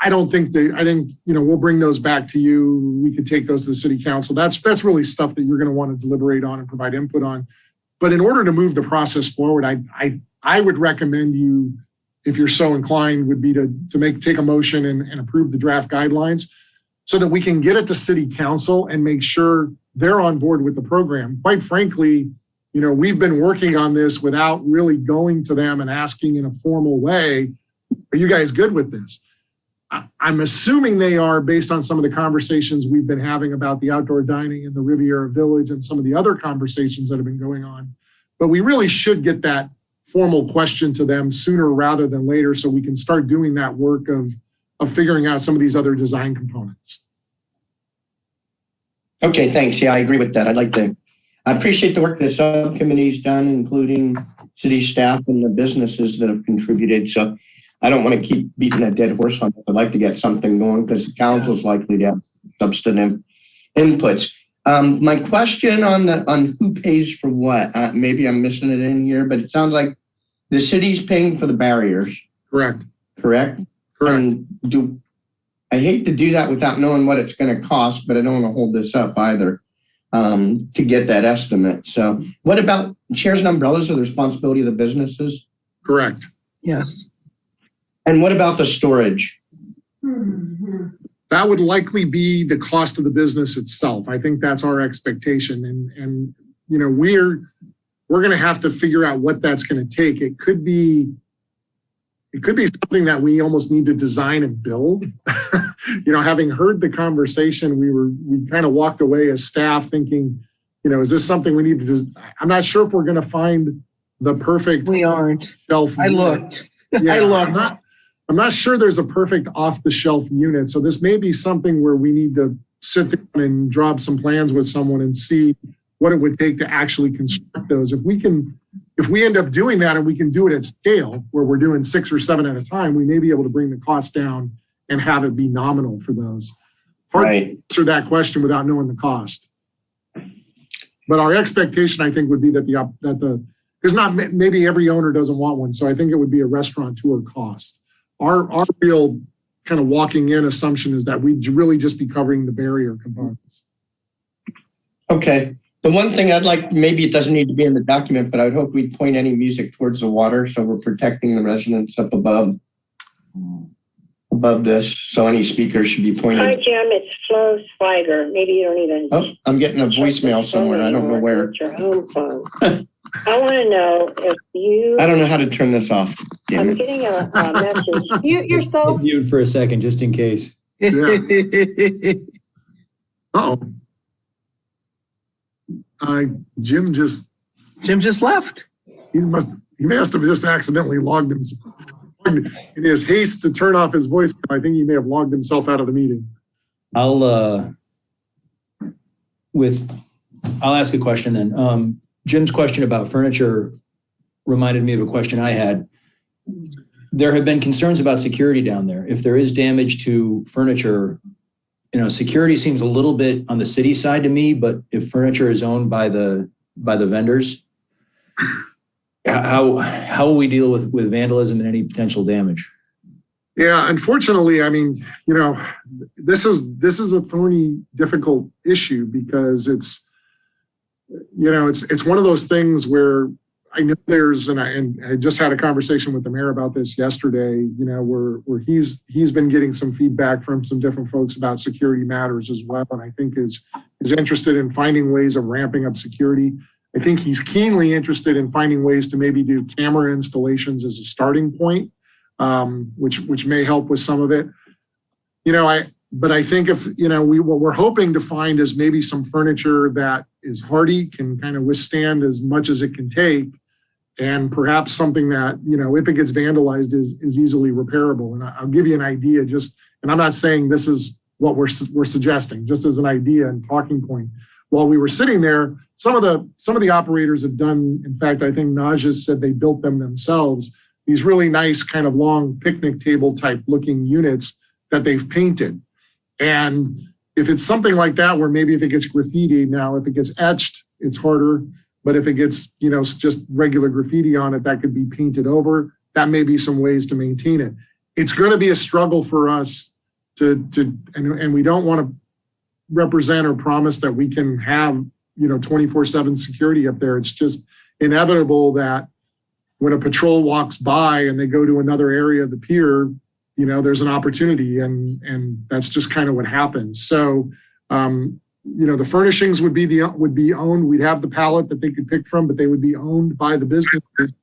I think, you know, we'll bring those back to you. We could take those to the City Council. That's really stuff that you're going to want to deliberate on and provide input on. But in order to move the process forward, I would recommend you, if you're so inclined, would be to take a motion and approve the draft guidelines so that we can get it to City Council and make sure they're on board with the program. Quite frankly, you know, we've been working on this without really going to them and asking in a formal way, are you guys good with this? I'm assuming they are, based on some of the conversations we've been having about the outdoor dining in the Riviera Village and some of the other conversations that have been going on. But we really should get that formal question to them sooner rather than later, so we can start doing that work of figuring out some of these other design components. Okay, thanks. Yeah, I agree with that. I appreciate the work the subcommittee's done, including city staff and the businesses that have contributed. So I don't want to keep beating a dead horse on it. I'd like to get something going because the council's likely to have substantive inputs. My question on who pays for what, maybe I'm missing it in here, but it sounds like the city's paying for the barriers. Correct. And I hate to do that without knowing what it's going to cost, but I don't want to hold this up either to get that estimate. So what about chairs and umbrellas are the responsibility of the businesses? Correct. Yes. And what about the storage? That would likely be the cost of the business itself. I think that's our expectation. And you know, we're going to have to figure out what that's going to take. It could be something that we almost need to design and build. You know, having heard the conversation, we kind of walked away as staff thinking, you know, is this something we need to do? I'm not sure if we're going to find the perfect. We aren't. Shelf I unit. looked. Yeah, I looked. I'm not sure there's a perfect off-the-shelf unit. So this may be something where we need to sit down and drop some plans with someone and see what it would take to actually construct those. If we end up doing that and we can do it at scale, where we're doing 6 or 7 at a time, we may be able to bring the cost down and have it be nominal for those. Hard to answer that question without knowing the cost. But our expectation, I think, would be that because not maybe every owner doesn't want one, so I think it would be a restaurateur cost. Our real kind of walking in assumption is that we'd really just be covering the barrier components. Okay. The one thing I'd like, maybe it doesn't need to be in the document, but I'd hope we'd point any music towards the water so we're protecting the residents up above this. So any speakers should be pointed. Hi, Jim. It's Flo Swigert. Maybe you don't even. Oh, I'm getting a voicemail somewhere. I don't know where. It's your home phone. I want to know if you. I don't know how to turn this off. Damn I'm it. getting a message. Mute yourself. Mute for a second, just in case. Uh-oh. Jim just left. He must have just accidentally logged himself. In his haste to turn off his voice, I think he may have logged himself out of the meeting. I'll ask a question then. Jim's question about furniture reminded me of a question I had. There have been concerns about security down there. If there is damage to furniture, security seems a little bit on the city side to me, but if furniture is owned by the vendors, how will we deal with vandalism and any potential damage? Yeah, unfortunately, I mean, this is a thorny, difficult issue because it's one of those things where I know and I just had a conversation with the mayor about this yesterday, where he's been getting some feedback from some different folks about security matters as well. And I think is interested in finding ways of ramping up security. I think he's keenly interested in finding ways to maybe do camera installations as a starting point, which may help with some of it. But I think if, what we're hoping to find is maybe some furniture that is hardy, can kind of withstand as much as it can take, and perhaps something that, if it gets vandalized is easily repairable. And I'll give you an idea and I'm not saying this is what we're suggesting, just as an idea and talking point. While we were sitting there, some of the operators have done, in fact, I think Naja said they built them themselves, these really nice kind of long picnic table type looking units that they've painted. And if it's something like that, where maybe if it gets graffiti now, if it gets etched, it's harder. But if it gets, just regular graffiti on it, that could be painted over. That may be some ways to maintain it. It's going to be a struggle for us and we don't want to represent or promise that we can have, 24/7 security up there. It's just inevitable that when a patrol walks by and they go to another area of the pier, there's an opportunity and that's just kind of what happens. So, the furnishings would be owned. We'd have the pallet that they could pick from, but they would be owned by the businesses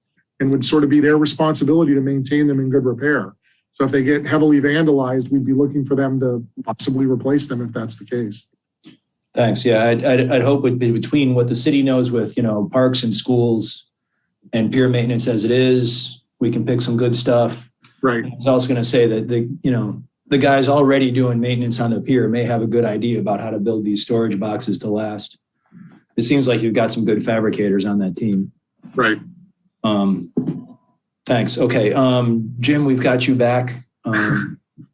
and would sort of be their responsibility to maintain them in good repair. So if they get heavily vandalized, we'd be looking for them to possibly replace them if that's the case. Thanks. Yeah, I'd hope between what the city knows with, parks and schools and pier maintenance as it is, we can pick some good stuff. Right. I was also going to say that the guys already doing maintenance on the pier may have a good idea about how to build these storage boxes to last. It seems like you've got some good fabricators on that team. Right. Thanks. Okay. Jim, we've got you back.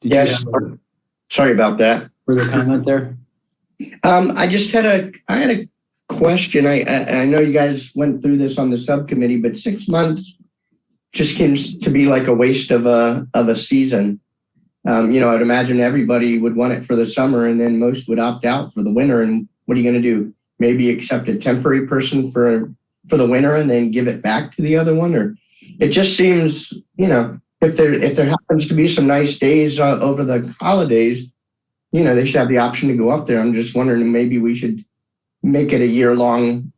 Yes. Sorry about that. Further comment there? I had a question. I know you guys went through this on the subcommittee, but 6 months just seems to be like a waste of a season. I'd imagine everybody would want it for the summer and then most would opt out for the winter. And what are you going to do? Maybe accept a temporary person for the winter and then give it back to the other one? Or it just seems, if there happens to be some nice days over the holidays, they should have the option to go up there. I'm just wondering, maybe we should make it a year-long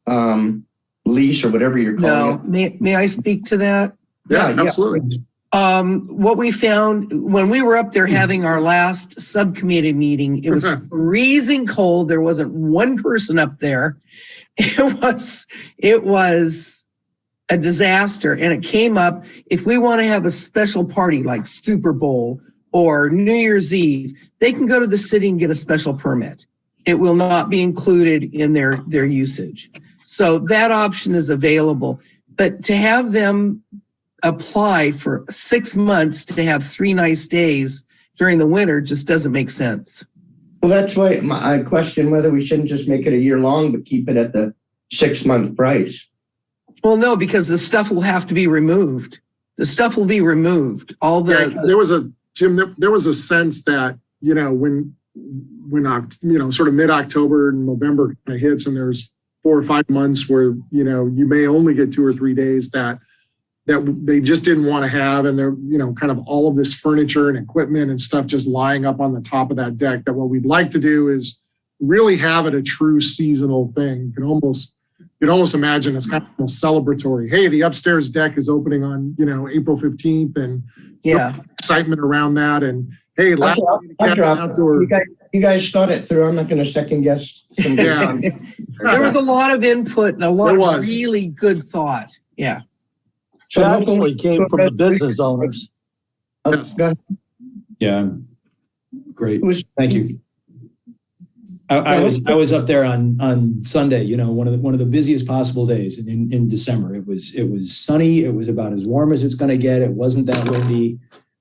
lease or whatever you're calling it. May I speak to that? Yeah, absolutely. What we found when we were up there having our last subcommittee meeting, it was freezing cold. There wasn't one person up there. It was a disaster. And it came up, if we want to have a special party like Super Bowl or New Year's Eve, they can go to the city and get a special permit. It will not be included in their usage. So that option is available. But to have them apply for 6 months to have 3 nice days during the winter just doesn't make sense. Well, that's why I question whether we shouldn't just make it a year long, but keep it at the 6-month price. Well, no, because the stuff will have to be removed. The stuff will be removed. All the, Yeah, there was a, Jim, there was a sense that, you know, when sort of mid-October and November kind of hits and there's 4 or 5 months where, you know, you may only get 2 or 3 days that they just didn't want to have. And they're, you know, kind of all of this furniture and equipment and stuff just lying up on the top of that deck, that what we'd like to do is really have it a true seasonal thing. You can almost imagine it's kind of celebratory. Hey, the upstairs deck is opening on, you know, April 15th and yeah, excitement around that. And hey, outdoor. You guys thought it through. I'm not going to second guess. Yeah. there was a lot of input and a lot of really good thought. Yeah. It actually came from the business owners. Yeah. Great. Thank you. I was up there on Sunday, you know, one of the busiest possible days in December. It was sunny. It was about as warm as it's going to get. It wasn't that windy.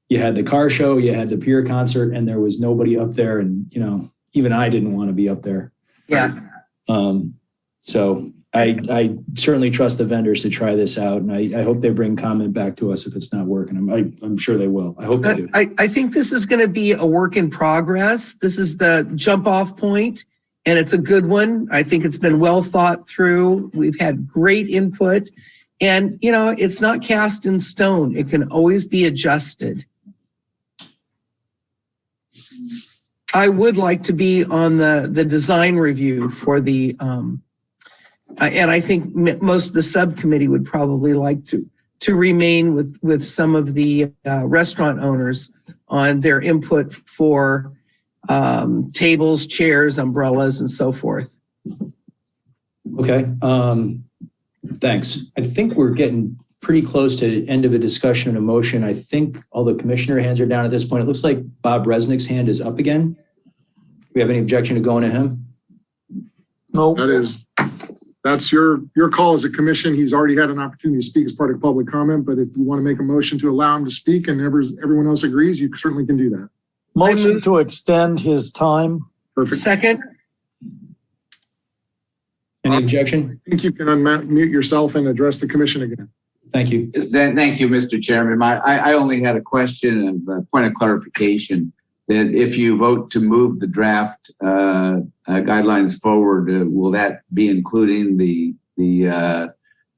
You had the car show, you had the Pier concert, and there was nobody up there. And, you know, even I didn't want to be up there. Yeah. So I certainly trust the vendors to try this out. And I hope they bring comment back to us if it's not working. I'm sure they will. I hope they do. I think this is going to be a work in progress. This is the jump off point, and it's a good one. I think it's been well thought through. We've had great input, and, you know, it's not cast in stone. It can always be adjusted. I would like to be on the design review for the, and I think most of the subcommittee would probably like to remain with some of the restaurant owners on their input for tables, chairs, umbrellas, and so forth. Okay. Thanks. I think we're getting pretty close to the end of a discussion and a motion. I think all the commissioner hands are down at this point. It looks like Bob Resnick's hand is up again. Do we have any objection to going to him? No. That's your call as a commission. He's already had an opportunity to speak as part of public comment, but if you want to make a motion to allow him to speak and everyone else agrees, you certainly can do that. Motion to extend his time. Perfect. Second. Any objection? I think you can unmute yourself and address the commission again. Thank you. Thank you, Mr. Chairman. I only had a question and a point of clarification that if you vote to move the draft guidelines forward, will that be including the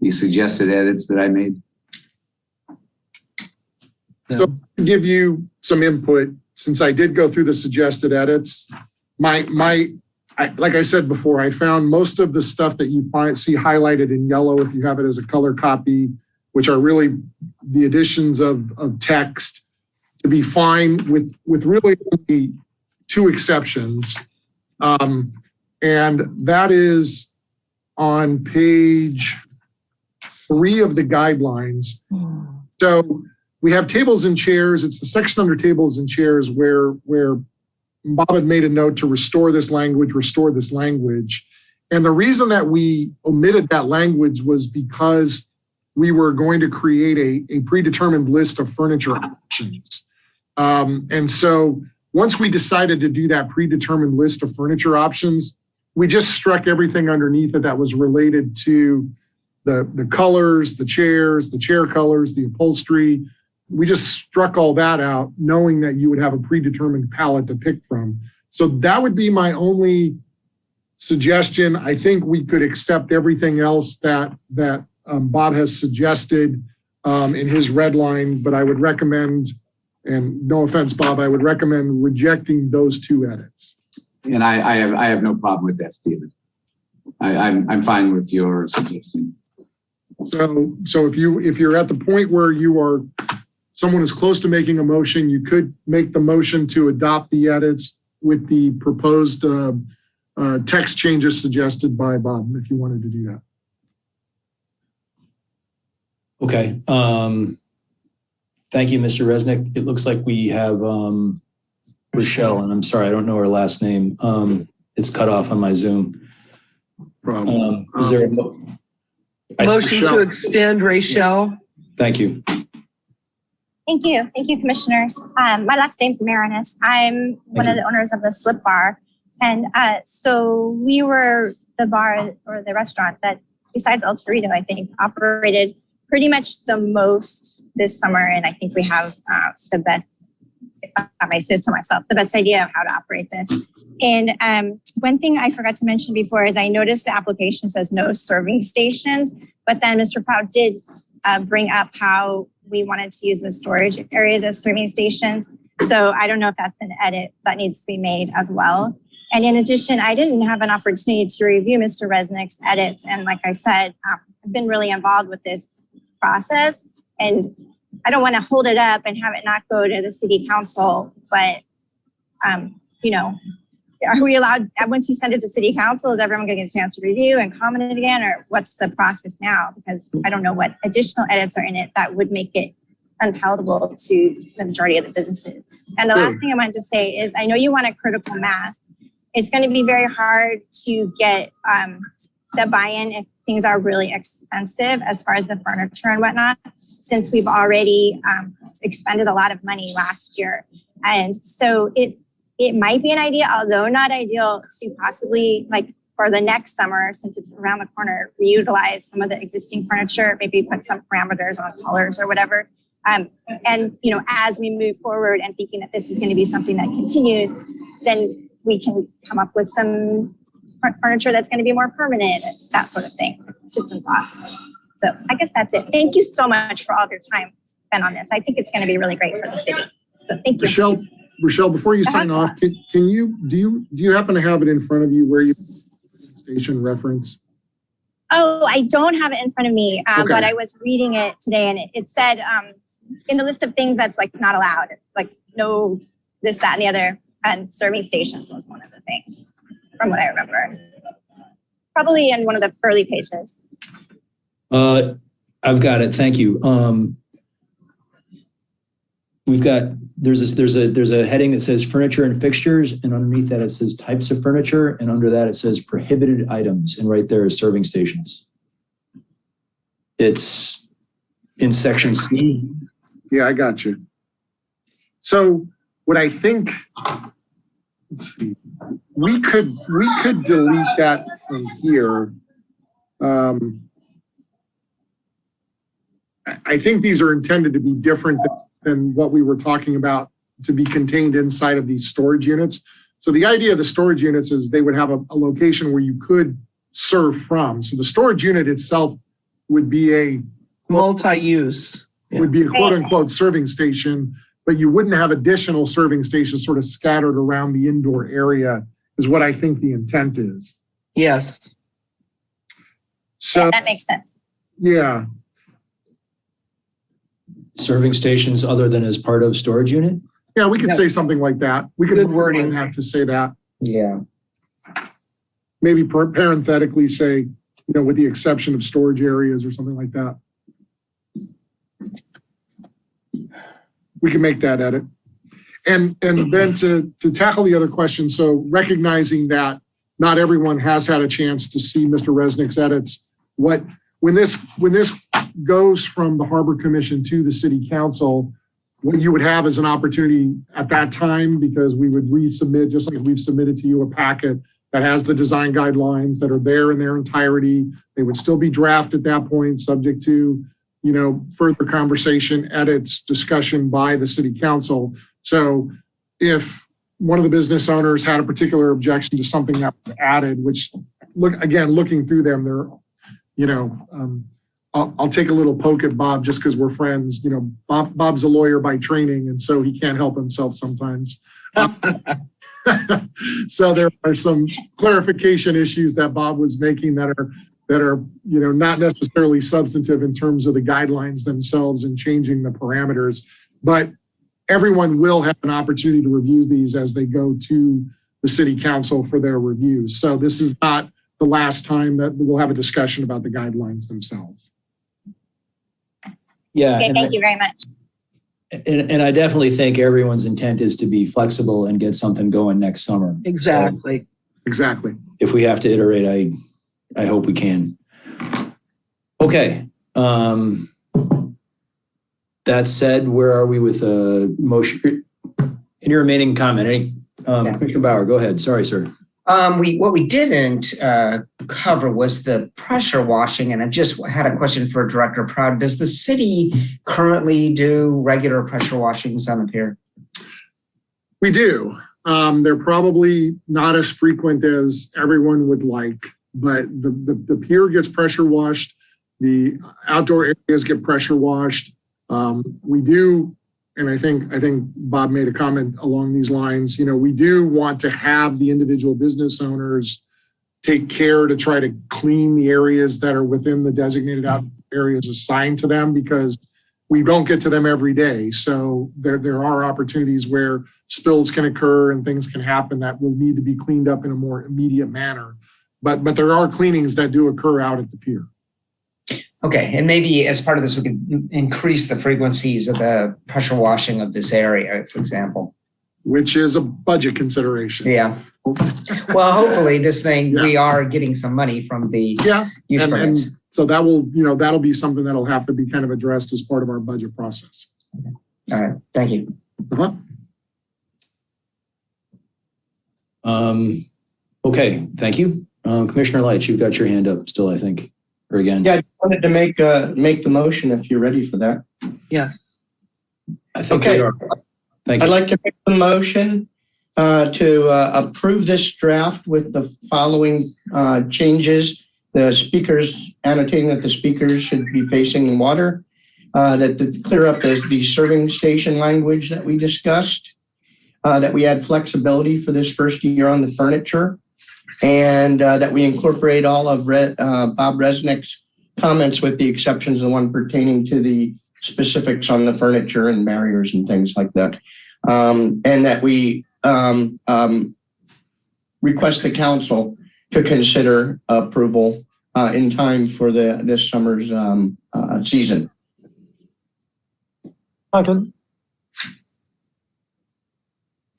suggested edits that I made? So to give you some input, since I did go through the suggested edits, like I said before, I found most of the stuff that you see highlighted in yellow, if you have it as a color copy, which are really the additions of text, to be fine with really only 2 exceptions. And that is on page 3 of the guidelines. So we have tables and chairs. It's the section under tables and chairs where Bob had made a note to restore this language. And the reason that we omitted that language was because we were going to create a predetermined list of furniture options. And so once we decided to do that predetermined list of furniture options, we just struck everything underneath it that was related to the colors, the chairs, the chair colors, the upholstery. We just struck all that out, knowing that you would have a predetermined palette to pick from. So that would be my only suggestion. I think we could accept everything else that Bob has suggested in his red line, but I would recommend, and no offense, Bob, I would recommend rejecting those 2 edits. And I have no problem with that, Stephen. I'm fine with your suggestion. So if you're at the point where someone is close to making a motion, you could make the motion to adopt the edits with the proposed text changes suggested by Bob, if you wanted to do that. Okay. Thank you, Mr. Resnick. It looks like we have Rochelle, and I'm sorry, I don't know her last name. It's cut off on my Zoom. Is there a motion to extend, Rachel? Thank you. Thank you. Thank you, commissioners. My last name's Marinus. I'm one of the owners of the Slip Bar. And so we were the bar or the restaurant that, besides El Torito, I think, operated pretty much the most this summer. And I think we have the best, if I say so myself, the best idea of how to operate this. And one thing I forgot to mention before is I noticed the application says no serving stations, but then Mr. Proud did bring up how we wanted to use the storage areas as serving stations. So I don't know if that's an edit that needs to be made as well. And in addition, I didn't have an opportunity to review Mr. Resnick's edits. And like I said, I've been really involved with this process, and I don't want to hold it up and have it not go to the city council. But, you know, are we allowed, once you send it to city council, is everyone going to get a chance to review and comment it again? Or what's the process now? Because I don't know what additional edits are in it that would make it unpalatable to the majority of the businesses. And the last thing I wanted to say is, I know you want a critical mass. It's going to be very hard to get the buy-in if things are really expensive as far as the furniture and whatnot, since we've already expended a lot of money last year. And so it might be an idea, although not ideal, to possibly, like, for the next summer, since it's around the corner, reutilize some of the existing furniture, maybe put some parameters on colors or whatever. And, you know, as we move forward and thinking that this is going to be something that continues, then we can come up with some furniture that's going to be more permanent, that sort of thing. It's just some thoughts. So I guess that's it. Thank you so much for all of your time spent on this. I think it's going to be really great for the city. So thank you. Rochelle, before you sign off, do you happen to have it in front of you where you station reference? Oh, I don't have it in front of me, Okay. but I was reading it today, and it said in the list of things that's like not allowed, like no this, that, and the other, and serving stations was one of the things, from what I remember. Probably in one of the early pages. I've got it. Thank you. We've got, there's a heading that says furniture and fixtures, and underneath that it says types of furniture, and under that it says prohibited items, and right there is serving stations. It's in section C. Yeah, I got you. So what I think, let's see, we could delete that from here. I think these are intended to be different than what we were talking about, to be contained inside of these storage units. So the idea of the storage units is they would have a location where you could serve from. So the storage unit itself would be a multi-use, would be a quote unquote serving station, but you wouldn't have additional serving stations sort of scattered around the indoor area, is what I think the intent is. Yes. So yeah, that makes sense. Yeah. Serving stations other than as part of storage unit? Yeah, we could say something like that. We could wording that to say that. Yeah. Maybe parenthetically say, you know, with the exception of storage areas or something like that. We can make that edit. And then to tackle the other question, so recognizing that not everyone has had a chance to see Mr. Resnick's edits, when this goes from the Harbor Commission to the City Council, what you would have is an opportunity at that time, because we would resubmit, just like we've submitted to you, a packet that has the design guidelines that are there in their entirety. They would still be drafted at that point, subject to, you know, further conversation, edits, discussion by the City Council. So if one of the business owners had a particular objection to something that was added, which looking through them, they're, you know, I'll take a little poke at Bob just because we're friends. You know, Bob's a lawyer by training, and so he can't help himself sometimes. So there are some clarification issues that Bob was making that are, you know, not necessarily substantive in terms of the guidelines themselves and changing the parameters, but everyone will have an opportunity to review these as they go to the City Council for their reviews. So this is not the last time that we'll have a discussion about the guidelines themselves. Yeah. Okay, thank you very much. And I definitely think everyone's intent is to be flexible and get something going next summer. Exactly. So exactly. If we have to iterate, I hope we can. Okay. That said, where are we with motion? Any remaining comment? Commissioner Bauer, go ahead. Sorry, sir. What we didn't cover was the pressure washing, and I just had a question for Director Proud. Does the city currently do regular pressure washings on the pier? We do. They're probably not as frequent as everyone would like, but the pier gets pressure washed. The outdoor areas get pressure washed. We do, and I think Bob made a comment along these lines, we do want to have the individual business owners take care to try to clean the areas that are within the designated outdoor areas assigned to them, because we don't get to them every day. So there are opportunities where spills can occur and things can happen that will need to be cleaned up in a more immediate manner. But there are cleanings that do occur out at the pier. Okay, and maybe as part of this, we could increase the frequencies of the pressure washing of this area, for example. Which is a budget consideration. Yeah. Well, hopefully this thing, we are getting some money from the use permits. And so that will, that'll be something that'll have to be kind of addressed as part of our budget process. Okay. All right, thank you. Okay, thank you. Commissioner Light, you've got your hand up still, I think, or again. Yeah, I just wanted to make the motion if you're ready for that. Yes. I think we are. Thank you. I'd like to make the motion to approve this draft with the following changes. The speakers, annotating that the speakers should be facing the water, that to clear up the serving station language that we discussed, that we add flexibility for this first year on the furniture, and that we incorporate all of Bob Resnick's comments with the exceptions, the one pertaining to the specifics on the furniture and barriers and things like that. And that we request the council to consider approval in time for this summer's season. Second.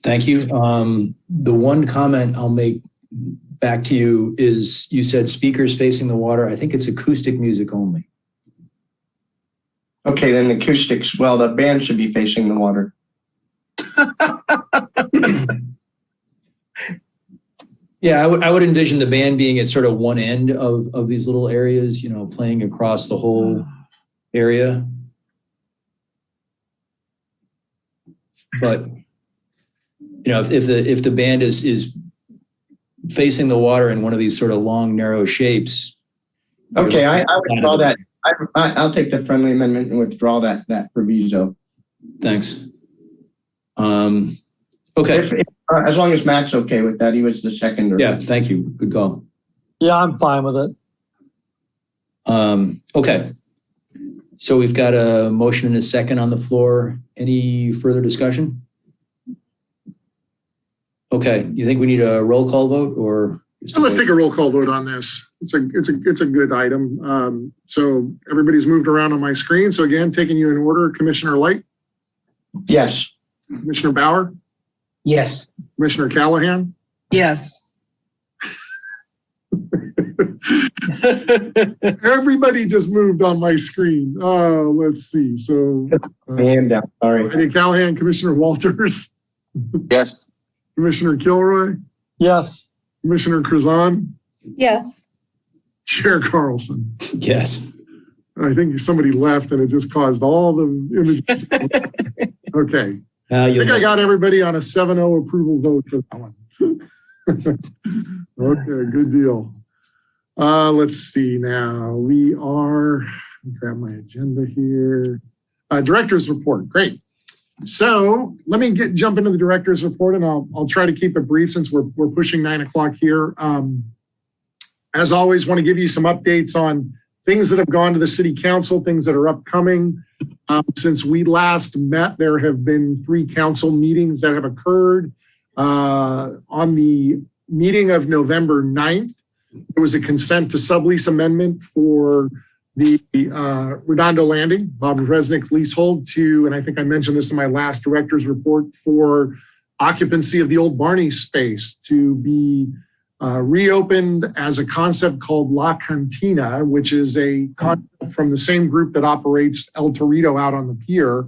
Thank you. The one comment I'll make back to you is you said speakers facing the water. I think it's acoustic music only. Okay, then acoustics. Well, the band should be facing the water. Yeah, I would envision the band being at sort of one end of these little areas, playing across the whole area. But if the band is facing the water in one of these sort of long, narrow shapes. Okay, I withdraw that. I'll take the friendly amendment and withdraw that proviso. Thanks. Okay. If, as long as Matt's okay with that, he was the seconder. Yeah, thank you. Good call. Yeah, I'm fine with it. Okay. So we've got a motion and a second on the floor. Any further discussion? Okay. You think we need a roll call vote or? So let's take a roll call vote on this. It's a good item. So everybody's moved around on my screen. So again, taking you in order, Commissioner Light. Yes. Commissioner Bauer. Yes. Commissioner Callahan. Yes. Everybody just moved on my screen. Let's see. So hand down. Sorry. I did Callahan, Commissioner Walters. Yes. Commissioner Kilroy. Yes. Commissioner Curzon. Yes. Chair Carlson. Yes. I think somebody left and it just caused all the images. Okay. I think I got everybody on a 7-0 approval vote for that one. Okay, good deal. Let's see now. We are, grab my agenda here. Director's report, great. So let me jump into the director's report and I'll try to keep it brief since we're pushing 9 o'clock here. As always, want to give you some updates on things that have gone to the city council, things that are upcoming. Since we last met, there have been 3 council meetings that have occurred. On the meeting of November 9th, there was a consent to sublease amendment for the Redondo Landing, Bob Resnick's leasehold to, and I think I mentioned this in my last director's report, for occupancy of the old Barney space to be reopened as a concept called La Cantina, which is a concept from the same group that operates El Torito out on the pier.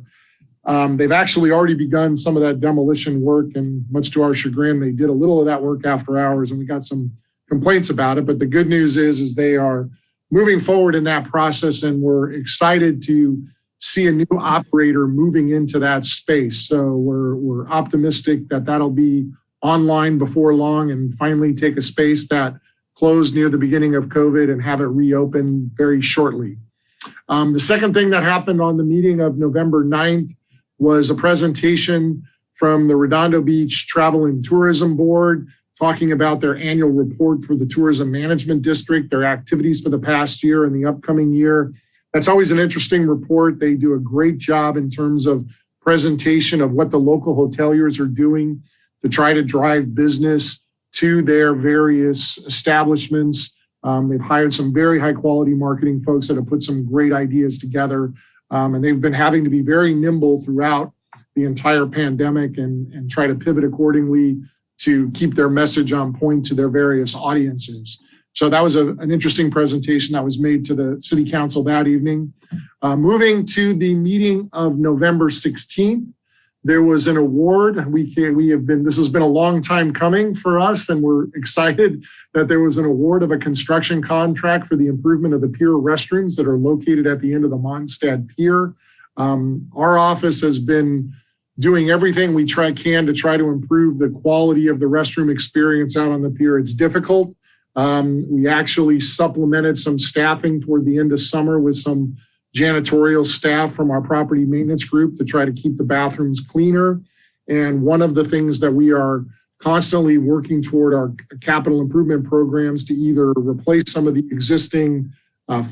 They've actually already begun some of that demolition work, and much to our chagrin, they did a little of that work after hours, and we got some complaints about it. But the good news is they are moving forward in that process, and we're excited to see a new operator moving into that space. So we're optimistic that that'll be online before long and finally take a space that closed near the beginning of COVID and have it reopen very shortly. The second thing that happened on the meeting of November 9th was a presentation from the Redondo Beach Travel and Tourism Board talking about their annual report for the Tourism Management District, their activities for the past year and the upcoming year. That's always an interesting report. They do a great job in terms of presentation of what the local hoteliers are doing to try to drive business to their various establishments. They've hired some very high quality marketing folks that have put some great ideas together. And they've been having to be very nimble throughout the entire pandemic and try to pivot accordingly to keep their message on point to their various audiences. So that was an interesting presentation that was made to the city council that evening. Moving to the meeting of November 16th, there was an award. This has been a long time coming for us, and we're excited that there was an award of a construction contract for the improvement of the pier restrooms that are located at the end of the Mondstadt Pier. Our office has been doing everything we can to try to improve the quality of the restroom experience out on the pier. It's difficult. We actually supplemented some staffing toward the end of summer with some janitorial staff from our property maintenance group to try to keep the bathrooms cleaner. And one of the things that we are constantly working toward our capital improvement programs to either replace some of the existing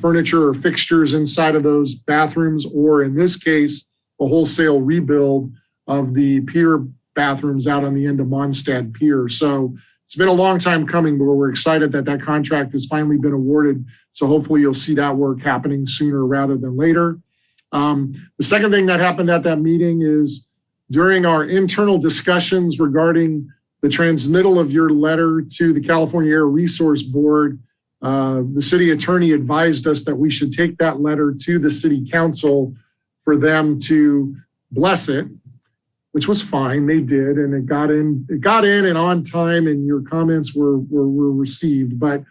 furniture or fixtures inside of those bathrooms, or in this case, a wholesale rebuild of the pier bathrooms out on the end of Mondstadt Pier. So it's been a long time coming, but we're excited that that contract has finally been awarded. So hopefully you'll see that work happening sooner rather than later. The second thing that happened at that meeting is during our internal discussions regarding the transmittal of your letter to the California Air Resource Board, the city attorney advised us that we should take that letter to the city council for them to bless it, which was fine. They did, and it got in and on time, and your comments were received. But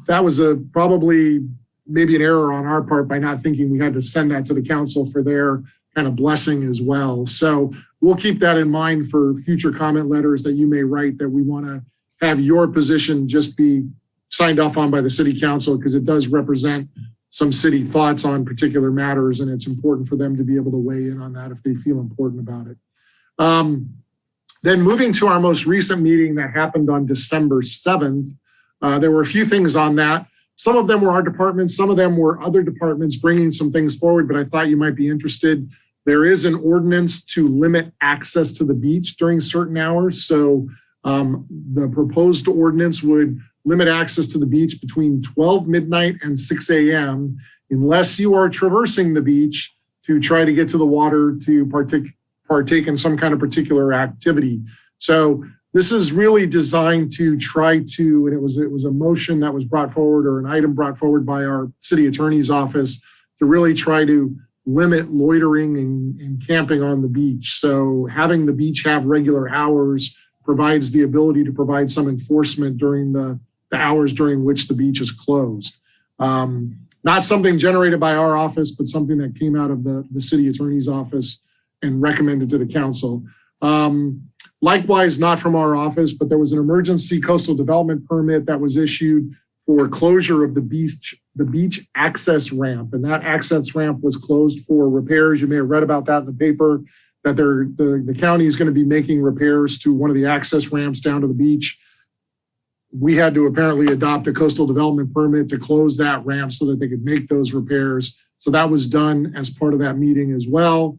that was probably maybe an error on our part by not thinking we had to send that to the council for their kind of blessing as well. So we'll keep that in mind for future comment letters that you may write, that we want to have your position just be signed off on by the city council, because it does represent some city thoughts on particular matters, and it's important for them to be able to weigh in on that if they feel important about it. Then moving to our most recent meeting that happened on December 7th, there were a few things on that. Some of them were our departments, some of them were other departments bringing some things forward, but I thought you might be interested. There is an ordinance to limit access to the beach during certain hours. So the proposed ordinance would limit access to the beach between 12 midnight and 6 a.m. unless you are traversing the beach to try to get to the water to partake in some kind of particular activity. So this is really designed to try to, and it was a motion that was brought forward, or an item brought forward by our city attorney's office, to really try to limit loitering and camping on the beach. So having the beach have regular hours provides the ability to provide some enforcement during the hours during which the beach is closed. Not something generated by our office, but something that came out of the city attorney's office and recommended to the council. Likewise, not from our office, but there was an emergency coastal development permit that was issued for closure of the beach access ramp. And that access ramp was closed for repairs. You may have read about that in the paper, that the county is going to be making repairs to one of the access ramps down to the beach. We had to apparently adopt a coastal development permit to close that ramp so that they could make those repairs. So that was done as part of that meeting as well.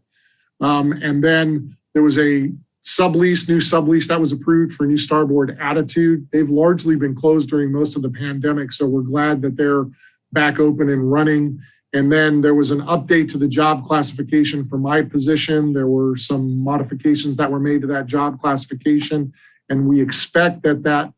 And then there was a new sublease that was approved for New Starboard Attitude. They've largely been closed during most of the pandemic, so we're glad that they're back open and running. And then there was an update to the job classification for my position. There were some modifications that were made to that job classification, and we expect that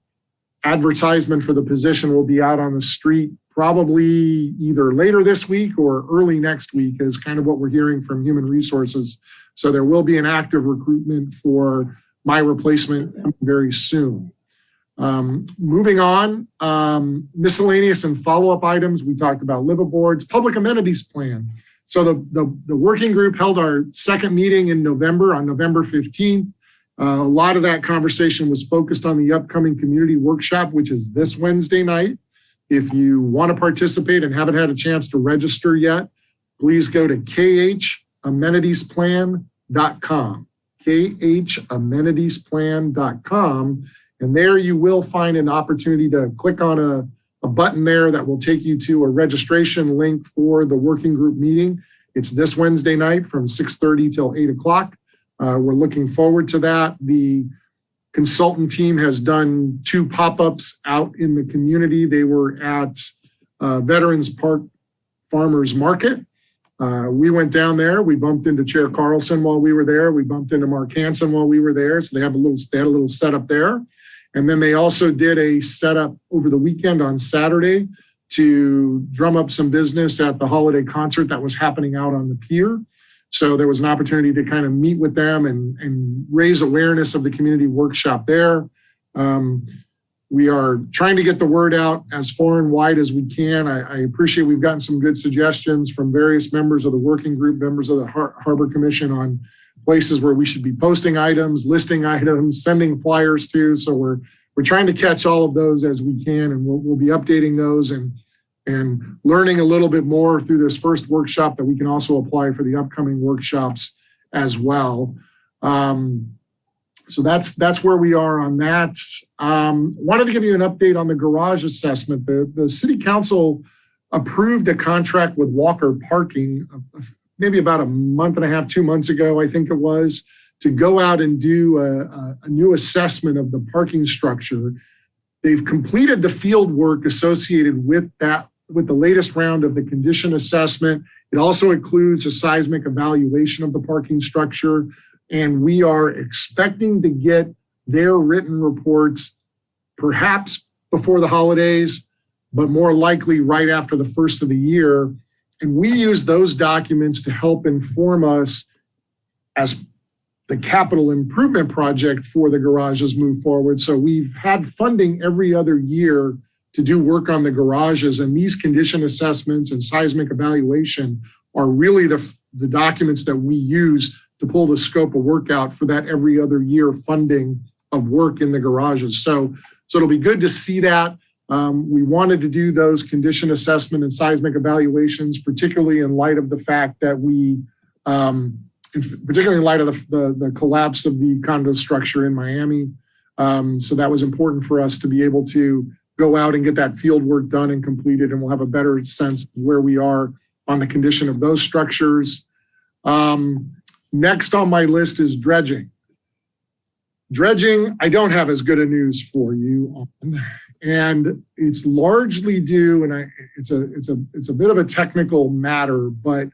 advertisement for the position will be out on the street probably either later this week or early next week is kind of what we're hearing from Human Resources. So there will be an active recruitment for my replacement very soon. Moving on, miscellaneous and follow-up items. We talked about liveaboards, public amenities plan. So the working group held our second meeting in November, on November 15th. A lot of that conversation was focused on the upcoming community workshop, which is this Wednesday night. If you want to participate and haven't had a chance to register yet, please go to khamentitiesplan.com, khamentitiesplan.com. And there you will find an opportunity to click on a button there that will take you to a registration link for the working group meeting. It's this Wednesday night from 6:30 till 8 o'clock. We're looking forward to that. The consultant team has done 2 pop-ups out in the community. They were at Veterans Park Farmers Market. We went down there. We bumped into Chair Carlson while we were there. We bumped into Mark Hansen while we were there. So they had a little setup there. And then they also did a setup over the weekend on Saturday to drum up some business at the holiday concert that was happening out on the pier. So there was an opportunity to kind of meet with them and raise awareness of the community workshop there. We are trying to get the word out as far and wide as we can. I appreciate we've gotten some good suggestions from various members of the working group, members of the Harbor Commission on places where we should be posting items, listing items, sending flyers to. So we're trying to catch all of those as we can, and we'll be updating those and learning a little bit more through this first workshop that we can also apply for the upcoming workshops as well. So that's where we are on that. Wanted to give you an update on the garage assessment. The city council approved a contract with Walker Parking maybe about a month and a half, 2 months ago, I think it was, to go out and do a new assessment of the parking structure. They've completed the field work associated with that, with the latest round of the condition assessment. It also includes a seismic evaluation of the parking structure. And we are expecting to get their written reports perhaps before the holidays, but more likely right after the first of the year. And we use those documents to help inform us as the capital improvement project for the garages move forward. So we've had funding every other year to do work on the garages, and these condition assessments and seismic evaluation are really the documents that we use to pull the scope of work out for that every other year funding of work in the garages. So it'll be good to see that. We wanted to do those condition assessment and seismic evaluations, particularly in light of the fact that particularly in light of the collapse of the condo structure in Miami. So that was important for us to be able to go out and get that field work done and completed, and we'll have a better sense of where we are on the condition of those structures. Next on my list is dredging. Dredging, I don't have as good a news for you on, and it's largely due, and it's a bit of a technical matter, but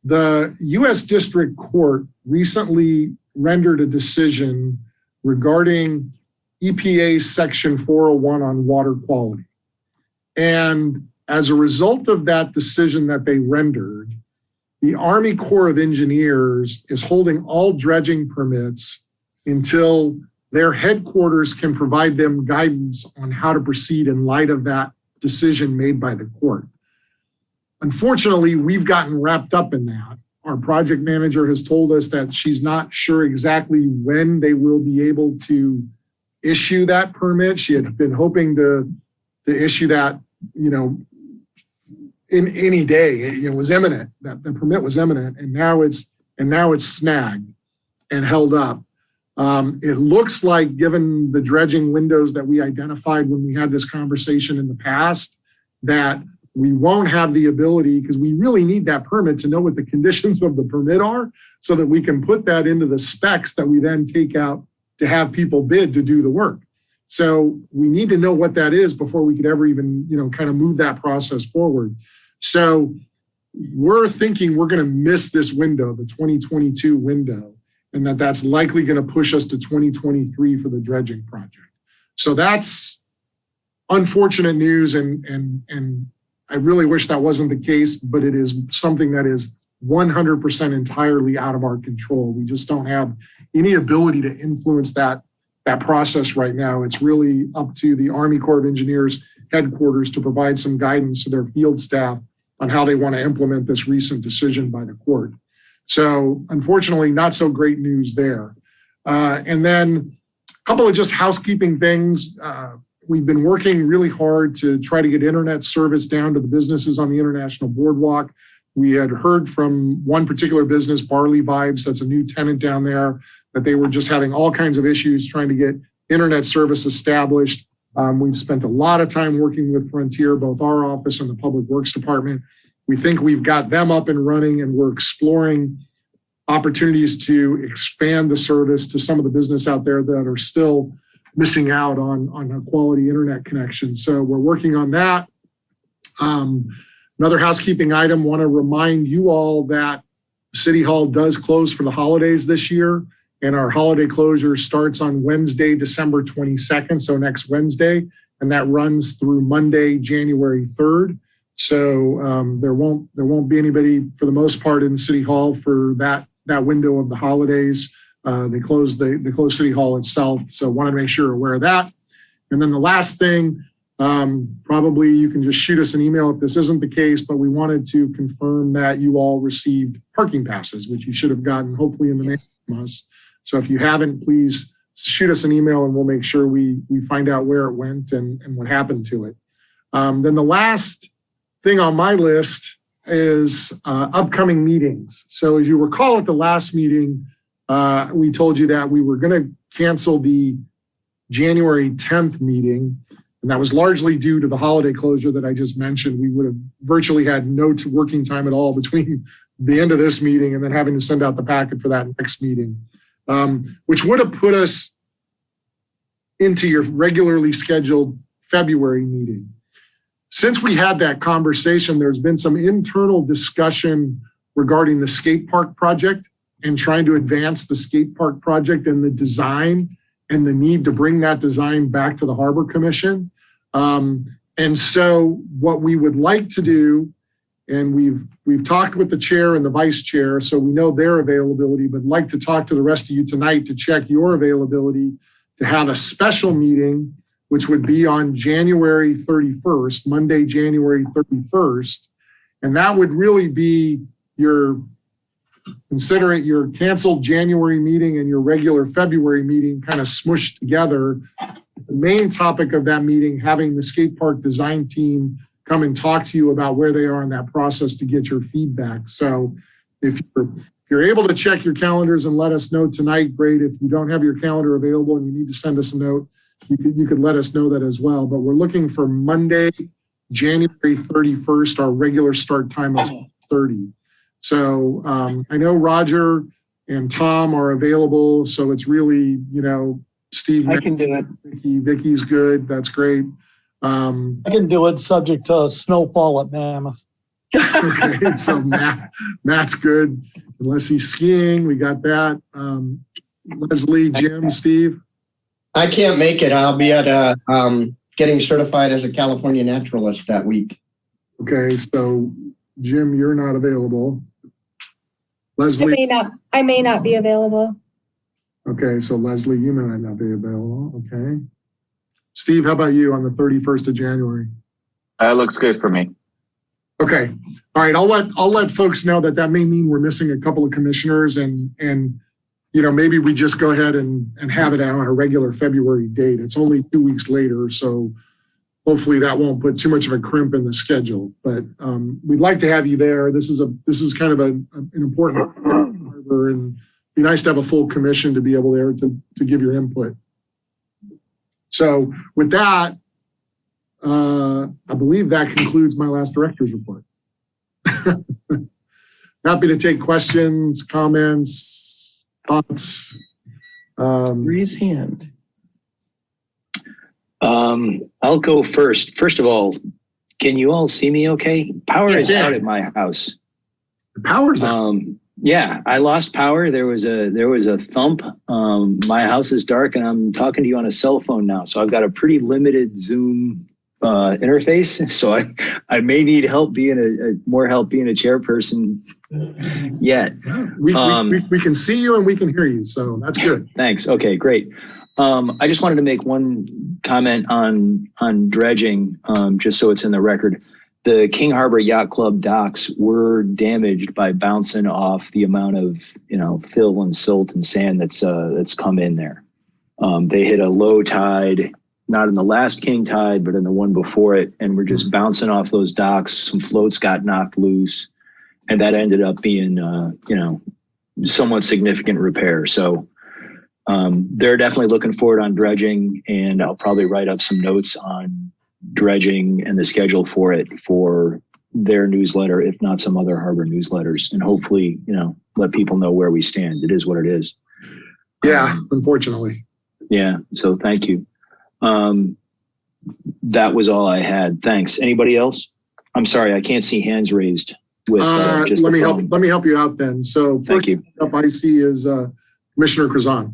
the U.S. District Court recently rendered a decision regarding EPA's Section 401 on water quality. And as a result of that decision that they rendered, the Army Corps of Engineers is holding all dredging permits until their headquarters can provide them guidance on how to proceed in light of that decision made by the court. Unfortunately, we've gotten wrapped up in that. Our project manager has told us that she's not sure exactly when they will be able to issue that permit. She had been hoping to issue that, in any day. It was imminent. That the permit was imminent, and now it's snagged and held up. It looks like, given the dredging windows that we identified when we had this conversation in the past, that we won't have the ability, because we really need that permit to know what the conditions of the permit are, so that we can put that into the specs that we then take out to have people bid to do the work. So we need to know what that is before we could ever even, kind of move that process forward. So we're thinking we're going to miss this window, the 2022 window, and that's likely going to push us to 2023 for the dredging project. So that's unfortunate news, and I really wish that wasn't the case, but it is something that is 100% entirely out of our control. We just don't have any ability to influence that process right now. It's really up to the Army Corps of Engineers headquarters to provide some guidance to their field staff on how they want to implement this recent decision by the court. So unfortunately, not so great news there. And then a couple of just housekeeping things. We've been working really hard to try to get internet service down to the businesses on the International Boardwalk. We had heard from one particular business, Barley Vibes, that's a new tenant down there, that they were just having all kinds of issues trying to get internet service established. We've spent a lot of time working with Frontier, both our office and the Public Works Department. We think we've got them up and running, and we're exploring opportunities to expand the service to some of the business out there that are still missing out on a quality internet connection. So we're working on that. Another housekeeping item, want to remind you all that City Hall does close for the holidays this year, and our holiday closure starts on Wednesday, December 22nd, so next Wednesday, and that runs through Monday, January 3rd. So there won't be anybody for the most part in City Hall for that window of the holidays. They close City Hall itself, so wanted to make sure you're aware of that. And then the last thing, probably you can just shoot us an email if this isn't the case, but we wanted to confirm that you all received parking passes, which you should have gotten hopefully in the mail from us. So if you haven't, please shoot us an email and we'll make sure we find out where it went and what happened to it. Then the last thing on my list is upcoming meetings. So as you recall at the last meeting, we told you that we were going to cancel the January 10th meeting, and that was largely due to the holiday closure that I just mentioned. We would have virtually had no working time at all between the end of this meeting and then having to send out the packet for that next meeting, which would have put us into your regularly scheduled February meeting. Since we had that conversation, there's been some internal discussion regarding the skate park project and trying to advance the skate park project and the design and the need to bring that design back to the Harbor Commission. And so what we would like to do, and we've talked with the chair and the vice chair, so we know their availability, but like to talk to the rest of you tonight to check your availability to have a special meeting, which would be on January 31st, Monday, January 31st. And that would really be consider it your canceled January meeting and your regular February meeting kind of smushed together. The main topic of that meeting, having the skate park design team come and talk to you about where they are in that process to get your feedback. So if you're able to check your calendars and let us know tonight, great. If you don't have your calendar available and you need to send us a note, you could let us know that as well. But we're looking for Monday, January 31st, our regular start time of 6:30. So I know Roger and Tom are available. So it's really, Steve. I can do it. Vicky's good. That's great. I can do it subject to snowfall at Mammoth. Okay, so Matt's good. Unless he's skiing, we got that. Leslie, Jim, Steve. I can't make it. I'll be at getting certified as a California naturalist that week. Okay, so Jim, you're not available. Leslie. I may not be available. Okay, so Leslie, you might not be available. Okay. Steve, how about you on the 31st of January? Looks good for me. Okay. All right. I'll let folks know that may mean we're missing a couple of commissioners and maybe we just go ahead and have it on a regular February date. It's only 2 weeks later, so hopefully that won't put too much of a crimp in the schedule. But we'd like to have you there. This is kind of an important harbor, and it'd be nice to have a full commission to be able there to give your input. So with that, I believe that concludes my last director's report. Happy to take questions, comments, thoughts. Raise hand. I'll go first. First of all, can you all see me okay? Power is out at my house. The power's out. Yeah, I lost power. There was a thump. My house is dark, and I'm talking to you on a cell phone now. So I've got a pretty limited Zoom interface. So I may need help being more help being a chairperson yet. We can see you and we can hear you, so that's good. Thanks. Okay, great. I just wanted to make one comment on dredging, just so it's in the record. The King Harbor Yacht Club docks were damaged by bouncing off the amount of fill and silt and sand that's come in there. They hit a low tide, not in the last king tide, but in the one before it, and we're just bouncing off those docks. Some floats got knocked loose, and that ended up being somewhat significant repair. So they're definitely looking forward on dredging, and I'll probably write up some notes on dredging and the schedule for it for their newsletter, if not some other harbor newsletters, and hopefully, let people know where we stand. It is what it is. Yeah, unfortunately. Yeah. So thank you. That was all I had. Thanks. Anybody else? I'm sorry, I can't see hands raised. With just let me help you out then. So thank you. Up I see is Commissioner Krazan.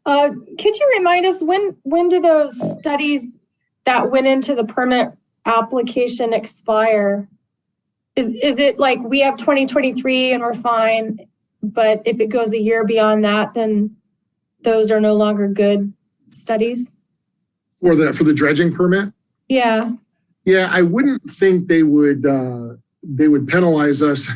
Could you remind us when do those studies that went into the permit application expire? Is it like we have 2023 and we're fine, but if it goes a year beyond that, then those are no longer good studies? For the dredging permit? Yeah. Yeah, I wouldn't think they would penalize us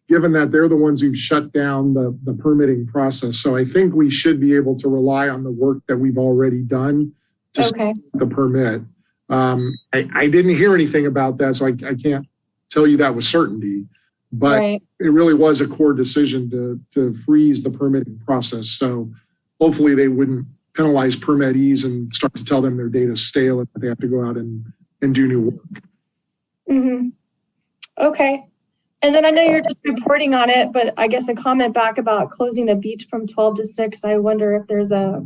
given that they're the ones who've shut down the permitting process. So I think we should be able to rely on the work that we've already done to start the permit. I didn't hear anything about that, so I can't tell you that with certainty. But It really was a core decision to freeze the permitting process. So hopefully they wouldn't penalize permittees and start to tell them their data's stale and they have to go out and do new work. Mm-hmm. Okay. And then I know you're just reporting on it, but I guess a comment back about closing the beach from 12 to 6. I wonder if there's a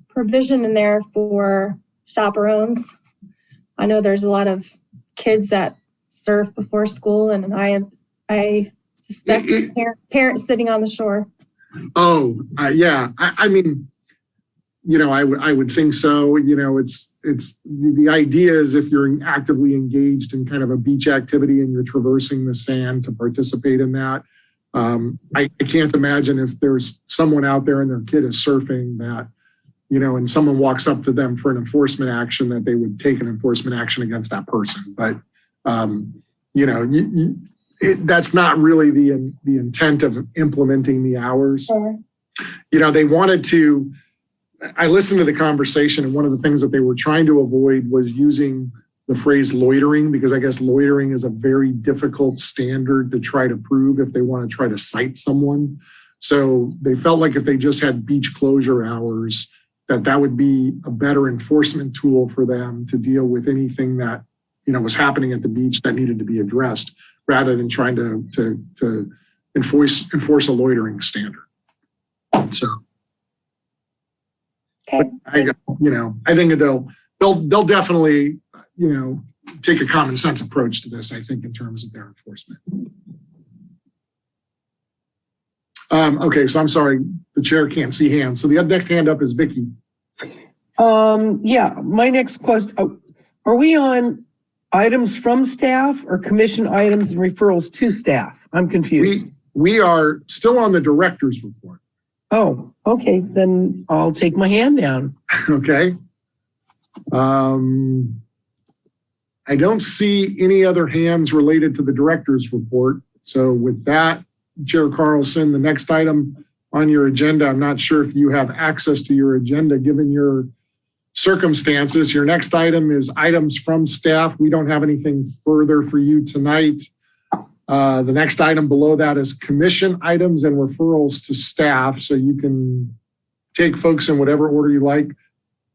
provision in there for chaperones. I know there's a lot of kids that surf before school, and I suspect parents sitting on the shore. Oh, yeah. I mean, I would think so. It's the idea is if you're actively engaged in kind of a beach activity and you're traversing the sand to participate in that. I can't imagine if there's someone out there and their kid is surfing that, and someone walks up to them for an enforcement action, that they would take an enforcement action against that person. But, that's not really the intent of implementing the hours. They wanted to. I listened to the conversation, and one of the things that they were trying to avoid was using the phrase loitering, because I guess loitering is a very difficult standard to try to prove if they want to try to cite someone. So they felt like if they just had beach closure hours, that would be a better enforcement tool for them to deal with anything that was happening at the beach that needed to be addressed, rather than trying to enforce a loitering standard. So. Okay. I think they'll definitely, take a common sense approach to this, I think, in terms of their enforcement. Okay, so I'm sorry, the chair can't see hands. So the next hand up is Vicky. Yeah, my next question, are we on items from staff or commission items and referrals to staff? I'm confused. We are still on the director's report. Oh, okay, then I'll take my hand down. Okay. I don't see any other hands related to the director's report. So with that, Chair Carlson, the next item on your agenda, I'm not sure if you have access to your agenda given your circumstances. Your next item is items from staff. We don't have anything further for you tonight. The next item below that is commission items and referrals to staff. So you can take folks in whatever order you like.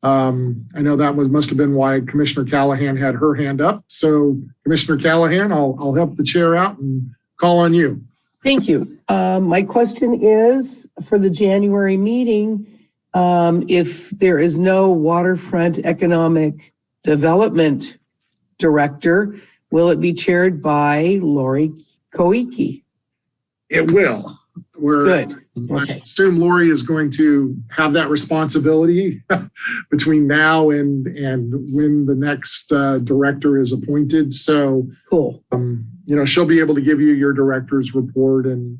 I know that must have been why Commissioner Callahan had her hand up. So Commissioner Callahan, I'll help the chair out and call on you. Thank you. My question is for the January meeting, if there is no Waterfront Economic Development Director, will it be chaired by Lori Koiki. It will. Good. I Okay. assume Lori is going to have that responsibility between now and when the next director is appointed. So, Cool. she'll be able to give you your director's report and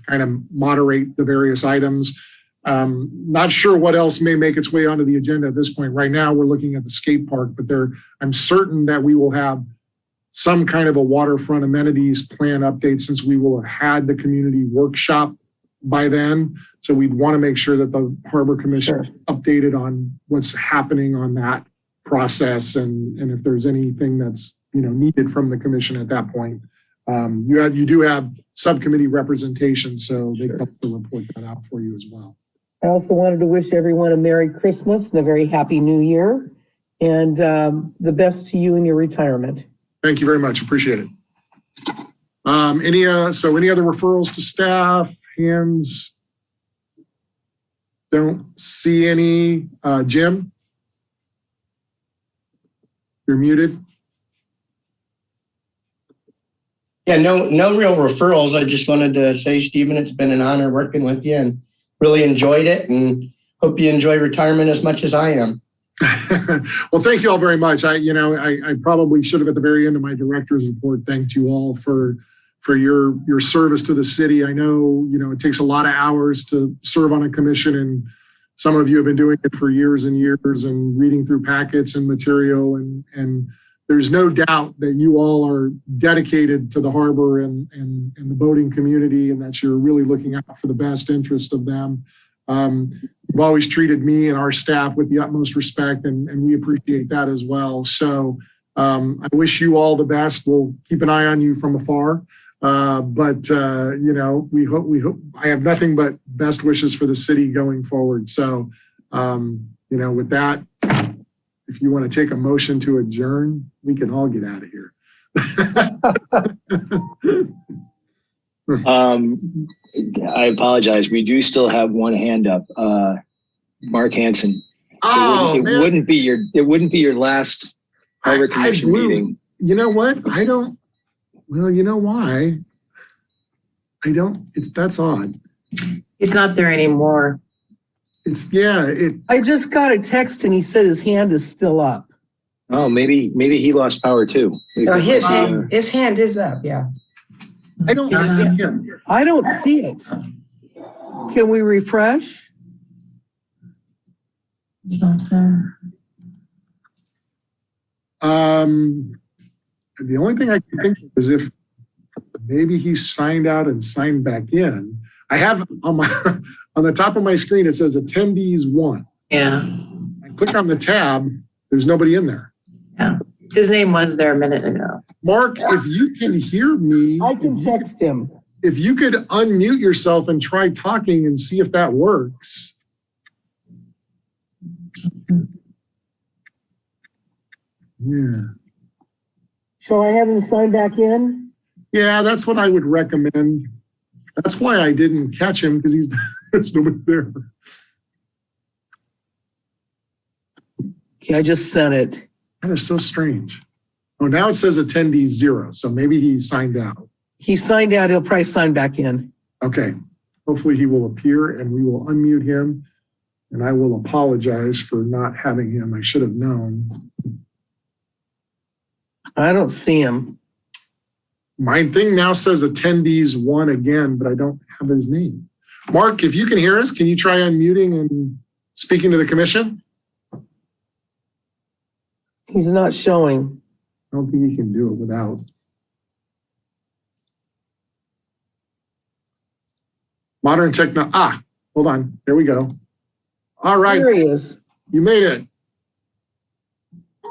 kind of moderate the various items. Not sure what else may make its way onto the agenda at this point. Right now, we're looking at the skate park, but I'm certain that we will have some kind of a waterfront amenities plan update since we will have had the community workshop by then. So we'd want to make sure that the Harbor Commission is updated on what's happening on that process and if there's anything that's needed from the commission at that point. You do have subcommittee representation, so they can also report that out for you as well. I also wanted to wish everyone a Merry Christmas and a very Happy New Year, and the best to you in your retirement. Thank you very much. Appreciate it. Any other referrals to staff? Hands? Don't see any. Jim? You're muted. Yeah, no real referrals. I just wanted to say, Stephen, it's been an honor working with you and really enjoyed it, and hope you enjoy retirement as much as I am. Well, thank you all very much. I probably should have at the very end of my director's report thanked you all for your service to the city. I know, it takes a lot of hours to serve on a commission, and some of you have been doing it for years and years and reading through packets and material. And there's no doubt that you all are dedicated to the harbor and the boating community, and that you're really looking out for the best interest of them. You've always treated me and our staff with the utmost respect, and we appreciate that as well. So I wish you all the best. We'll keep an eye on you from afar. But we hope I have nothing but best wishes for the city going forward. So, with that, if you want to take a motion to adjourn, we can all get out of here. I apologize. We do still have one hand up. Mark Hansen. Oh, it wouldn't be your last Harbor Commission meeting. You know what? Well, you know why? That's odd. He's not there anymore. I just got a text and he said his hand is still up. Oh, maybe he lost power too. His hand is up, yeah. I don't see him. I don't see it. Can we refresh? It's not there. The only thing I can think of is if maybe he signed out and signed back in. I have on the top of my screen, it says attendees 1. Yeah. I click on the tab, there's nobody in there. Yeah. His name was there a minute ago. Mark, if you can hear me, I can text him. If you could unmute yourself and try talking and see if that works. Yeah. Shall I have him sign back in? Yeah, that's what I would recommend. That's why I didn't catch him, because there's nobody there. Okay, I just sent it. That is so strange. Oh, now it says attendees 0. So maybe he signed out. He signed out. He'll probably sign back in. Okay. Hopefully he will appear and we will unmute him. And I will apologize for not having him. I should have known. I don't see him. My thing now says attendees 1 again, but I don't have his name. Mark, if you can hear us, can you try unmuting and speaking to the commission? He's not showing. I don't think he can do it without. Modern techno. Hold on. There we go. All right. There he is. You made it.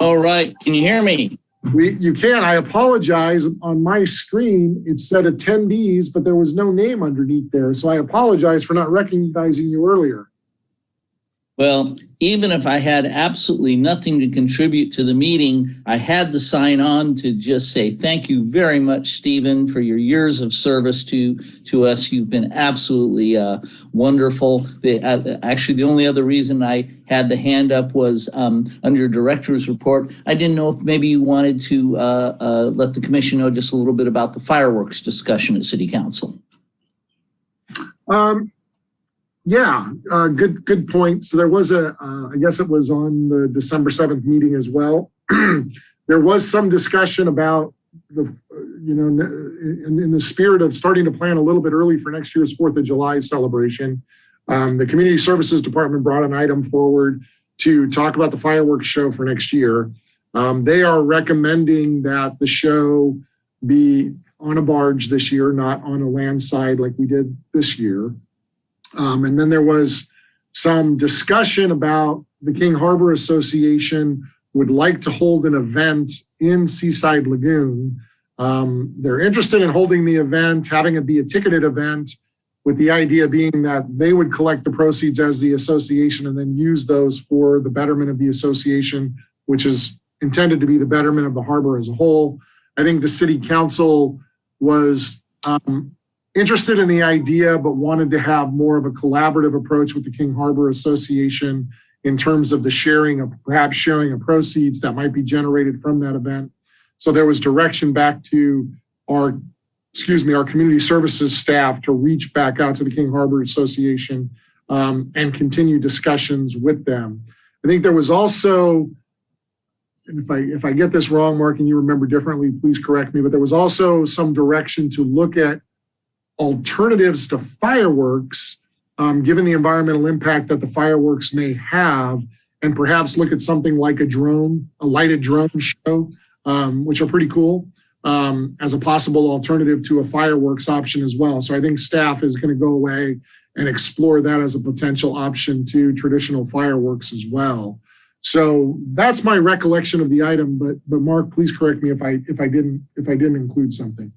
All right. Can you hear me? You can. I apologize. On my screen, it said attendees, but there was no name underneath there. So I apologize for not recognizing you earlier. Well, even if I had absolutely nothing to contribute to the meeting, I had to sign on to just say thank you very much, Stephen, for your years of service to us. You've been absolutely wonderful. Actually, the only other reason I had the hand up was under director's report. I didn't know if maybe you wanted to let the commission know just a little bit about the fireworks discussion at City Council. Yeah, good point. So there was I guess it was on the December 7th meeting as well. There was some discussion about in the spirit of starting to plan a little bit early for next year's 4th of July celebration. The Community Services Department brought an item forward to talk about the fireworks show for next year. They are recommending that the show be on a barge this year, not on a land side like we did this year. And then there was some discussion about the King Harbor Association would like to hold an event in Seaside Lagoon. They're interested in holding the event, having it be a ticketed event, with the idea being that they would collect the proceeds as the association and then use those for the betterment of the association, which is intended to be the betterment of the harbor as a whole. I think the city council was interested in the idea, but wanted to have more of a collaborative approach with the King Harbor Association in terms of the sharing of proceeds that might be generated from that event. So there was direction back to our community services staff to reach back out to the King Harbor Association and continue discussions with them. I think there was also, and if I get this wrong, Mark, and you remember differently, please correct me, but there was also some direction to look at alternatives to fireworks, given the environmental impact that the fireworks may have, and perhaps look at something like a lighted drone show, which are pretty cool, as a possible alternative to a fireworks option as well. So I think staff is going to go away and explore that as a potential option to traditional fireworks as well. So that's my recollection of the item, but Mark, please correct me if I didn't include something.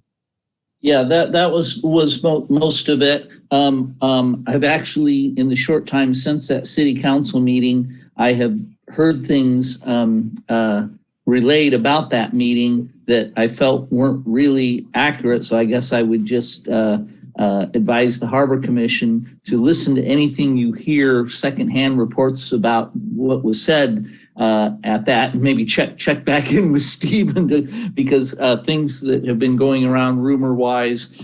Yeah, that was most of it. I've actually, in the short time since that city council meeting, I have heard things relayed about that meeting that I felt weren't really accurate. So I guess I would just advise the Harbor Commission to listen to anything you hear, secondhand reports about what was said at that, and maybe check back in with Stephen because things that have been going around rumor-wise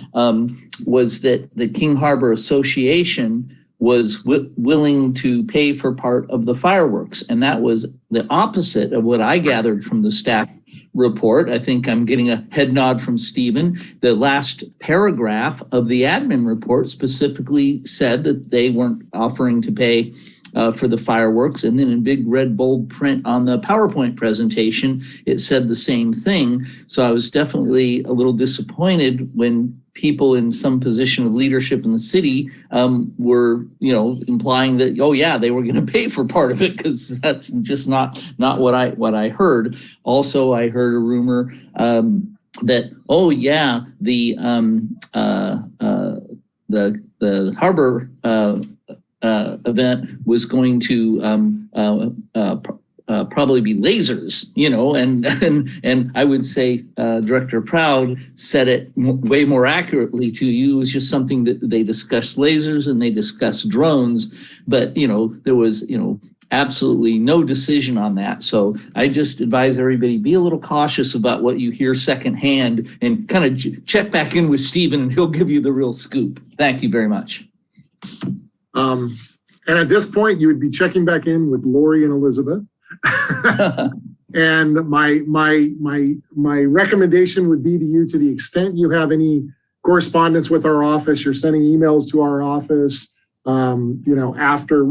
was that the King Harbor Association was willing to pay for part of the fireworks, and that was the opposite of what I gathered from the staff report. I think I'm getting a head nod from Stephen. The last paragraph of the admin report specifically said that they weren't offering to pay for the fireworks. And then in big red bold print on the PowerPoint presentation, it said the same thing. So I was definitely a little disappointed when people in some position of leadership in the city were, implying that, oh yeah, they were going to pay for part of it, because that's just not what I heard. Also, I heard a rumor that, oh yeah, the harbor event was going to probably be lasers, and I would say Director Proud said it way more accurately to you. It was just something that they discussed lasers and they discussed drones, but there was absolutely no decision on that. So I just advise everybody, be a little cautious about what you hear secondhand and kind of check back in with Stephen and he'll give you the real scoop. Thank you very much. And at this point, you would be checking back in with Lori and Elizabeth. And my recommendation would be to you, to the extent you have any correspondence with our office, you're sending emails to our office, after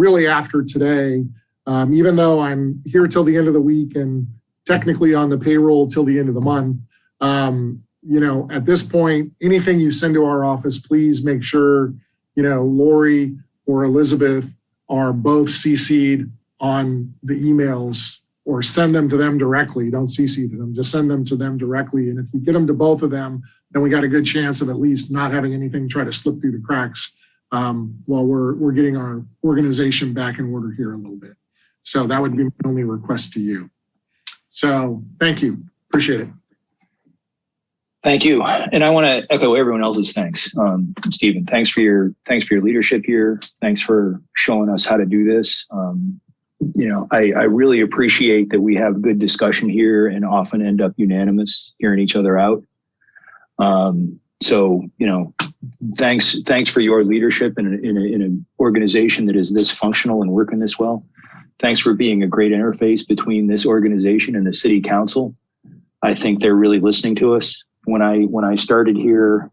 today, even though I'm here till the end of the week and technically on the payroll till the end of the month, at this point, anything you send to our office, please make sure, Lori or Elizabeth are both CC'd on the emails, or send them to them directly. Don't CC to them, just send them to them directly. And if you get them to both of them, then we got a good chance of at least not having anything try to slip through the cracks while we're getting our organization back in order here a little bit. So that would be my only request to you. So thank you. Appreciate it. Thank you. And I want to echo everyone else's thanks. Stephen, thanks for your leadership here. Thanks for showing us how to do this. I really appreciate that we have good discussion here and often end up unanimous, hearing each other out. Thanks for your leadership in an organization that is this functional and working this well. Thanks for being a great interface between this organization and the city council. I think they're really listening to us. When I started here,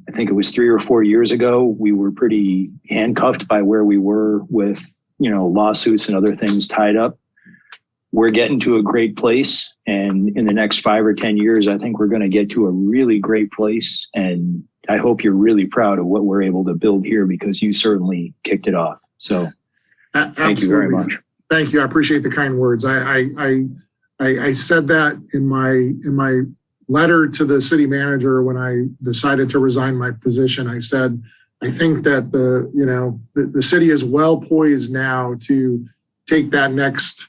I think it was 3 or 4 years ago, we were pretty handcuffed by where we were with, lawsuits and other things tied up. We're getting to a great place. And in the next 5 or 10 years, I think we're going to get to a really great place. And I hope you're really proud of what we're able to build here, because you certainly kicked it off. So thank you very much. Thank you. I appreciate the kind words. I said that in my letter to the city manager when I decided to resign my position. I said, I think that the city is well poised now to take that next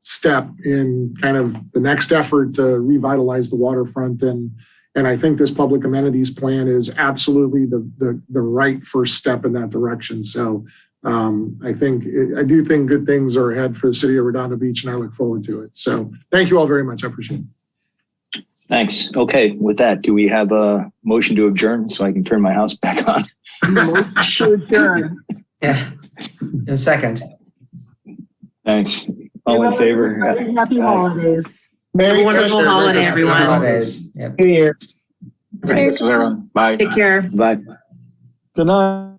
step in kind of the next effort to revitalize the waterfront. And I think this public amenities plan is absolutely the right first step in that direction. So I do think good things are ahead for the city of Redondo Beach, and I look forward to it. So thank you all very much. I appreciate it. Thanks. Okay. With that, do we have a motion to adjourn so I can turn my house back on? Yeah. A second. Thanks. All in favor? Happy holidays. Merry wonderful holiday, everyone. Holidays. Yep. Thanks, everyone. Bye. Take care. Bye. Good night.